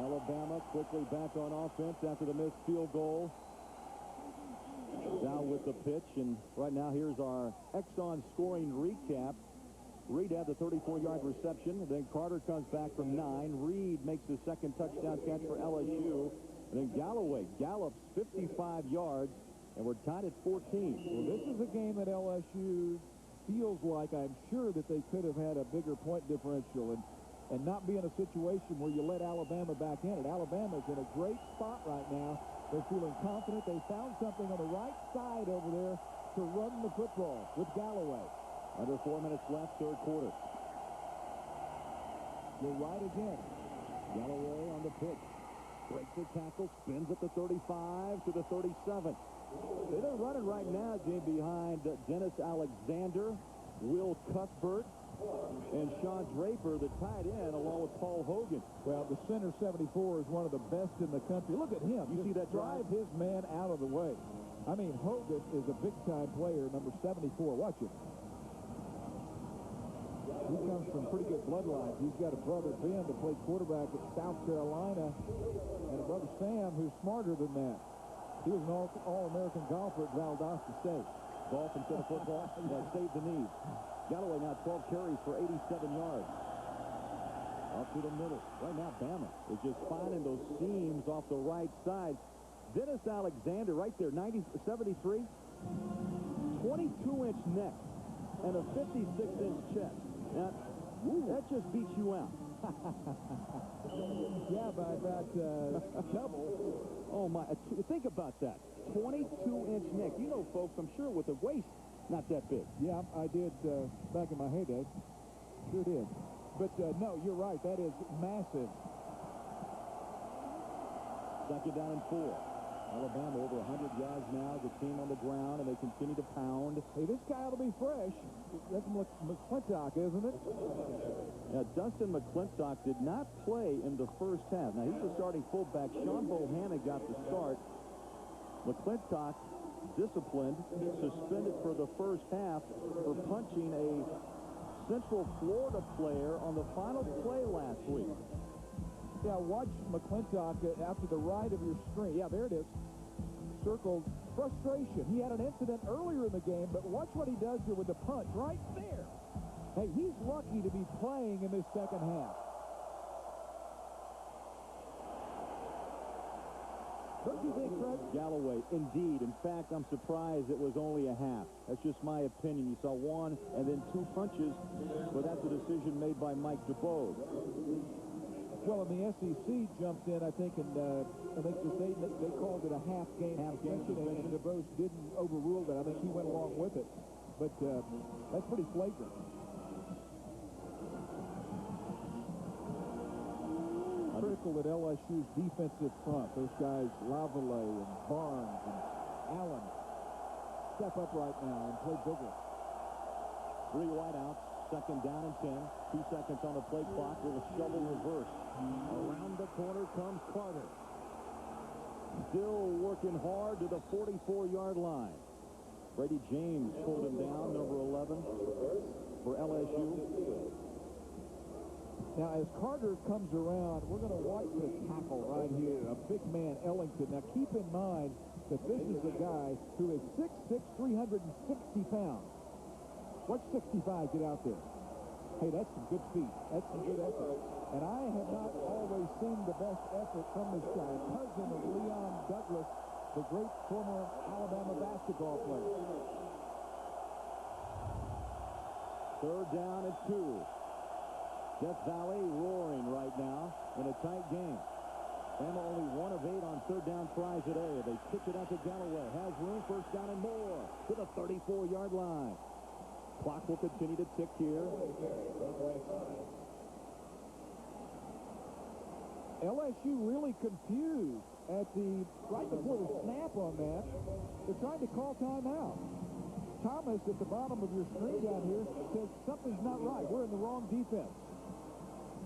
Alabama quickly back on offense after the missed field goal. Down with the pitch, and right now here's our Exxon scoring recap. Reed had the 34-yard reception. Then Carter comes back from 9. Reed makes the second touchdown catch for LSU. And then Galloway gallops 55 yards, and we're tied at 14. Well, this is a game that LSU feels like, I'm sure, that they could have had a bigger point differential and not be in a situation where you let Alabama back in it. Alabama's in a great spot right now. They're feeling confident. They found something on the right side over there to run the football with Galloway. Under 4 minutes left, 3rd quarter. You're right again. Galloway on the pitch. Breaks the tackle, spins at the 35 to the 37. They're running right now, Jim, behind Dennis Alexander, Will Cuthbert, and Sean Draper, the tight end, along with Paul Hogan. Well, the center 74 is one of the best in the country. Look at him. You see that drive his man out of the way. I mean, Hogan is a big-time player, number 74. Watch him. He comes from pretty good bloodlines. He's got a brother, Ben, that played quarterback at South Carolina, and a brother, Sam, who's smarter than that. He was an All-American golfer at Valdosta State. Golf instead of football, saved the knees. Galloway now 12 carries for 87 yards. Up to the middle. Right now, Bama is just finding those seams off the right side. Dennis Alexander right there, 73, 22-inch neck, and a 56-inch chest. Now, that just beats you out. Yeah, by about double. Oh, my. Think about that. 22-inch neck. You know, folks, I'm sure with the waist not that big. Yeah, I did back in my heyday. Sure did. But, no, you're right. That is massive. 2nd down and 4. Alabama over 100 yards now. The team on the ground, and they continue to pound. Hey, this guy ought to be fresh. That's McClintock, isn't it? Now, Dustin McClintock did not play in the first half. Now, he's the starting fullback. Sean Bohannon got the start. McClintock disciplined, suspended for the first half for punching a Central Florida player on the final play last week. Yeah, watch McClintock after the right of your screen. Yeah, there it is. Circled frustration. He had an incident earlier in the game, but watch what he does here with the punch right there. Hey, he's lucky to be playing in this second half. Don't you think, Craig, Galloway, indeed. In fact, I'm surprised it was only a half. That's just my opinion. You saw one and then two punches, but that's a decision made by Mike DeBose. Well, and the SEC jumped in, I think, and I think they called it a half-game suspension, and DeBose didn't overrule that. I think he went along with it. But that's pretty flagrant. Critical at LSU's defensive front. Those guys, Lavallee and Barnes and Allen, step up right now and play bigger. 3 wideouts, second down and 10. 2 seconds on the play clock with a shovel reverse. Around the corner comes Carter. Still working hard to the 44-yard line. Brady James pulled him down, number 11 for LSU. Now, as Carter comes around, we're going to watch this tackle right here, a big man, Ellington. Now, keep in mind that this is a guy who is 6'6", 360 pounds. Watch 65 get out there. Hey, that's some good feet. That's some good effort. And I have not always seen the best effort from this guy. Cousin of Leon Douglas, the great former Alabama basketball player. 3rd down and 2. Death Valley roaring right now in a tight game. Bama only 1 of 8 on 3rd down tries today. They kick it out to Galloway. Has room, 1st down and more to the 34-yard line. Clock will continue to tick here. LSU really confused at right before the snap on that. They're trying to call timeout. Thomas at the bottom of your screen down here says something's not right. We're in the wrong defense.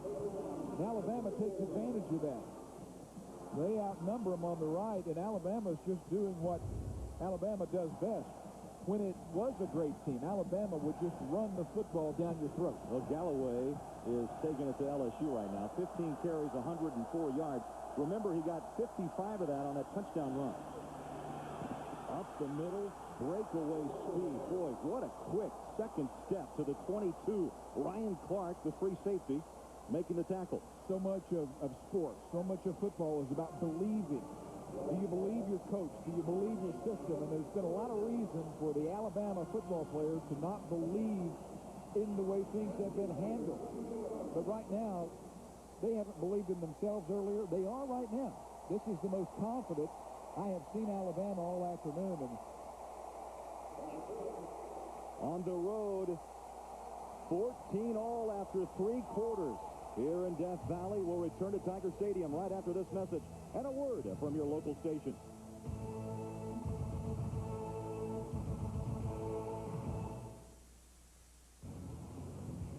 And Alabama takes advantage of that. They outnumber them on the right, and Alabama's just doing what Alabama does best. When it was a great team, Alabama would just run the football down your throat. Well, Galloway is taking it to LSU right now. 15 carries, 104 yards. Remember, he got 55 of that on that touchdown run. Up the middle, breakaway speed. Boy, what a quick second step to the 22. Ryan Clark, the free safety, making the tackle. So much of sports, so much of football is about believing. Do you believe your coach? Do you believe your system? And there's been a lot of reason for the Alabama football players to not believe in the way things have been handled. But right now, they haven't believed in themselves earlier. They are right now. This is the most confident I have seen Alabama all afternoon. And on the road, 14 all after 3 quarters. Here in Death Valley, we'll return to Tiger Stadium right after this message and a word from your local station.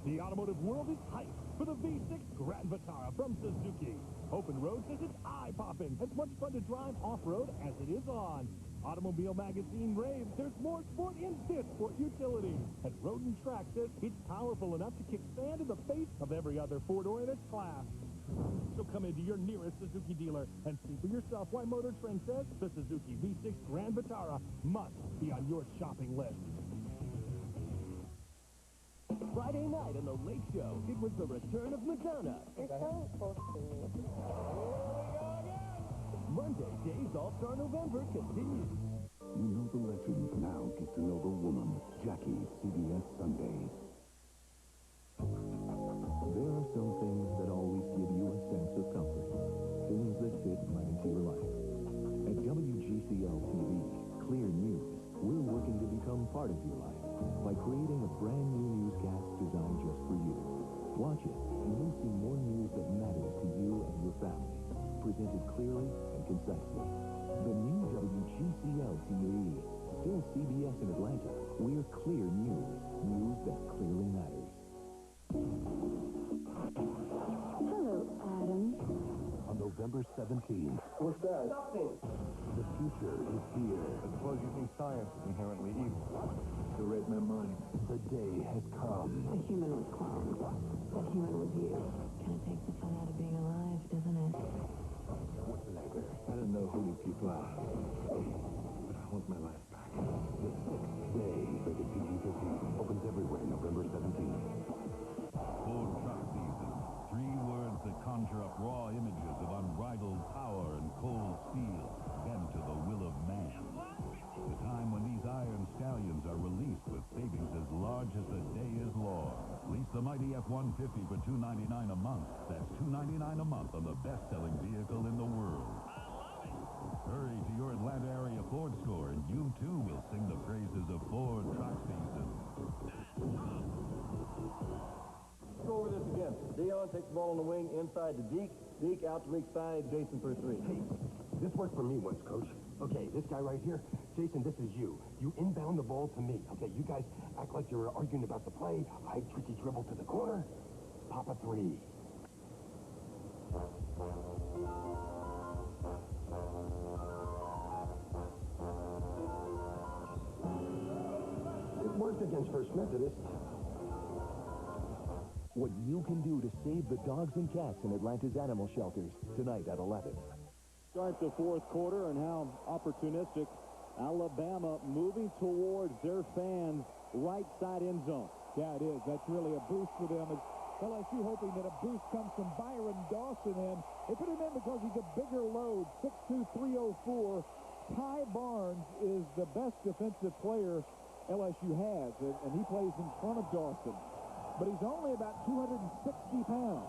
The automotive world is hyped for the V6 Grand Vitara from Suzuki. Open road says it's eye-popping, as much fun to drive off-road as it is on. Automobile Magazine raves there's more sport in this sport utility. And Road and Track says it's powerful enough to kick sand in the face of every other four-door in its class. So come into your nearest Suzuki dealer and see for yourself why Motor Trend says the Suzuki V6 Grand Vitara must be on your shopping list. Friday night on The Late Show, it was the return of Madonna. You're so close to me. Monday, Days All-Star November continues. You know the legend, now get to know the woman. Jackie, CBS Sundays. There are some things that always give you a sense of comfort. Things that fit right into your life. At WGCL-TV, Clear News, we're working to become part of your life by creating a brand new newscast designed just for you. Watch it, and you'll see more news that matters to you and your family. Presented clearly and concisely. The new WGCL-TV. Still CBS in Atlanta. We're Clear News. News that clearly matters. Hello, Adam. On November 17th. What's that? Nothing. The future is here. I suppose you think science is inherently evil. You read my mind. The day has come. A human was cloned. That human was you. Kind of takes the fun out of being alive, doesn't it? What's the matter? I don't know who you people are, but I want my life back. The Sixth Day, rated PG-13, opens everywhere November 17th. Ford truck season. 3 words that conjure up raw images of unbridled power and cold steel. Enter the F-150 for $299 a month. That's $299 a month on the best-selling vehicle in the world. Hurry to your Atlanta area Ford store, and you, too, will sing the praises of Ford truck season. Let's go over this again. Dion takes the ball on the wing, inside to Deke. Deke out to weak side, Jason for 3. Hey, this worked for me once, Coach. Okay, this guy right here, Jason, this is you. You inbound the ball to me. Okay, you guys act like you're arguing about the play. I tricky dribble to the corner. Pop a 3. It worked against First Methodist. What you can do to save the dogs and cats in Atlanta's animal shelters tonight at 11. Start the fourth quarter, and how opportunistic. Alabama moving towards their fans' right side end zone. Yeah, it is. That's really a boost for them. As LSU hoping that a boost comes from Byron Dawson in. They put him in because he's a bigger load, 6'2", 304. Ty Barnes is the best defensive player LSU has, and he plays in front of Dawson. But he's only about 260 pounds.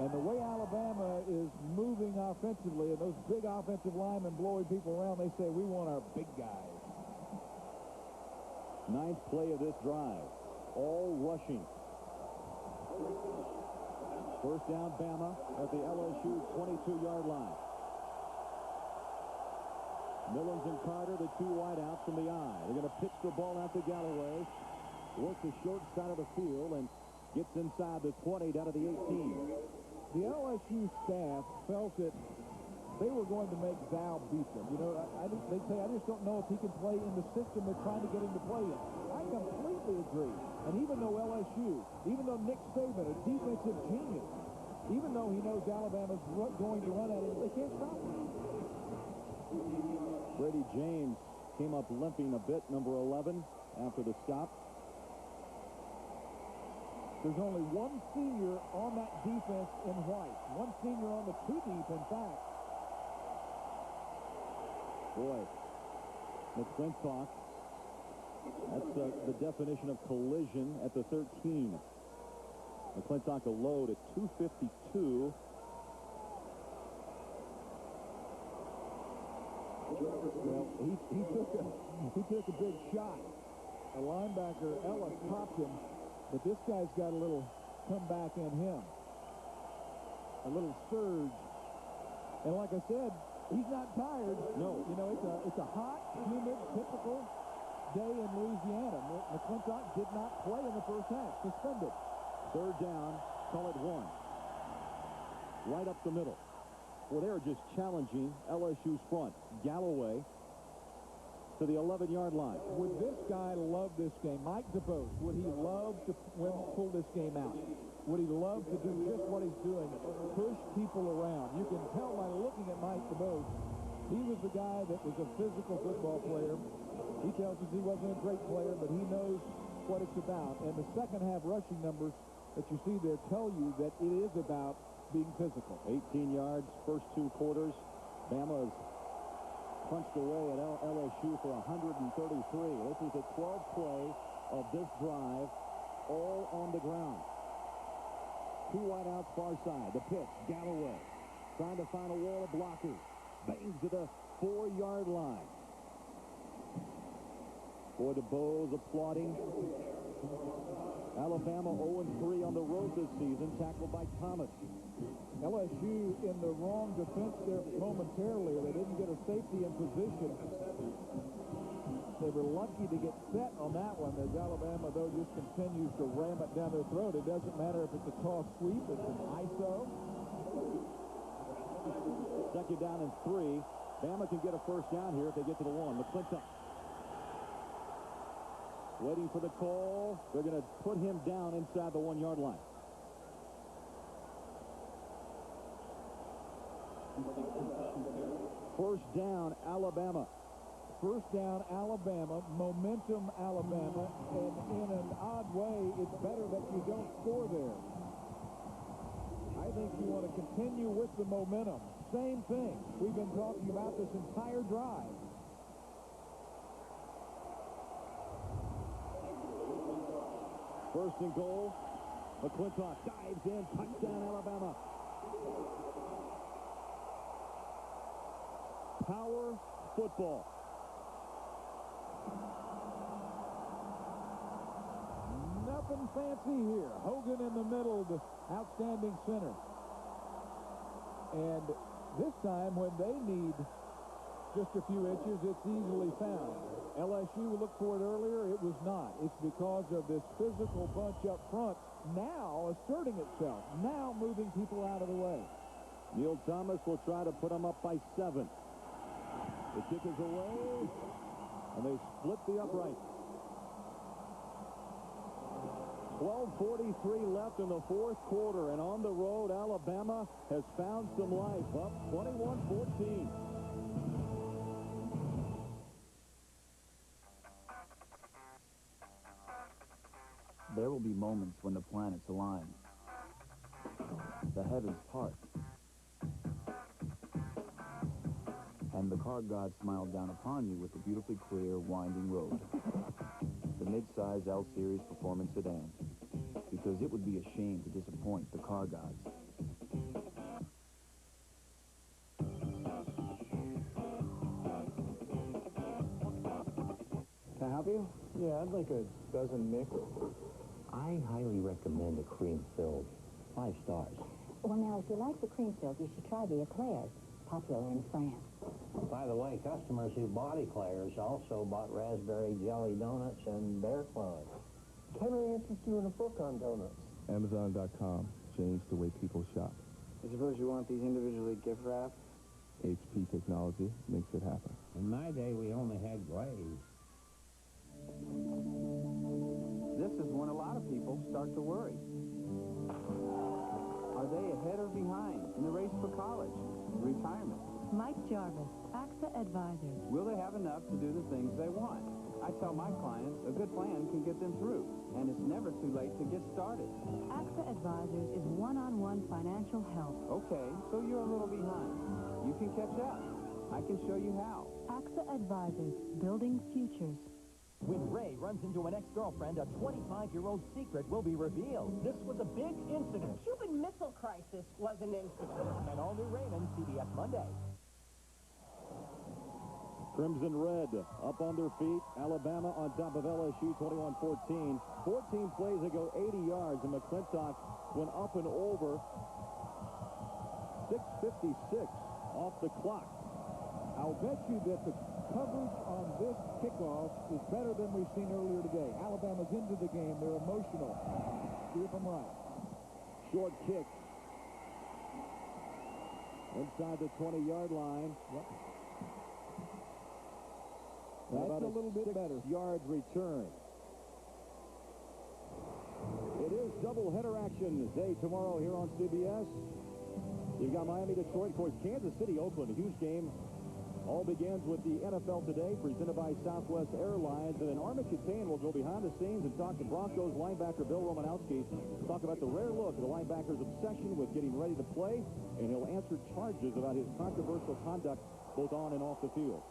And the way Alabama is moving offensively, and those big offensive linemen blowing people around, they say, we want our big guys. Ninth play of this drive. All rushing. First down, Bama at the LSU 22-yard line. Millens and Carter, the two wideouts from the eye. They're going to pitch the ball out to Galloway. Work the short side of the field and gets inside the 20 down to the 18. The LSU staff felt that they were going to make Zal beat them. You know, they say, I just don't know if he can play in the system they're trying to get him to play in. I completely agree. And even though LSU, even though Nick Saban, a defensive genius, even though he knows Alabama's going to run at him, they can't stop him. Brady James came up limping a bit, number 11, after the stop. There's only one senior on that defense in white. One senior on the two deep, in fact. Boy, McClintock. That's the definition of collision at the 13. McClintock a load at 252. Well, he took a big shot. A linebacker, Ellis, popped him. But this guy's got a little comeback in him. A little surge. And like I said, he's not tired. No. You know, it's a hot, humid, typical day in Louisiana. McClintock did not play in the first half. Suspended. Third down, call it 1. Right up the middle. Well, they're just challenging LSU's front. Galloway to the 11-yard line. Would this guy love this game? Mike DeBose, would he love to pull this game out? Would he love to do just what he's doing? Push people around. You can tell by looking at Mike DeBose, he was the guy that was a physical football player. He tells us he wasn't a great player, but he knows what it's about. And the second half rushing numbers that you see there tell you that it is about being physical. 18 yards, first two quarters. Bama's punched away at LSU for 133. This is the 12th play of this drive, all on the ground. Two wideouts far side. The pitch, Galloway trying to find a wall of blockers. Bangs to the 4-yard line. Boy, the Bows applauding. Alabama 0-3 on the road this season, tackled by Thomas. LSU in the wrong defense there momentarily. They didn't get a safety in position. They were lucky to get set on that one, as Alabama, though, just continues to ram it down their throat. It doesn't matter if it's a toss sweep, it's an ISO. Second down and 3. Bama can get a first down here if they get to the 1. McClintock waiting for the call. They're going to put him down inside the 1-yard line. First down, Alabama. First down, Alabama. Momentum, Alabama. And in an odd way, it's better that you don't score there. I think you want to continue with the momentum. Same thing. We've been talking about this entire drive. First and goal McClintock dives in. Touchdown, Alabama. Power football. Nothing fancy here. Hogan in the middle, the outstanding center. And this time, when they need just a few inches, it's easily found. LSU looked for it earlier. It was not. It's because of this physical bunch up front now asserting itself, now moving people out of the way. Neil Thomas will try to put them up by 7. The kick is away, and they split the upright. 12:43 left in the fourth quarter, and on the road, Alabama has found some life, up 21-14. There will be moments when the planets align, the heavens part, and the car god smiled down upon you with the beautifully clear, winding road. The mid-size L-Series performance sedan, because it would be a shame to disappoint the car gods. Can I help you? Yeah, I'd like a dozen mix. I highly recommend a cream-filled. 5 stars. Well, now, if you like the cream filled, you should try the eclairs, popular in France. By the way, customers who bought eclairs also bought raspberry jelly donuts and bear claws. Can I interest you in a book on donuts? Amazon.com changed the way people shop. I suppose you want these individually gift wrapped? HP technology makes it happen. In my day, we only had glaze. This is when a lot of people start to worry. Are they ahead or behind in the race for college, retirement? Mike Jarvis, AXA Advisors. Will they have enough to do the things they want? I tell my clients a good plan can get them through, and it's never too late to get started. AXA Advisors is one-on-one financial help. Okay, so you're a little behind. You can catch up. I can show you how. AXA Advisors, building futures. When Ray runs into an ex-girlfriend, a 25-year-old secret will be revealed. This was a big incident. Cuban Missile Crisis was an incident. An all-new Raymond, CBS Monday. Crimson Red up on their feet. Alabama on top of LSU 21-14. 14 plays ago, 80 yards, and McClintock went up and over. 6:56 off the clock. I'll bet you that the coverage on this kickoff is better than we've seen earlier today. Alabama's into the game. They're emotional. See if I'm right. Short kick. Inside the 20-yard line. Yep. That's about a little bit better. 6-yard return. It is doubleheader action day tomorrow here on CBS. You've got Miami, Detroit, of course, Kansas City, Oakland, a huge game. All begins with the NFL Today, presented by Southwest Airlines. And then Armand Catane will go behind the scenes and talk to Broncos linebacker Bill Romanowski. Talk about the rare look of the linebacker's obsession with getting ready to play. And he'll answer charges about his controversial conduct both on and off the field.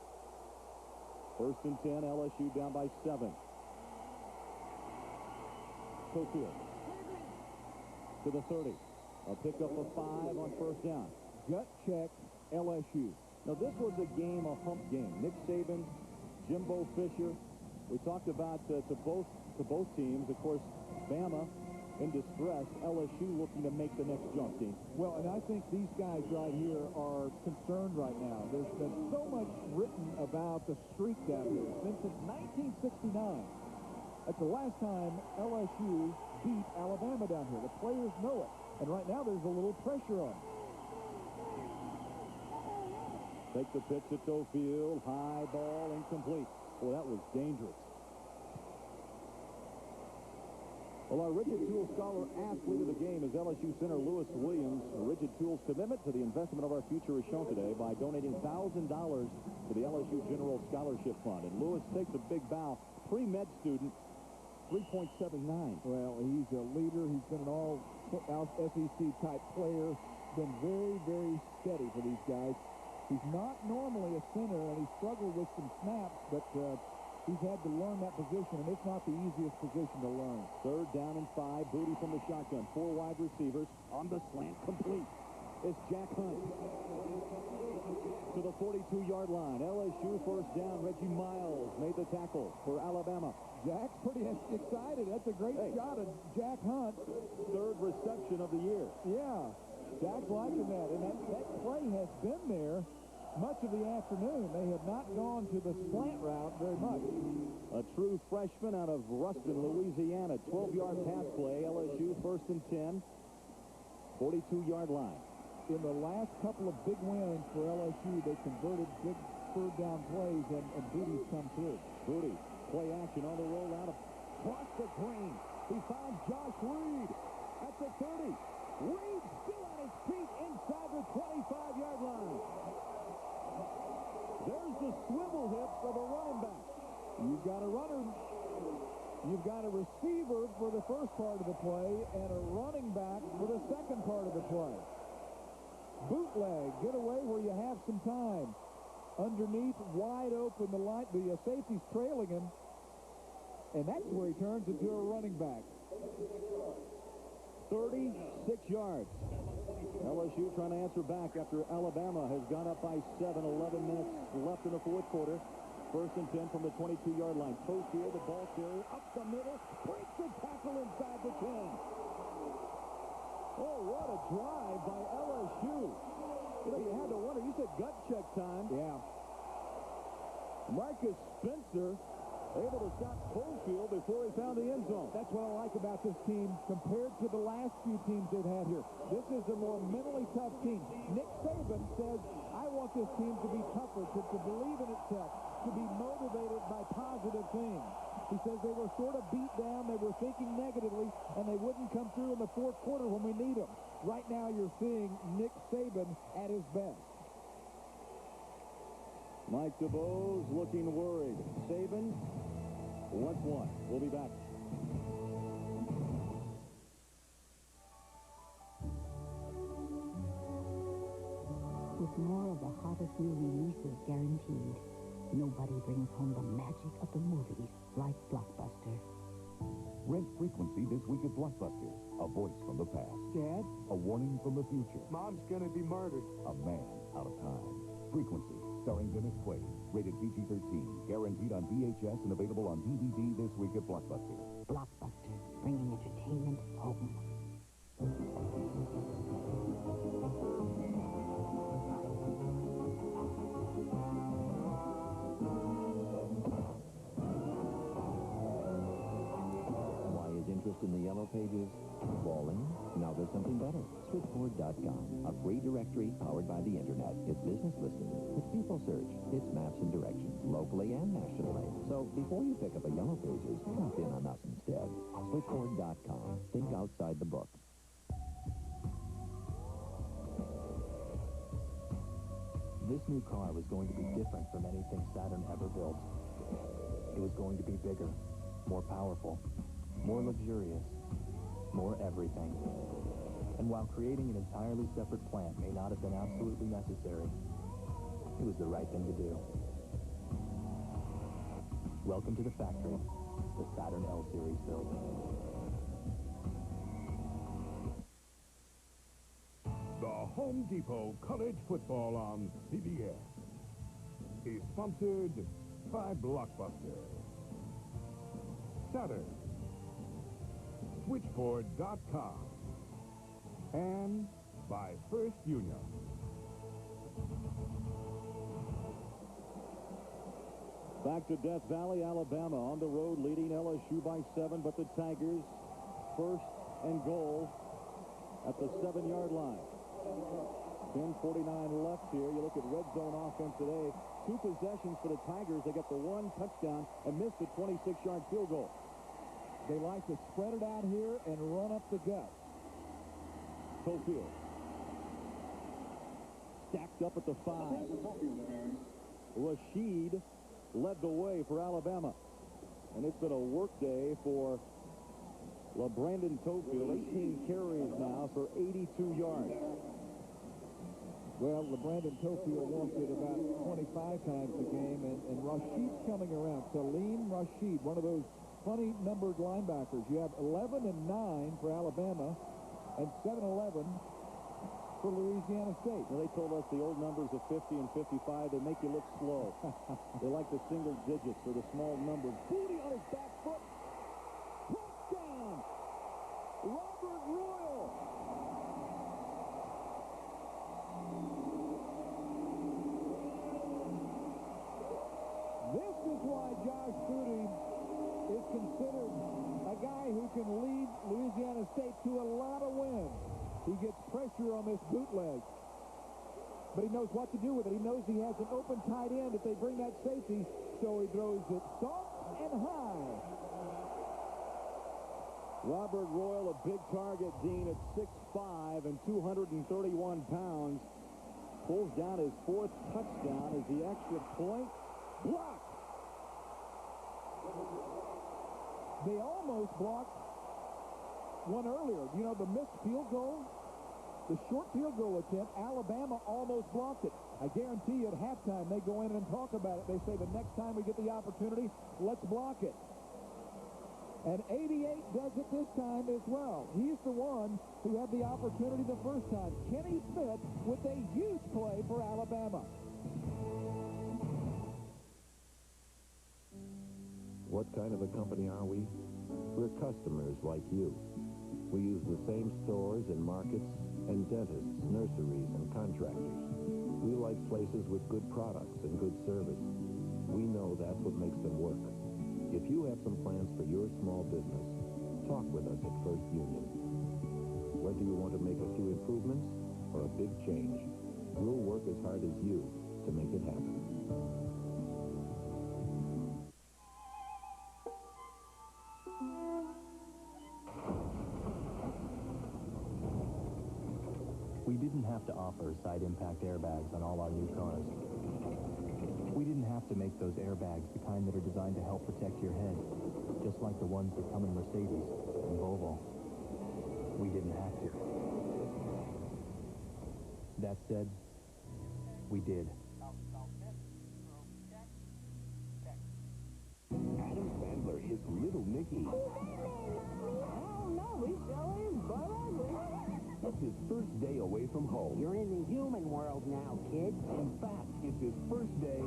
1st and 10, LSU down by 7. Cofield to the 30. A pickup of 5 on 1st down. Gut check, LSU. Now, this was a game, a hump game. Nick Saban, Jimbo Fisher. We talked about to both teams. Of course, Bama in distress. LSU looking to make the next jump, team. Well, and I think these guys right here are concerned right now. There's been so much written about the streak down here. It's been since 1969. That's the last time LSU beat Alabama down here. The players know it. And right now there's a little pressure on. Take the pitch at Cofield. High ball, incomplete. Well, that was dangerous. Well, our Rigid Tool Scholar athlete of the game is LSU center Lewis Williams. Rigid Tool's commitment to the investment of our future is shown today by donating $1,000 to the LSU General Scholarship Fund. And Lewis takes a big bow. Pre-med student, 3.79. Well, he's a leader. He's been an all-SEC-type player. Been very, very steady for these guys. He's not normally a center, and he struggled with some snaps, but He's had to learn that position, and it's not the easiest position to learn. 3rd down and 5. Booty from the shotgun. 4 wide receivers on the slant, complete. It's Jack Hunt to the 42-yard line. LSU first down. Reggie Miles made the tackle for Alabama. Jack's pretty excited. That's a great shot at Jack Hunt. 3rd reception of the year. Yeah, Jack's liking that. And that play has been there much of the afternoon. They have not gone to the slant route very much. A true freshman out of Ruston, Louisiana. 12-yard pass play. LSU first and 10. 42-yard line. In the last couple of big wins for LSU, they converted big 3rd down plays, and Booty's come through. Booty, play action on the roll out across the green. He found Josh Reed at the 30. Reed still on his feet inside the 25-yard line. There's the swivel hips of a running back. You've got a runner. You've got a receiver for the first part of the play and a running back for the second part of the play. Bootleg, get away where you have some time. Underneath, wide open, the safety's trailing him, and that's where he turns into a running back. 36 yards. LSU trying to answer back after Alabama has gone up by 7. 11 minutes left in the 4th quarter. First and 10 from the 22-yard line. Cofield, the ball carrier, up the middle, breaks the tackle inside the 10. Oh, what a drive by LSU. You know, you had to wonder. You said gut check time. Yeah. Marcus Spencer able to stop Cofield before he found the end zone. That's what I like about this team compared to the last few teams they've had here. This is a more mentally tough team. Nick Saban says, I want this team to be tougher, to believe in itself, to be motivated by positive things. He says they were sort of beat down, they were thinking negatively, and they wouldn't come through in the 4th quarter when we need them. Right now you're seeing Nick Saban at his best. Mike DeBose looking worried. Saban wants one. We'll be back. With more of the hottest new releases guaranteed, nobody brings home the magic of the movies like Blockbuster. Rent Frequency this week at Blockbuster. A voice from the past. Dad? A warning from the future. Mom's gonna be murdered. A man out of time. Frequency, starring Dennis Quaid. Rated PG-13. Guaranteed on VHS and available on DVD this week at Blockbuster. Blockbuster, bringing entertainment home. Interest in the Yellow Pages? Falling? Now there's something better. Switchboard.com, a free directory powered by the internet. It's business listing. It's people search. It's maps and directions, locally and nationally. So before you pick up a Yellow Pages, drop in on us instead. Switchboard.com. Think outside the book. This new car was going to be different from anything Saturn ever built. It was going to be bigger, more powerful, more luxurious, more everything. And while creating an entirely separate plant may not have been absolutely necessary, it was the right thing to do. Welcome to the factory, the Saturn L Series build. The Home Depot College Football on CBS is sponsored by Blockbuster, Saturn, Switchboard.com, and by First Union. Back to Death Valley, Alabama, on the road, leading LSU by 7, but the Tigers first and goal at the 7-yard line. 10:49 left here. You look at red zone offense today. 2 possessions for the Tigers. They got the 1 touchdown and missed the 26-yard field goal. They like to spread it out here and run up the gut. Cofield stacked up at the 5. Rashid led the way for Alabama. And it's been a work day for LeBrandon Cofield. 18 carries now for 82 yards. Well, LeBrandon Tofield wants it about 25 times a game, and Rashid's coming around. Salim Rashid, one of those funny numbered linebackers. You have 11 and 9 for Alabama and 7-11 for Louisiana State. Well, they told us the old numbers of 50 and 55, they make you look slow. They like the single digits or the small numbers. Booty on his back foot. Touchdown! Robert Royal! This is why Josh Booty is considered a guy who can lead Louisiana State to a lot of wins. He gets pressure on this bootleg, but he knows what to do with it. He knows he has an open tight end if they bring that safety, so he throws it soft and high. Robert Royal, a big target, Dean, at 6'5" and 231 pounds. Pulls down his 4th touchdown as the extra point. Blocked! They almost blocked one earlier. You know, the missed field goal, the short field goal attempt, Alabama almost blocked it. I guarantee you at halftime they go in and talk about it. They say the next time we get the opportunity, let's block it. And 88 does it this time as well. He's the one who had the opportunity the first time. Kenny Smith with a huge play for Alabama. What kind of a company are we? We're customers like you. We use the same stores and markets and dentists, nurseries, and contractors. We like places with good products and good service. We know that's what makes them work. If you have some plans for your small business, talk with us at First Union. Whether you want to make a few improvements or a big change, we'll work as hard as you to make it happen. We didn't have to offer side impact airbags on all our new cars. We didn't have to make those airbags the kind that are designed to help protect your head, just like the ones that come in Mercedes and Volvo. We didn't have to. That said, we did. Adam Sandler is Little Nicky. Oh, no, he still is, but ugly. It's his first day away from home. You're in the human world now, kid. In fact, it's his first day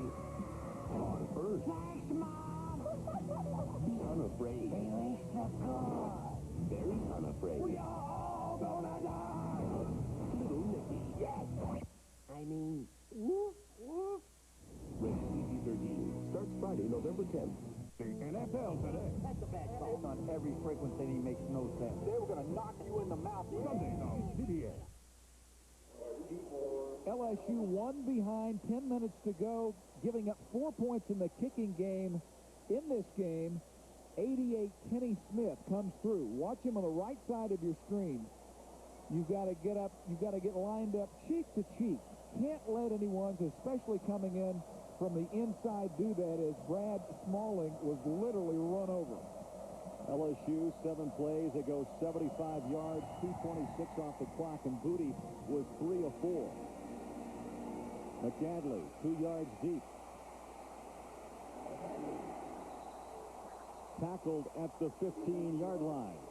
on Earth. Thanks, Mom. Be unafraid. Release the car. Very unafraid. We are all gonna die. Little Nicky. Yes. I mean, woof, woof. Rated PG-13. Starts Friday, November 10th. The NFL today. That's a bad call. On every frequency makes no sense. They were going to knock you in the mouth. Sundays on CBS. LSU one behind, 10 minutes to go, giving up 4 points in the kicking game. In this game, 88 Kenny Smith comes through. Watch him on the right side of your screen. You've got to get up. You've got to get lined up cheek to cheek. Can't let anyone, especially coming in from the inside, do that, as Brad Smalling was literally run over. LSU, 7 plays. It goes 75 yards, 2:26 off the clock, and Booty was 3 of 4. McAdley, 2 yards deep. Tackled at the 15-yard line.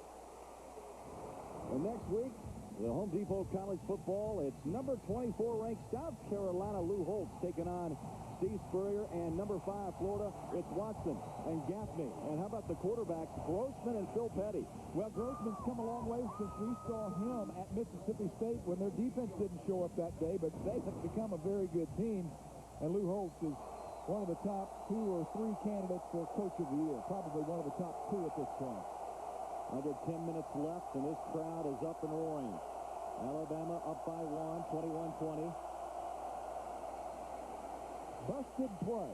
And next week, the Home Depot College football, it's number 24 ranked South Carolina Lou Holtz taking on Steve Spurrier, and number 5 Florida, it's Watson and Gaffney. And how about the quarterbacks, Grossman and Phil Petty? Well, Grossman's come a long way since we saw him at Mississippi State when their defense didn't show up that day, but they have become a very good team. And Lou Holtz is one of the top 2 or 3 candidates for Coach of the Year, probably one of the top 2 at this point. Under 10 minutes left, and this crowd is up and roaring. Alabama up by 1, 21-20. Busted play.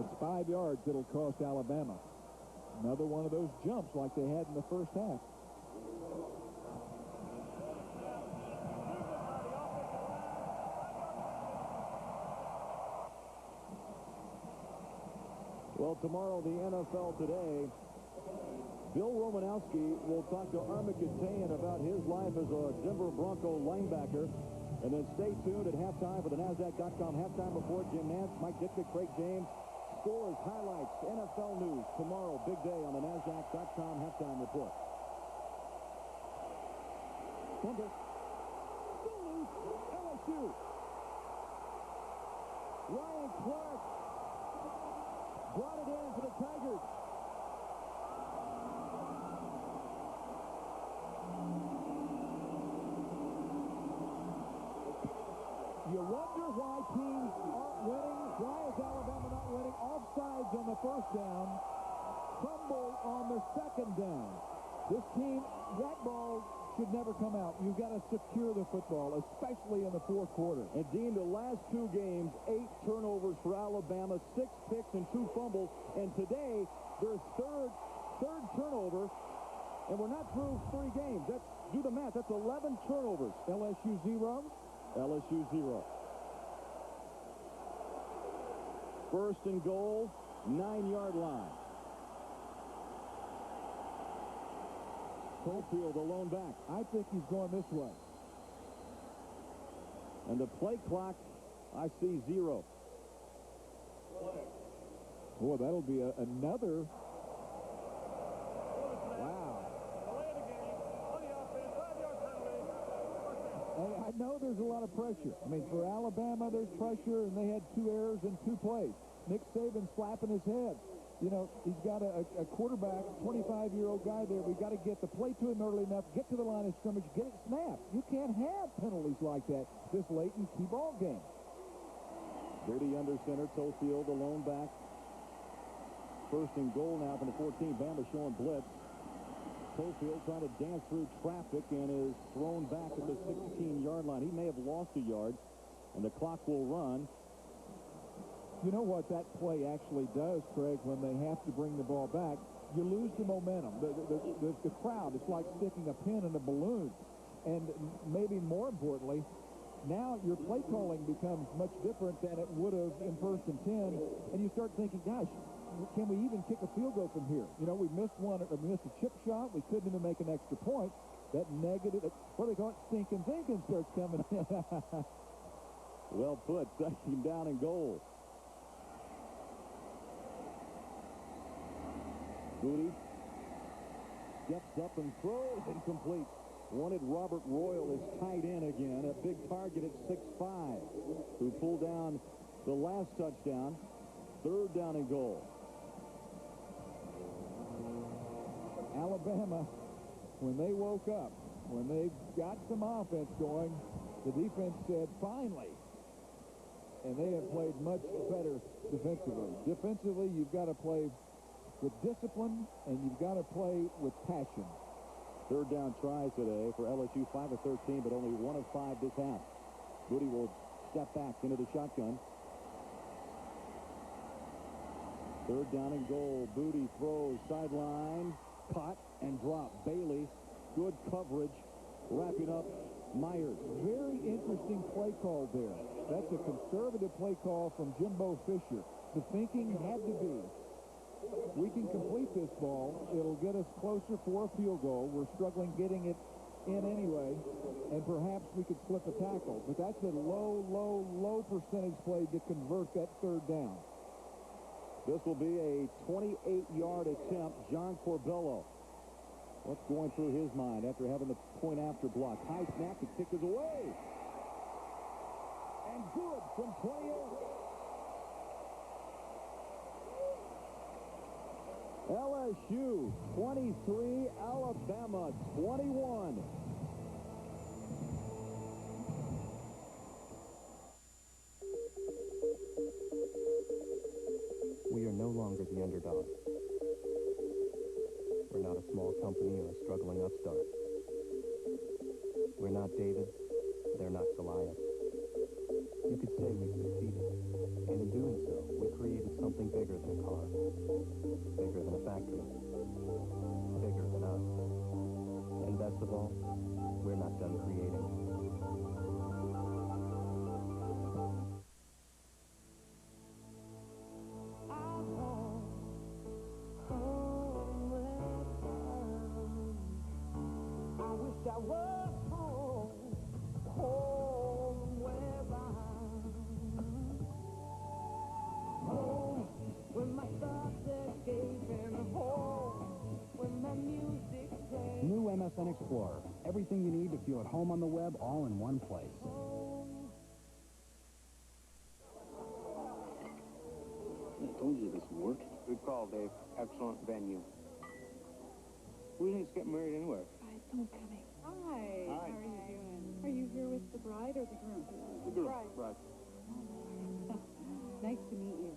It's 5 yards that'll cost Alabama. Another one of those jumps like they had in the first half. Well, tomorrow, the NFL today, Bill Romanowski will talk to Armikatayan about his life as a Denver Bronco linebacker. And then stay tuned at halftime for the NASDAQ.com halftime report. Jim Nance, Mike Ditka, Craig James. Scores, highlights, NFL news. Tomorrow, big day on the NASDAQ.com halftime report. Fumble. Still loose. LSU. Ryan Clark brought it in for the Tigers. You wonder why teams aren't winning. Why is Alabama not winning? Offsides on the first down. Fumble on the second down. This team, that ball should never come out. You've got to secure the football, especially in the fourth quarter. And Dean, the last two games, 8 turnovers for Alabama, 6 picks and 2 fumbles. And today, their third turnover, and we're not through 3 games. Do the math. That's 11 turnovers. LSU 0. LSU 0. First and goal, 9-yard line. Cofield, the lone back. I think he's going this way. And the play clock, I see 0. Boy, that'll be another. Wow. I know there's a lot of pressure. I mean, for Alabama, there's pressure, and they had 2 errors in 2 plays. Nick Saban's slapping his head. You know, he's got a quarterback, 25-year-old guy there. We've got to get the play to him early enough, get to the line of scrimmage, get it snapped. You can't have penalties like that this late in key ball game. Brady under center, Cofield, the lone back. First and goal now from the 14. Bama showing blitz. Cofield trying to dance through traffic and is thrown back at the 16-yard line. He may have lost a yard, and the clock will run. You know what that play actually does, Craig, when they have to bring the ball back? You lose the momentum. The crowd, it's like sticking a pin in a balloon. And maybe more importantly, now your play calling becomes much different than it would have in 1st and 10. And you start thinking, gosh, can we even kick a field goal from here? You know, we missed a chip shot. We couldn't even make an extra point. That negative, what do they call it? Stinking thinking starts coming in. Well put. 2nd down and goal. Booty steps up and throws incomplete. Wanted Robert Royal is tight end again. A big target at 6'5", who pulled down the last touchdown. 3rd down and goal. Alabama, when they woke up, when they got some offense going, the defense said, finally. And they have played much better defensively. Defensively, you've got to play with discipline, and you've got to play with passion. 3rd down tries today for LSU, 5 of 13, but only 1 of 5 this half. Booty will step back into the shotgun. 3rd down and goal. Booty throws sideline, caught and dropped. Bailey, good coverage, wrapping up Myers. Very interesting play call there. That's a conservative play call from Jimbo Fisher. The thinking had to be, we can complete this ball. It'll get us closer for a field goal. We're struggling getting it in anyway, and perhaps we could slip a tackle. But that's a low percentage play to convert that 3rd down. This will be a 28-yard attempt. John Corbello. What's going through his mind after having the point after block? High snap, the kick is away. And good from 28. LSU 23, Alabama 21. We are no longer the underdog. We're not a small company or a struggling upstart. We're not David. They're not Goliath. You could say we succeeded. And in doing so, we created something bigger than a car. Bigger than a factory. Bigger than us. And best of all, we're not done creating. I was home, home where bound. Home where my thoughts escape and home where my music plays. New MSN Explorer. Everything you need to feel at home on the web, all in one place. I told you this would work. Good call, Dave. Excellent venue. Who do you think's getting married anywhere? Bride's homecoming. Hi. Hi. How are you doing? Are you here with the bride or the groom? The girl. Bride. Right. Nice to meet you.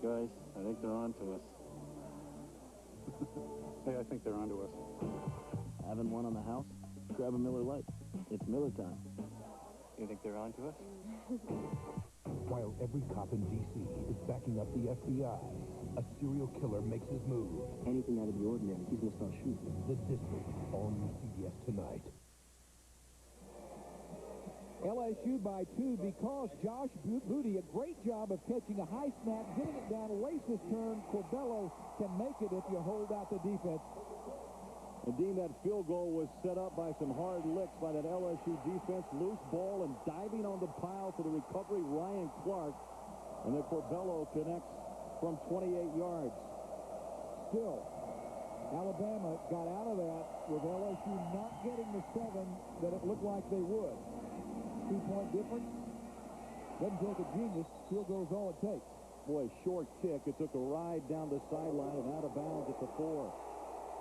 Guys, I think they're on to us. Hey, I think they're on to us. Having one on the house? Grab a Miller Lite. It's Miller time. You think they're on to us? While every cop in D.C. is backing up the FBI, a serial killer makes his move. Anything out of the ordinary, he's gonna start shooting. The District, all new CBS tonight. LSU by 2 because Josh Booty, a great job of catching a high snap, getting it down, waits his turn. Corbello can make it if you hold out the defense. And Dean, that field goal was set up by some hard licks by that LSU defense. Loose ball and diving on the pile for the recovery, Ryan Clark. And then Corbello connects from 28 yards. Still, Alabama got out of that with LSU not getting the 7 that it looked like they would. 2-point difference. Doesn't take a genius. Field goal's all it takes. Boy, short kick. It took a ride down the sideline and out of bounds at the 4.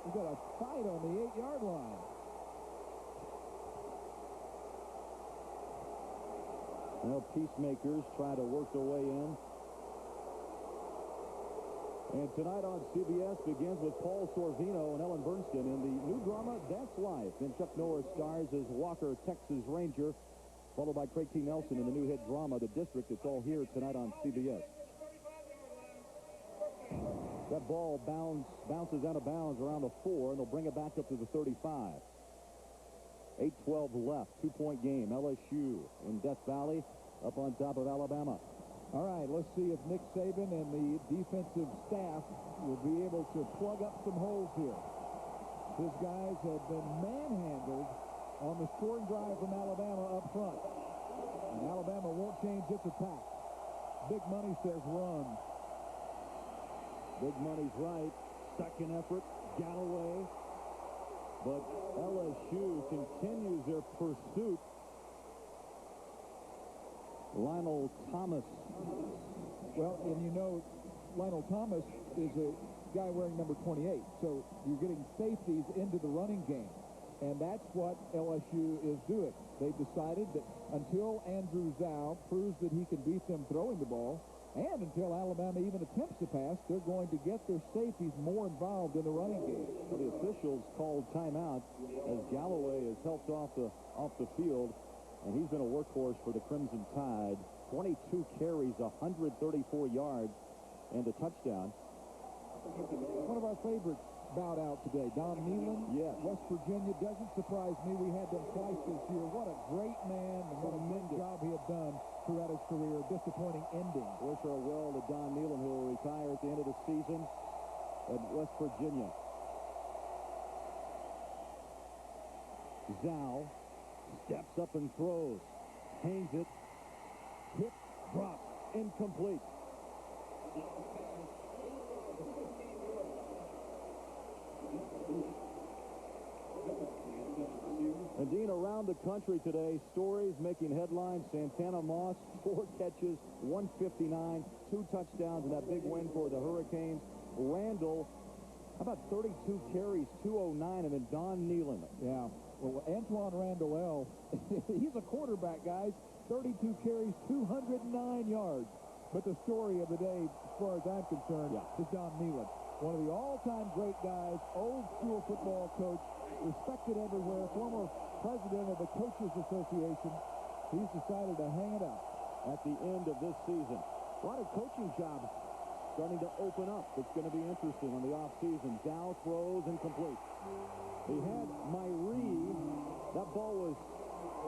We've got a fight on the 8-yard line. Now Peacemakers try to work their way in. And tonight on CBS begins with Paul Sorvino and Ellen Bernstein in the new drama, That's Life. Then Chuck Norris stars as Walker, Texas Ranger, followed by Craig T. Nelson in the new hit drama, The District. It's all here tonight on CBS. That ball bounces out of bounds around the 4, and they'll bring it back up to the 35. 8:12 left, 2-point game. LSU in Death Valley up on top of Alabama. All right, let's see if Nick Saban and the defensive staff will be able to plug up some holes here. His guys have been manhandled on the scoring drive from Alabama up front. And Alabama won't change its attack. Big Money says run. Big Money's right. Second effort, Galloway. But LSU continues their pursuit. Lionel Thomas. Well, and you know, Lionel Thomas is a guy wearing number 28. So you're getting safeties into the running game. And that's what LSU is doing. They've decided that until Andrew Zhao proves that he can beat them throwing the ball, and until Alabama even attempts to pass, they're going to get their safeties more involved in the running game. Well, the officials called timeout as Galloway is helped off the field, and he's been a workhorse for the Crimson Tide. 22 carries, 134 yards, and a touchdown. One of our favorites bowed out today. Don Nealon, yes. West Virginia. Doesn't surprise me. We had them twice this year. What a great man and what a good job he had done throughout his career. Disappointing ending. Wish her well to Don Nealon, who will retire at the end of the season at West Virginia. Zhao steps up and throws. Hangs it. Hit, drop, incomplete. And Dean, around the country today, stories making headlines. Santana Moss, 4 catches, 159, 2 touchdowns, and that big win for the Hurricanes. Randall, how about 32 carries, 209, and then Don Nealon. Yeah, well, Antoine Randall, he's a quarterback, guys. 32 carries, 209 yards. But the story of the day, as far as I'm concerned, is Don Nealon. One of the all-time great guys, old-school football coach, respected everywhere, former president of the Coaches Association. He's decided to hang it up at the end of this season. A lot of coaching jobs starting to open up. It's going to be interesting on the offseason. Dow throws incomplete. He had Myrie. That ball was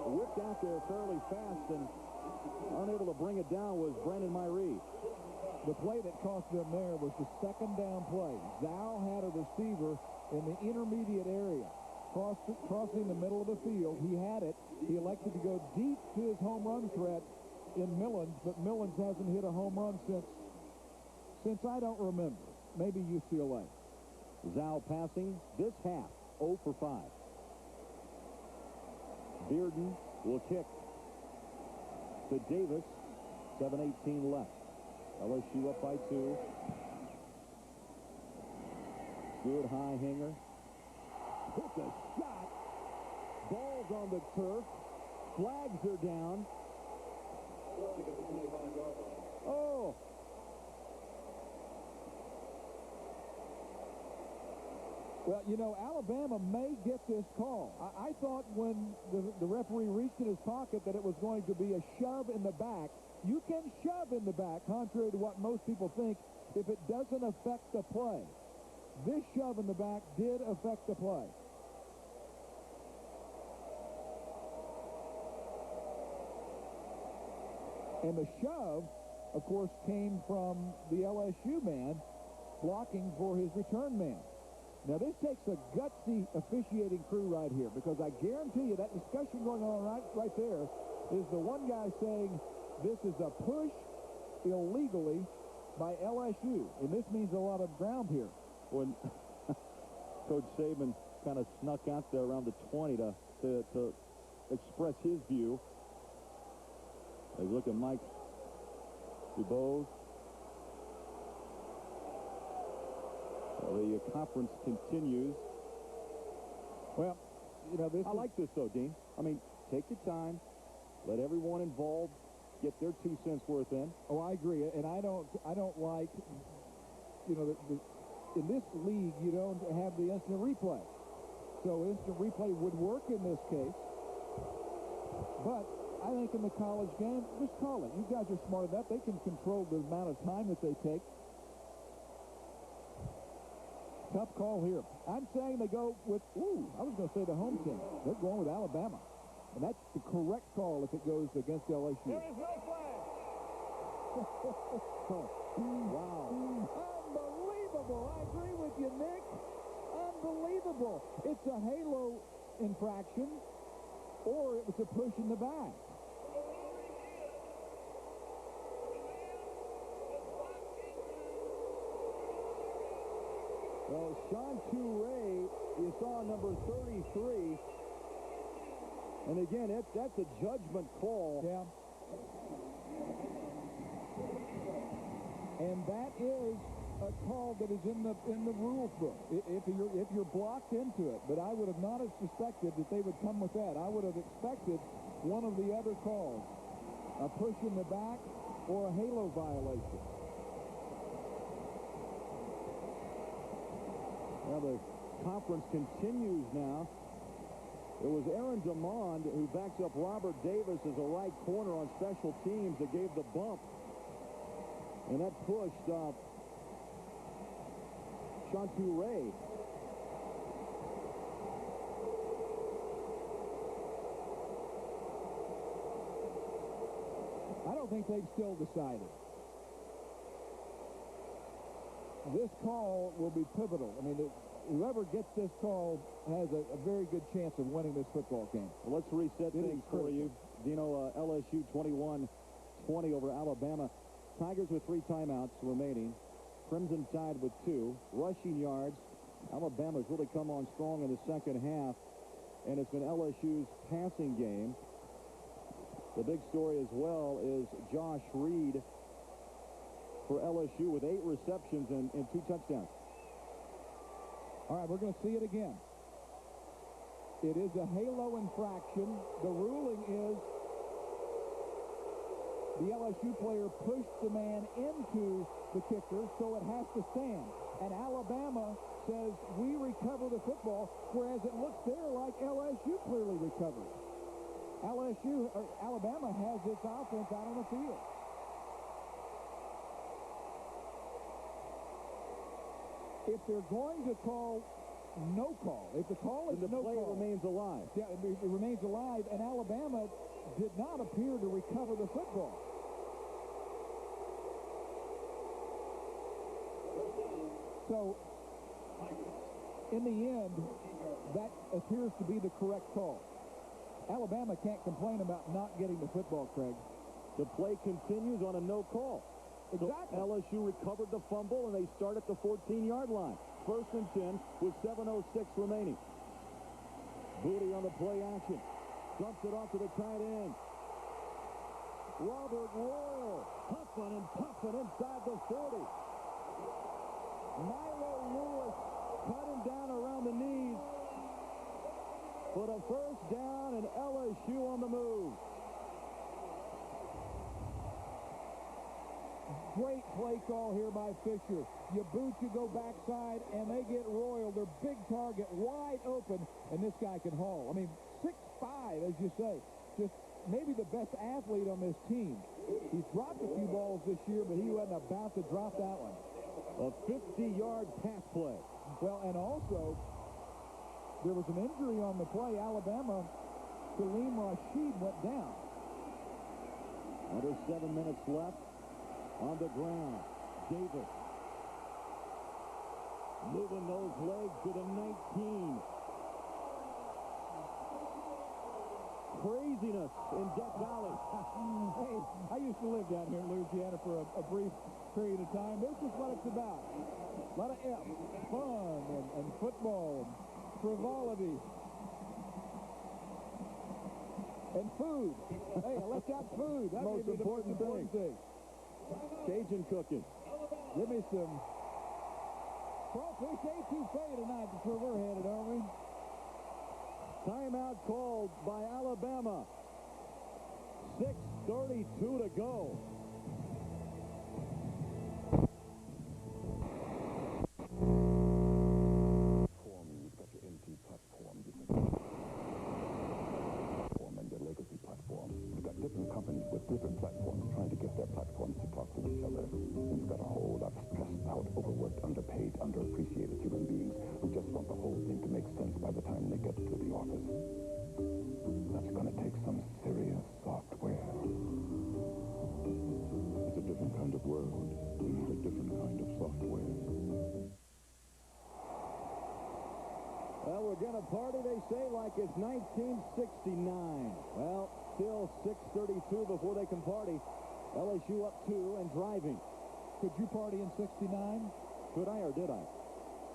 whipped out there fairly fast, and unable to bring it down was Brandon Myrie. The play that cost them there was the second down play. Zhao had a receiver in the intermediate area. crossing the middle of the field. He had it. He elected to go deep to his home run threat in Millens, but Millens hasn't hit a home run since I don't remember. Maybe UCLA. Zal passing this half, 0 for 5. Bearden will kick to Davis. 7:18 left. LSU up by 2. Good high hanger. Hits a shot. Ball's on the turf. Flags are down. Oh. Well, you know, Alabama may get this call. I thought when the referee reached in his pocket that it was going to be a shove in the back. You can shove in the back, contrary to what most people think, if it doesn't affect the play. This shove in the back did affect the play. And the shove, of course, came from the LSU man blocking for his return man. Now, this takes a gutsy officiating crew right here, because I guarantee you that discussion going on right there is the one guy saying this is a push illegally by LSU, and this means a lot of ground here. When Coach Saban kind of snuck out there around the 20 to express his view. They look at Mike Dubose. The conference continues. Well, you know, I like this, though, Dean. I mean, take your time. Let everyone involved get their 2 cents worth in. Oh, I agree. And I don't like, you know, in this league, you don't have the instant replay. So instant replay would work in this case. But I think in the college game, just call it. You guys are smart enough. They can control the amount of time that they take. Tough call here. I'm saying they go with, I was going to say the home team. They're going with Alabama. And that's the correct call if it goes against LSU. There is no flag. Wow. Unbelievable. I agree with you, Nick. Unbelievable. It's a halo infraction, or it was a push in the back. Well, Sean Toure, you saw number 33. And again, that's a judgment call. Yeah. And that is a call that is in the rules book. If you're blocked into it. But I would have not have suspected that they would come with that. I would have expected one of the other calls. A push in the back or a halo violation. Well, the conference continues now. It was Aaron DeMond who backs up Robert Davis as a right corner on special teams that gave the bump. And that pushed Sean Toure. I don't think they've still decided. This call will be pivotal. I mean, whoever gets this call has a very good chance of winning this football game. Well, let's reset things for you. Dino, LSU 21-20 over Alabama. Tigers with 3 timeouts remaining. Crimson Tide with 2. Rushing yards. Alabama's really come on strong in the second half, and it's been LSU's passing game. The big story as well is Josh Reed for LSU with 8 receptions and 2 touchdowns. All right, we're going to see it again. It is a halo infraction. The ruling is the LSU player pushed the man into the kicker, so it has to stand. And Alabama says, we recover the football, whereas it looks there like LSU clearly recovered. Alabama has its offense out on the field. If they're going to call no call, if the call is no call, the play remains alive. Yeah, it remains alive, and Alabama did not appear to recover the football. So, in the end, that appears to be the correct call. Alabama can't complain about not getting the football, Craig. The play continues on a no call. Exactly. So LSU recovered the fumble, and they start at the 14-yard line. 1st and 10 with 7:06 remaining. Booty on the play action. Dumps it off to the tight end. Robert Royal huffing and puffing inside the 40. Milo Lewis cut him down around the knees for the first down, and LSU on the move. Great play call here by Fisher. You boot, you go backside, and they get Royal, their big target, wide open, and this guy can haul. I mean, 6'5", as you say. Just maybe the best athlete on this team. He's dropped a few balls this year, but he wasn't about to drop that one. A 50-yard pass play. Well, and also, there was an injury on the play. Alabama, Salim Rashid went down. Under 7 minutes left. On the ground, Davis. Moving those legs to the 19. Craziness in Death Valley. Hey, I used to live down here in Louisiana for a brief period of time. This is what it's about. A lot of F, fun, and football, and frivolity. And food. Hey, I left out food. That's Most important thing. Cajun cooking. Give me some crawfish etouffee tonight. That's where we're headed, aren't we? Timeout called by Alabama. 6:32 to go. You've got your NT platform, and your legacy platform. You've got different companies with different platforms trying to get their platforms to talk to each other. And you've got a whole lot of stressed out, overworked, underpaid, underappreciated human beings who just want the whole thing to make sense by the time they get to the office. That's going to take some serious software. It's a different kind of world. We need a different kind of software. Well, we're going to party, they say, like it's 1969. Well, still 6:32 before they can party. LSU up 2 and driving. Could you party in 69? Could I or did I?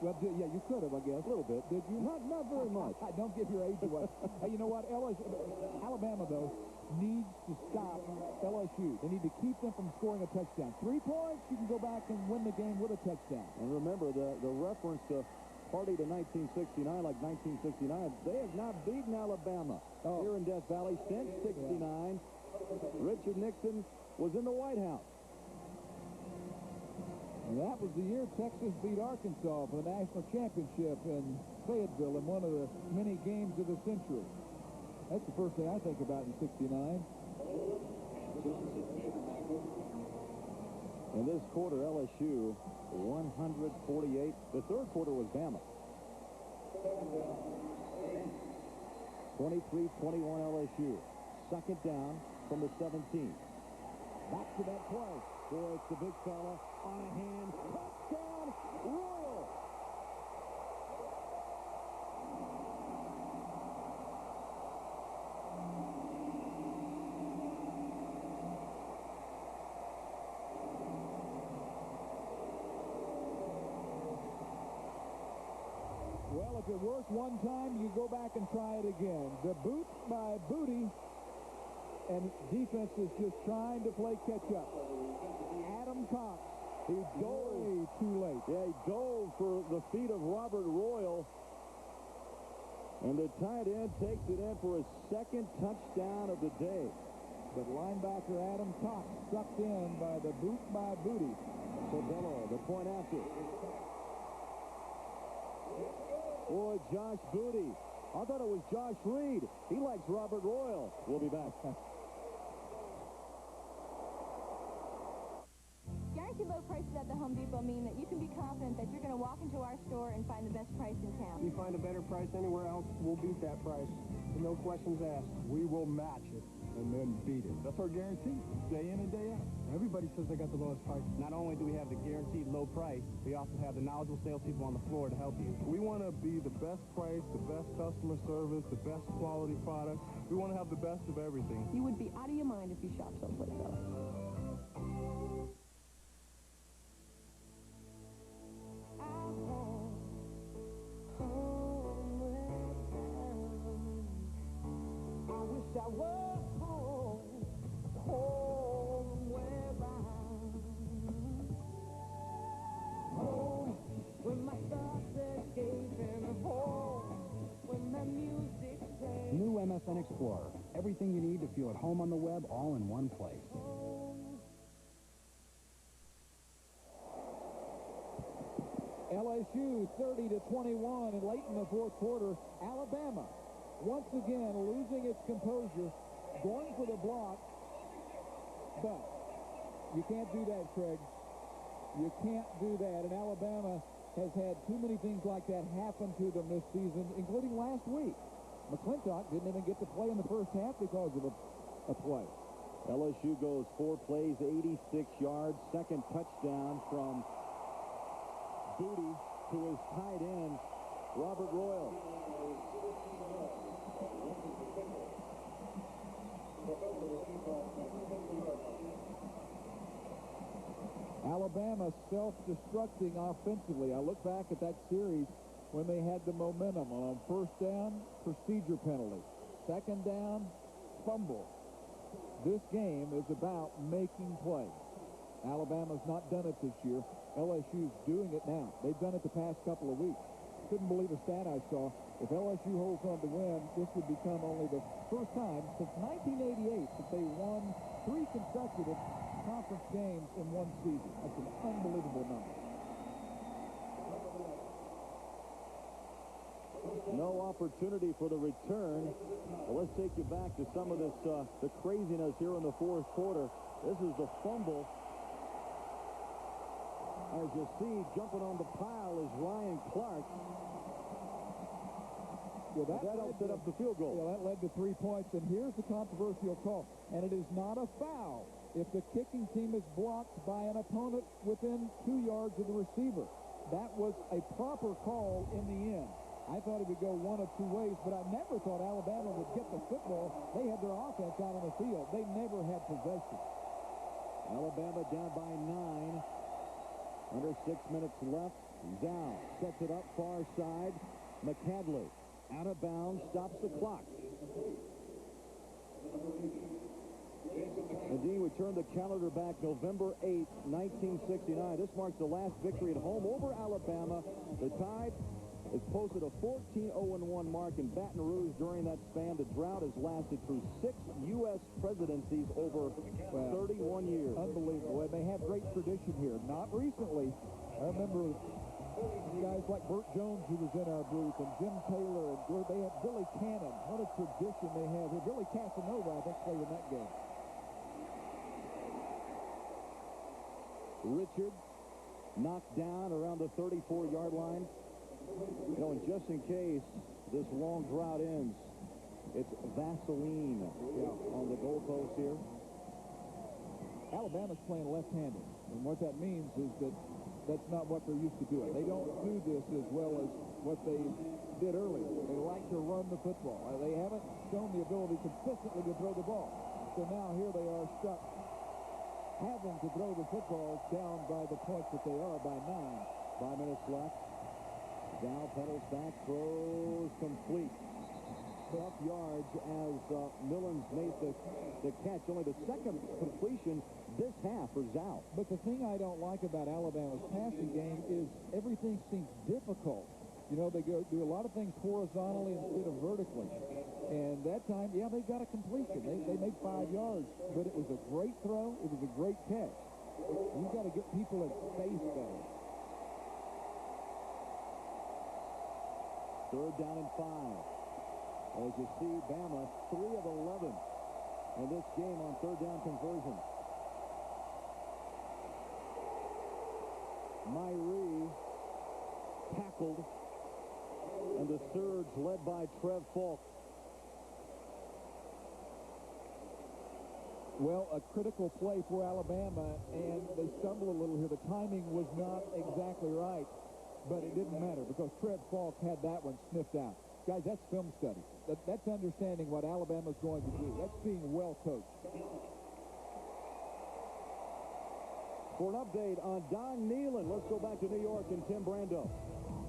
Well, yeah, you could have, I guess. A little bit. Did you? Not very much. Don't give your age away. Hey, you know what? Alabama, though, needs to stop LSU. They need to keep them from scoring a touchdown. 3 points, you can go back and win the game with a touchdown. And remember, the reference to party to 1969, like 1969, they have not beaten Alabama here in Death Valley since 69. Yeah. Richard Nixon was in the White House. And that was the year Texas beat Arkansas for the national championship in Fayetteville in one of the many games of the century. That's the first thing I think about in 69. In this quarter, LSU 148. The third quarter was Bama. 23-21 LSU. Second down from the 17. Back to that play. Boy, it's the big fella on a hand. Touchdown, Royal. Well, if it worked one time, you go back and try it again. The boot by Booty, and defense is just trying to play catch-up. Adam Cox, he dove way too late. Yeah, he dove for the feet of Robert Royal. And the tight end takes it in for his second touchdown of the day. But linebacker Adam Cox sucked in by the boot by Booty. Sobello, the point after. Boy, Josh Booty. I thought it was Josh Reed. He likes Robert Royal. We'll be back. Guaranteed low prices at the Home Depot mean that you can be confident that you're going to walk into our store and find the best price in town. If you find a better price anywhere else, we'll beat that price. No questions asked. We will match it. and then beat it. That's our guarantee, day in and day out. Everybody says they got the lowest price. Not only do we have the guaranteed low price, we also have the knowledgeable salespeople on the floor to help you. We want to be the best price, the best customer service, the best quality product. We want to have the best of everything. You would be out of your mind if you shop someplace else. I was home, homeward bound. Home, when my thoughts escaping, home, when my music plays. New MSN Explorer. Everything you need to feel at home on the web, all in one place. LSU 30-21, and late in the fourth quarter, Alabama once again losing its composure, going for the block, but you can't do that, Craig. You can't do that, and Alabama has had too many things like that happen to them this season, including last week. McClintock didn't even get to play in the first half because of a play. LSU goes 4 plays, 86 yards, second touchdown from Booty to his tight end, Robert Royal. Alabama self-destructing offensively. I look back at that series when they had the momentum. On first down, procedure penalty. Second down, fumble. This game is about making plays. Alabama's not done it this year. LSU's doing it now. They've done it the past couple of weeks. Couldn't believe a stat I saw. If LSU holds on to win, this would become only the first time since 1988 that they won 3 consecutive conference games in one season. That's an unbelievable number. No opportunity for the return. Well, let's take you back to some of this the craziness here in the fourth quarter. This is the fumble. As you see, jumping on the pile is Ryan Clark. Well, that helped set up the field goal. Yeah, that led to 3 points, and here's the controversial call. And it is not a foul if the kicking team is blocked by an opponent within 2 yards of the receiver. That was a proper call in the end. I thought it would go one of 2 ways, but I never thought Alabama would get the football. They had their offense out on the field. They never had possession. Alabama down by 9. Under 6 minutes left. Zhao sets it up far side. McCadley out of bounds, stops the clock. Indeed, we turn the calendar back November 8, 1969. This marks the last victory at home over Alabama. The Tide has posted a 14-0-1 mark in Baton Rouge during that span. The drought has lasted through 6 U.S. presidencies over 31 years. Unbelievable. And they have great tradition here. Not recently. I remember guys like Burt Jones, who was in our booth, and Jim Taylor, and they had Billy Cannon. What a tradition they have here. Billy Casanova, I think, played in that game. Richard knocked down around the 34-yard line. You know, and just in case this long drought ends, it's Vaseline on the goalpost here. Alabama's playing left-handed, and what that means is that that's not what they're used to doing. They don't do this as well as what they did earlier. They like to run the football. They haven't shown the ability consistently to throw the ball. So now here they are stuck having to throw the football down by the points that they are by 9. 5 minutes left. Dow pedals back, throws complete. Tough yards as Millens made the catch. Only the second completion this half for Zhao. But the thing I don't like about Alabama's passing game is everything seems difficult. You know, they do a lot of things horizontally instead of vertically. And that time, yeah, they got a completion. They made 5 yards, but it was a great throw. It was a great catch. You've got to get people in space better. 3rd down and 5. As you see, Bama 3 of 11 in this game on 3rd down conversion. Myrie tackled, and the surge led by Trev Falk. Well, a critical play for Alabama, and they stumble a little here. The timing was not exactly right, but it didn't matter because Trev Falk had that one sniffed out. Guys, that's film study. That's understanding what Alabama's going to do. That's being well coached. For an update on Don Nehlen, let's go back to New York and Tim Brando.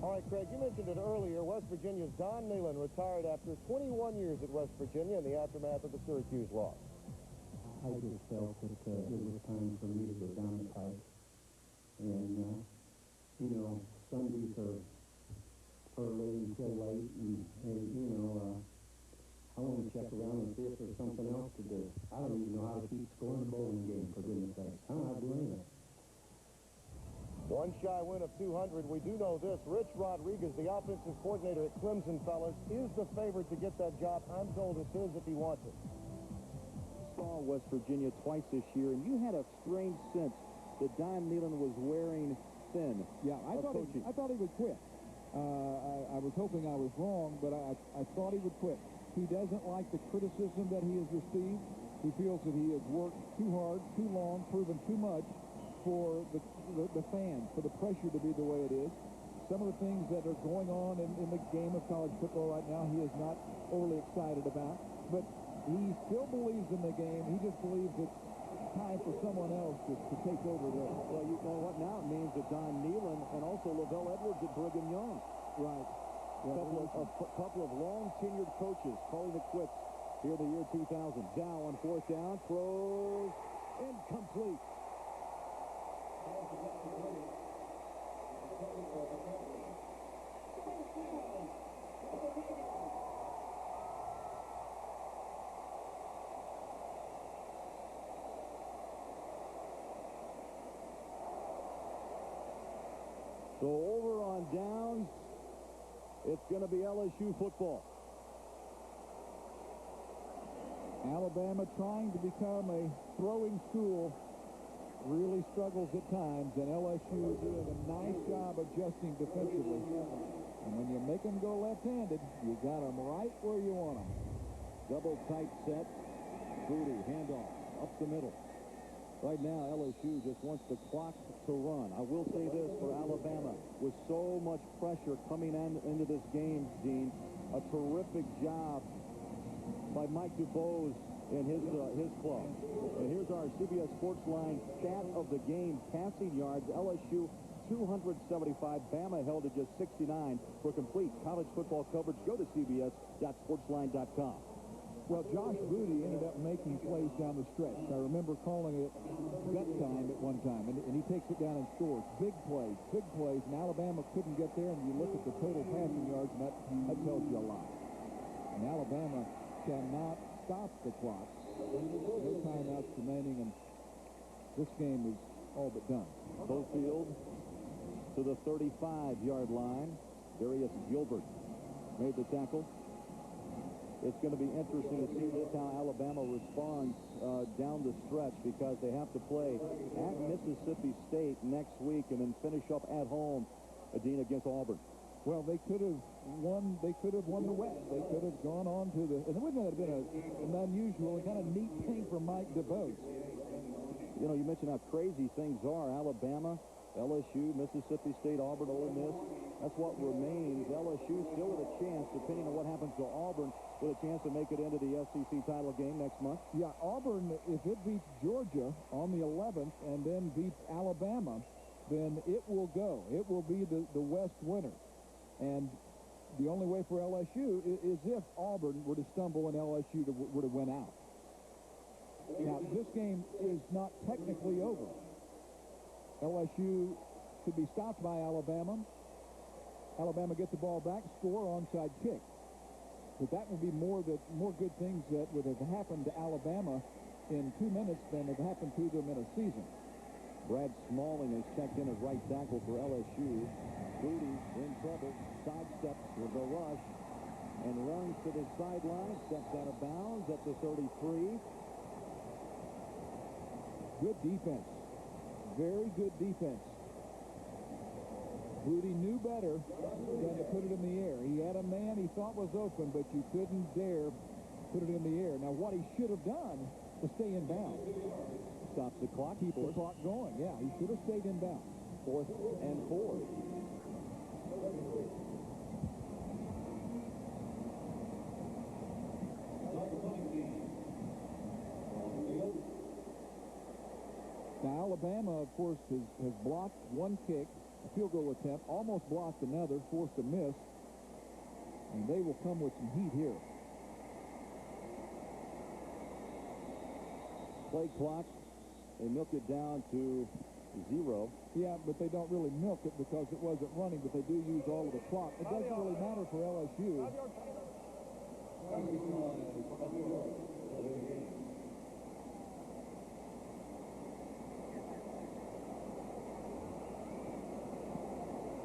All right, Craig, you mentioned it earlier. West Virginia's Don Nehlen retired after 21 years at West Virginia in the aftermath of the Syracuse loss. I just felt that it was time for me to go down the pike. And, you know, Sundays are early until late, and you know, I want to check around and see if there's something else to do. I don't even know how to keep score in a bowling game, for goodness sakes. I don't know how to do anything. One shy win of 200. We do know this. Rich Rodriguez, the offensive coordinator at Clemson, fellas, is the favorite to get that job. I'm told it is if he wants it. Saw West Virginia twice this year, and you had a strange sense that Don Nehlen was wearing thin. Yeah, I thought he would quit. I was hoping I was wrong, but I thought he would quit. He doesn't like the criticism that he has received. He feels that he has worked too hard, too long, proven too much for the fans, for the pressure to be the way it is. Some of the things that are going on in the game of college football right now, he is not overly excited about. But he still believes in the game. He just believes it's time for someone else to take over there. Well, you know what now it means that Don Nehlen and also Lavelle Edwards at Brigham Young. Right. A couple of long-tenured coaches calling it quits here in the year 2000. Dow on fourth down, throws incomplete. So over on downs, it's going to be LSU football. Alabama trying to become a throwing school really struggles at times, and LSU is doing a nice job adjusting defensively. And when you make them go left-handed, you got them right where you want them. Double tight set. Booty, handoff, up the middle. Right now, LSU just wants the clock to run. I will say this for Alabama. With so much pressure coming into this game, Gene, a terrific job by Mike DuBose and his club. And here's our CBS Sports Line stat of the game. Passing yards, LSU 275. Bama held at just 69. For complete college football coverage, go to cbs.sportsline.com. Well, Josh Booty ended up making plays down the stretch. I remember calling it gut time at one time, and he takes it down and scores. Big plays, and Alabama couldn't get there, and you look at the total passing yards, and that tells you a lot. And Alabama cannot stop the clock. No timeouts remaining, and this game is all but done. Schofield to the 35-yard line. Darius Gilbert made the tackle. It's going to be interesting to see just how Alabama responds down the stretch, because they have to play at Mississippi State next week and then finish up at home, Dean, against Auburn. Well, they could have won. They could have won the West. They could have gone on to the. And wouldn't that have been an unusual and kind of neat thing for Mike DuBose? You know, you mentioned how crazy things are. Alabama, LSU, Mississippi State, Auburn, Ole Miss. That's what remains. LSU still with a chance, depending on what happens to Auburn, with a chance to make it into the SEC title game next month. Yeah, Auburn, if it beats Georgia on the 11th and then beats Alabama, then it will go. It will be the West winner. And the only way for LSU is if Auburn were to stumble and LSU were to win out. Now, this game is not technically over. LSU could be stopped by Alabama. Alabama get the ball back, score, onside kick. But that would be more good things that would have happened to Alabama in 2 minutes than have happened to them in a season. Brad Smalling is checked in as right tackle for LSU. Booty in trouble, sidesteps with a rush, and runs to the sideline, steps out of bounds at the 33. Good defense. Very good defense. Booty knew better than to put it in the air. He had a man he thought was open, but you couldn't dare put it in the air. Now, what he should have done to stay in bounds. Stops the clock. Keep the clock going. Yeah, he should have stayed in bounds. 4th and 4. Now, Alabama, of course, has blocked one kick, a field goal attempt, almost blocked another, forced a miss, and they will come with some heat here. Play clock. They milk it down to 0. Yeah, but they don't really milk it because it wasn't running, but they do use all of the clock. It doesn't really matter for LSU.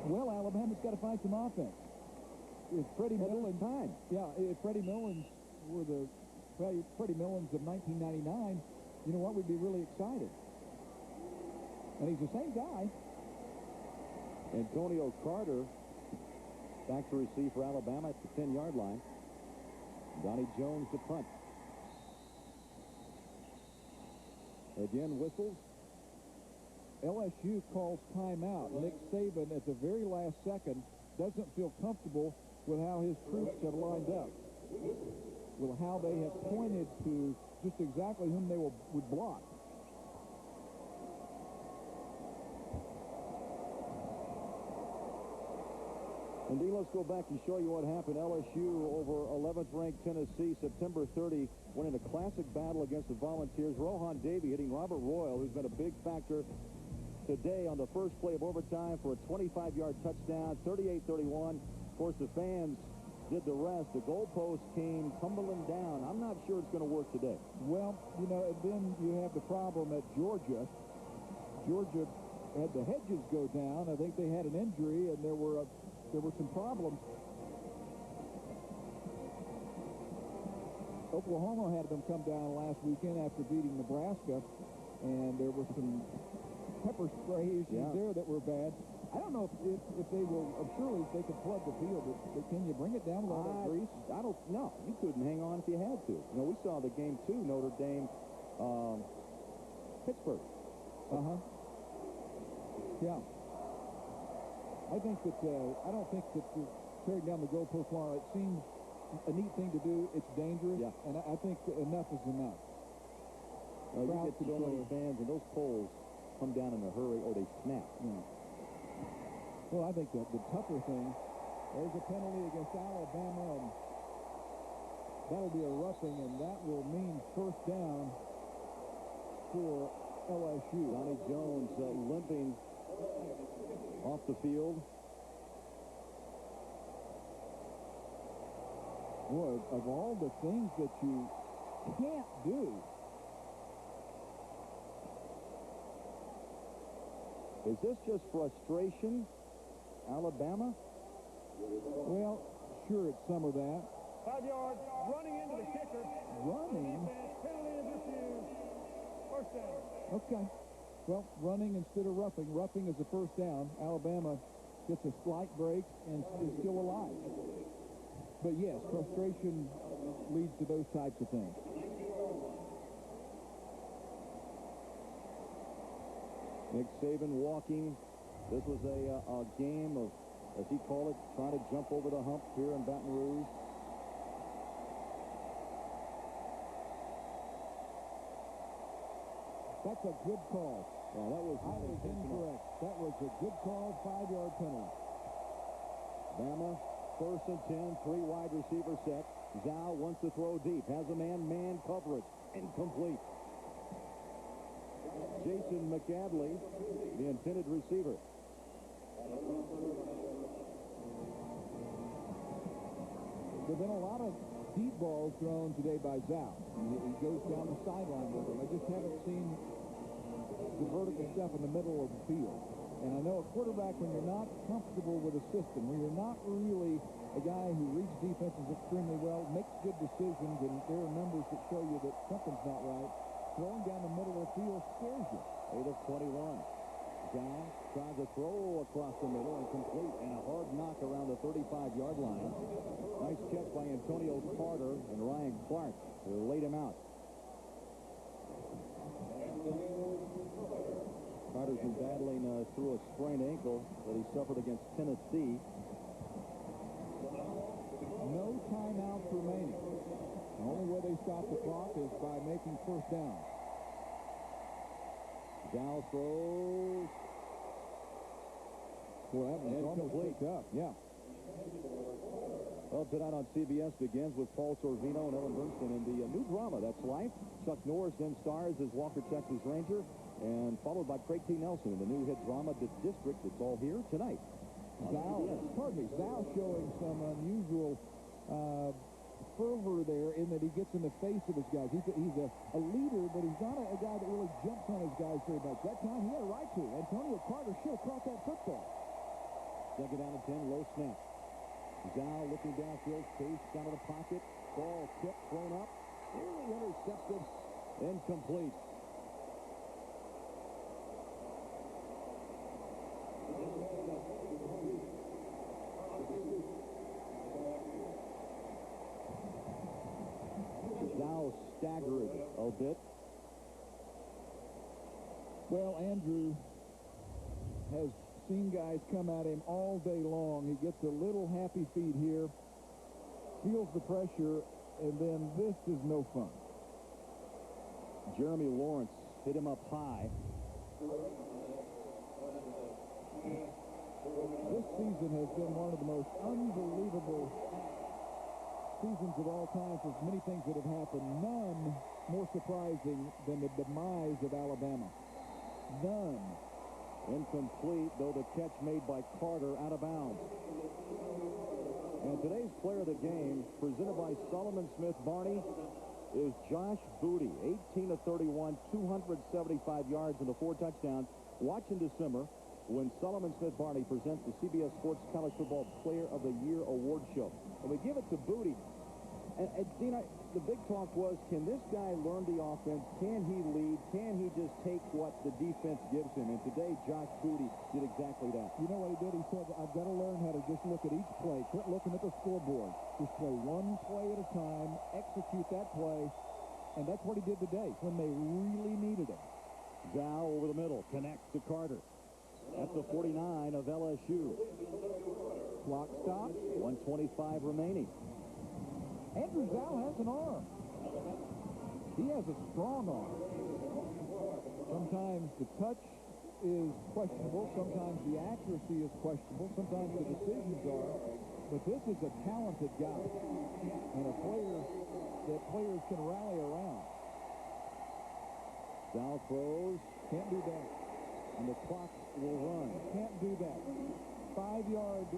Well, Alabama's got to find some offense. If Freddie Mullins, if Freddie Mullins were the Freddie Mullins of 1999, you know what? We'd be really excited. And he's the same guy. Antonio Carter back to receive for Alabama at the 10-yard line. Donnie Jones to punt. Again, whistles. LSU calls timeout. Nick Saban, at the very last second, doesn't feel comfortable with how his troops have lined up, with how they have pointed to just exactly whom they would block. Indeed, let's go back and show you what happened. LSU over 11th-ranked Tennessee, September 30, winning a classic battle against the Volunteers. Rohan Davey hitting Robert Royal, who's been a big factor today on the first play of overtime for a 25-yard touchdown, 38-31. Of course, the fans did the rest. The goalpost came tumbling down. I'm not sure it's going to work today. Well, you know, and then you have the problem at Georgia. Georgia had the hedges go down. I think they had an injury, and there were some problems. Oklahoma had them come down last weekend after beating Nebraska, and there were some pepper spray issues there that were bad. I don't know if they will. Surely if they could flood the field, but can you bring it down with all that grease? I don't know. You couldn't hang on if you had to. You know, we saw the game too, Notre Dame, Pittsburgh. Yeah. I think that I don't think that tearing down the goalpost wall, it seems a neat thing to do. It's dangerous, and I think enough is enough. You get so many fans, and those poles come down in a hurry, or they snap. Yeah. Well, I think that the tougher thing, there's a penalty against Alabama, and that'll be a roughing, and that will mean first down for LSU. Donnie Jones limping off the field. Boy, of all the things that you can't do. Is this just frustration, Alabama? Well, sure, it's some of that. 5 yards, running into the kicker. Running? Penalty is refused. First down. Okay. Well, running instead of roughing. Roughing is a first down. Alabama gets a slight break and is still alive. But yes, frustration leads to those types of things. Nick Saban walking. This was a game of, as he called it, trying to jump over the hump here in Baton Rouge. That's a good call. Yeah, that was incorrect. That was a good call, 5-yard penalty. Bama, 1st and 10, 3 wide receiver set. Zhao wants to throw deep, has a man coverage, incomplete. Jason McAdley, the intended receiver. There have been a lot of deep balls thrown today by Zhao. He goes down the sideline with them. I just haven't seen the vertical stuff in the middle of the field. And I know a quarterback, when you're not comfortable with a system, when you're not really a guy who reads defenses extremely well, makes good decisions, and there are numbers that show you that something's not right, throwing down the middle of the field scares you. 8 of 21. Zhao tries to throw across the middle and complete, and a hard knock around the 35-yard line. Nice catch by Antonio Carter and Ryan Clark, who laid him out. Waters is battling through a sprained ankle that he suffered against Tennessee. No timeouts remaining. The only way they stop the clock is by making first down. Dow throws. Boy, that was almost picked up. Yeah. Well, tonight on CBS begins with Paul Sorvino and Ellen Bernstein in the new drama, That's Life. Chuck Norris then stars as Walker, Texas Ranger, and followed by Craig T. Nelson in the new hit drama, The District. It's all here tonight. Sal showing some unusual fervor there in that he gets in the face of his guys. He's a leader, but he's not a guy that really jumps on his guys very much. That time he had a right to. Antonio Carter should have caught that football. Second down and 10, low snap. Zhao looking downfield, Chase out of the pocket, ball tipped, thrown up, nearly intercepted, incomplete. Zhao staggered a bit. Well, Andrew has seen guys come at him all day long. He gets a little happy feet here, feels the pressure, and then this is no fun. Jeremy Lawrence hit him up high. This season has been one of the most unbelievable seasons of all time for many things that have happened. None more surprising than the demise of Alabama. None. Incomplete, though the catch made by Carter out of bounds. And today's player of the game, presented by Solomon Smith Barney, is Josh Booty. 18 of 31, 275 yards and 4 touchdowns. Watch in December when Solomon Smith Barney presents the CBS Sports College Football Player of the Year award show. And we give it to Booty. And Dean, the big talk was, can this guy learn the offense? Can he lead? Can he just take what the defense gives him? And today, Josh Booty did exactly that. You know what he did? He said, I've got to learn how to just look at each play. Quit looking at the scoreboard. Just play one play at a time, execute that play. And that's what he did today when they really needed him. Zhao over the middle, connects to Carter. That's the 49 of LSU. Clock stops. 1:25 remaining. Andrew Zhao has an arm. He has a strong arm. Sometimes the touch is questionable. Sometimes the accuracy is questionable. Sometimes the decisions are. But this is a talented guy and a player that players can rally around. Zhao throws. Can't do that. And the clock will run. Can't do that. 5-yard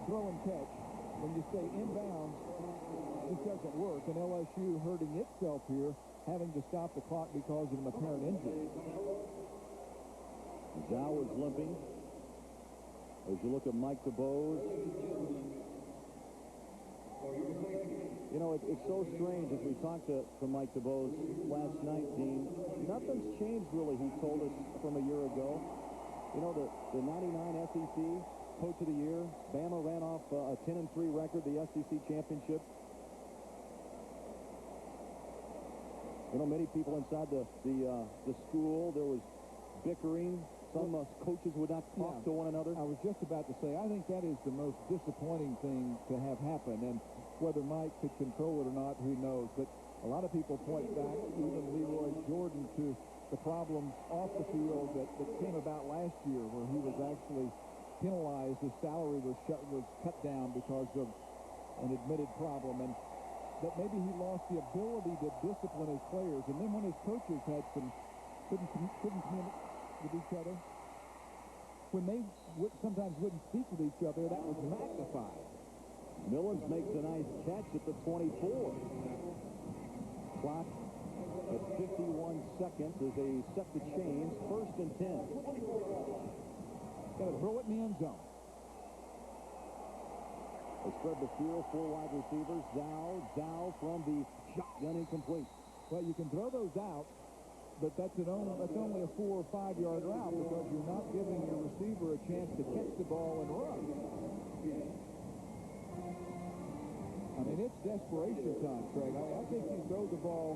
throw and catch. When you stay inbounds, this doesn't work, and LSU hurting itself here, having to stop the clock because of an apparent injury. Zhao is limping. As you look at Mike DeBose, you know, it's so strange as we talked to Mike DeBose last night, Dean. Nothing's changed, really, he told us from a year ago. You know, the 99 SEC Coach of the Year, Bama ran off a 10-3 record, the SEC championship. You know, many people inside the school, there was bickering. Some coaches would not talk to one another. I was just about to say, I think that is the most disappointing thing to have happen. And whether Mike could control it or not, who knows. But a lot of people point back, even Leroy Jordan, to the problems off the field that came about last year, where he was actually penalized. His salary was cut down because of an admitted problem. And that maybe he lost the ability to discipline his players. And then when his coaches had couldn't communicate with each other, when they sometimes wouldn't speak with each other, that was magnified. Millens makes a nice catch at the 24. Clock at 51 seconds as they set the chains. 1st and 10. Got to throw it in the end zone. They spread the field, 4 wide receivers. Zhao from the shotgun, incomplete. Well, you can throw those out, but that's only a 4 or 5 yard route because you're not giving your receiver a chance to catch the ball and run. I mean, it's desperation time, Craig. I think you throw the ball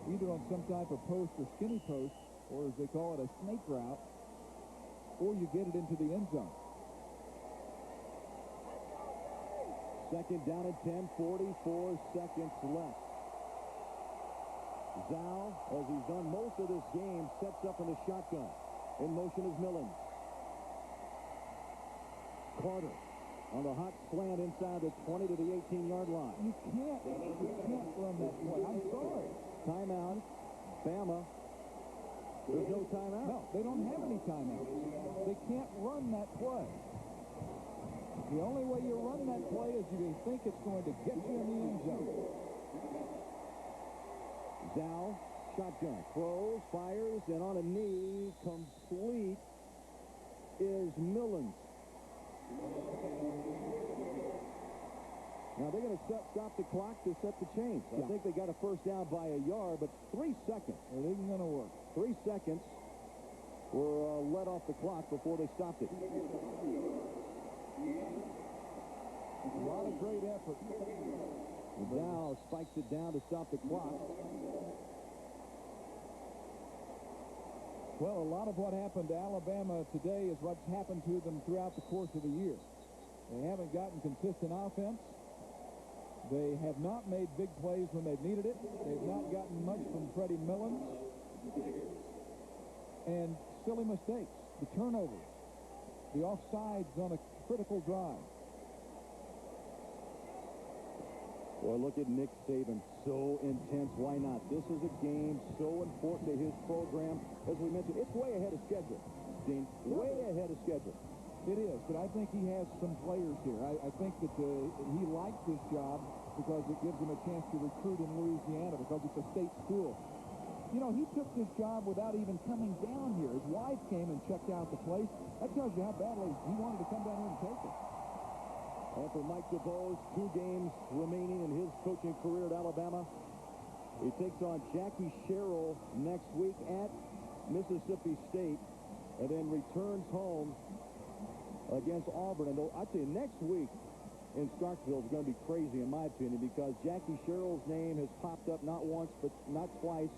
either on some type of post or skinny post, or as they call it, a snake route, or you get it into the end zone. Second down and 10, 44 seconds left. Zal, as he's done most of this game, sets up in the shotgun. In motion is Millens. Carter on the hot slant inside the 20 to the 18-yard line. You can't run that play. I'm sorry. Timeout. Bama. There's no timeout. No, they don't have any timeouts. They can't run that play. The only way you run that play is if you think it's going to get you in the end zone. Zal, shotgun, throws, fires, and on a knee, complete is Millens. Now, they're going to stop the clock to set the chains. I think they got a first down by a yard, but 3 seconds. It isn't going to work. 3 seconds were let off the clock before they stopped it. A lot of great effort. Now spikes it down to stop the clock. Well, a lot of what happened to Alabama today is what's happened to them throughout the course of the year. They haven't gotten consistent offense. They have not made big plays when they've needed it. They've not gotten much from Freddie Millens. And silly mistakes, the turnovers, the offsides on a critical drive. Well, look at Nick Saban. So intense. Why not? This is a game so important to his program. As we mentioned, it's way ahead of schedule, Dean. Way ahead of schedule. It is, but I think he has some players here. I think that he likes this job because it gives him a chance to recruit in Louisiana because it's a state school. You know, he took this job without even coming down here. His wife came and checked out the place. That tells you how badly he wanted to come down here and take it. And for Mike DeBose, 2 games remaining in his coaching career at Alabama. He takes on Jackie Sherrill next week at Mississippi State and then returns home against Auburn. And I'd say next week in Starkville is going to be crazy, in my opinion, because Jackie Sherrill's name has popped up not once, but not twice,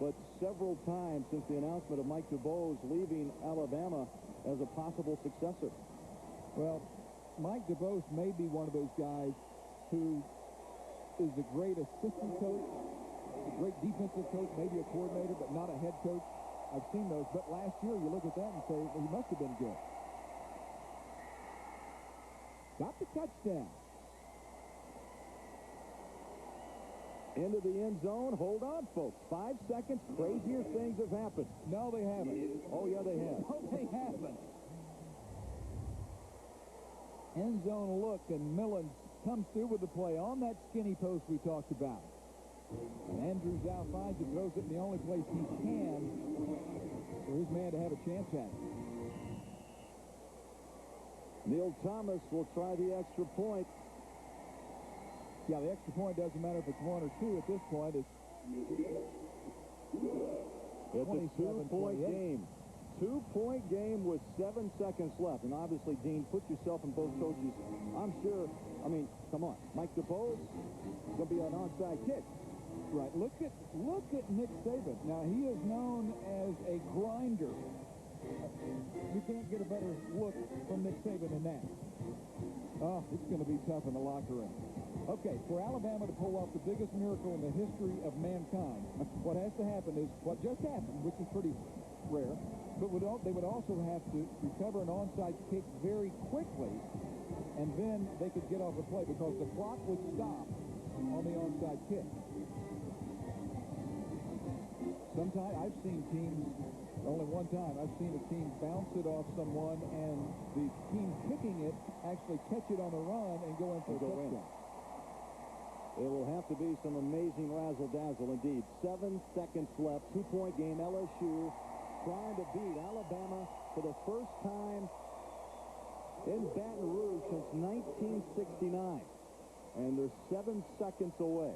but several times since the announcement of Mike DeBose leaving Alabama as a possible successor. Well, Mike DeBose may be one of those guys who is a great assistant coach, a great defensive coach, maybe a coordinator, but not a head coach. I've seen those. But last year, you look at that and say, well, he must have been good. Got the touchdown. Into the end zone. Hold on, folks. 5 seconds. Crazier things have happened. No, they haven't. Oh, yeah, they have. No, they haven't. End zone look, and Millens comes through with the play on that skinny post we talked about. And Andrews out finds it, throws it in the only place he can for his man to have a chance at it. Neil Thomas will try the extra point. Yeah, the extra point doesn't matter if it's 1 or 2 at this point. It's a 2-point game. 2-point game with 7 seconds left. And obviously, Dean, put yourself in both coaches. I'm sure, I mean, come on. Mike DeBose is going to be an onside kick. Right. Look at Nick Saban. Now, he is known as a grinder. You can't get a better look from Nick Saban than that. Oh, it's going to be tough in the locker room. Okay, for Alabama to pull off the biggest miracle in the history of mankind, what has to happen is what just happened, which is pretty rare, but they would also have to recover an onside kick very quickly, and then they could get off the play because the clock would stop on the onside kick. Sometimes I've seen teams, only one time, I've seen a team bounce it off someone and the team kicking it actually catch it on the run and go in for a touchdown. It will have to be some amazing razzle-dazzle indeed. 7 seconds left, 2-point game. LSU trying to beat Alabama for the first time in Baton Rouge since 1969. And they're 7 seconds away.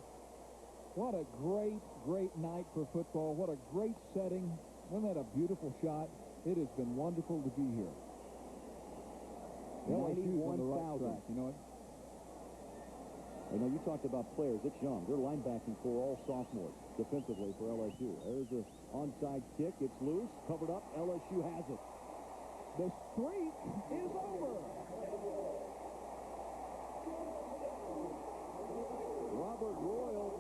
What a great, great night for football. What a great setting. Wasn't that a beautiful shot? It has been wonderful to be here. LSU's on the right track, you know what? You know, you talked about players. It's young. They're linebacking for all sophomores defensively for LSU. There's an onside kick. It's loose. Covered up. LSU has it. The streak is over. Robert Royal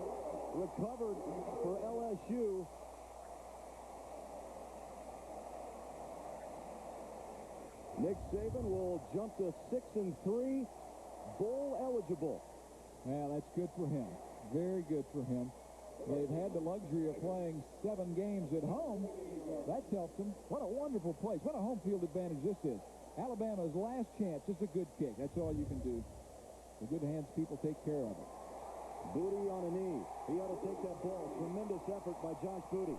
recovered for LSU. Nick Saban will jump to 6-3, bowl eligible. Yeah, that's good for him. Very good for him. They've had the luxury of playing 7 games at home. That's helped them. What a wonderful place. What a home field advantage this is. Alabama's last chance. Just a good kick. That's all you can do. The good hands people take care of it. Booty on a knee. He ought to take that ball. Tremendous effort by Josh Booty.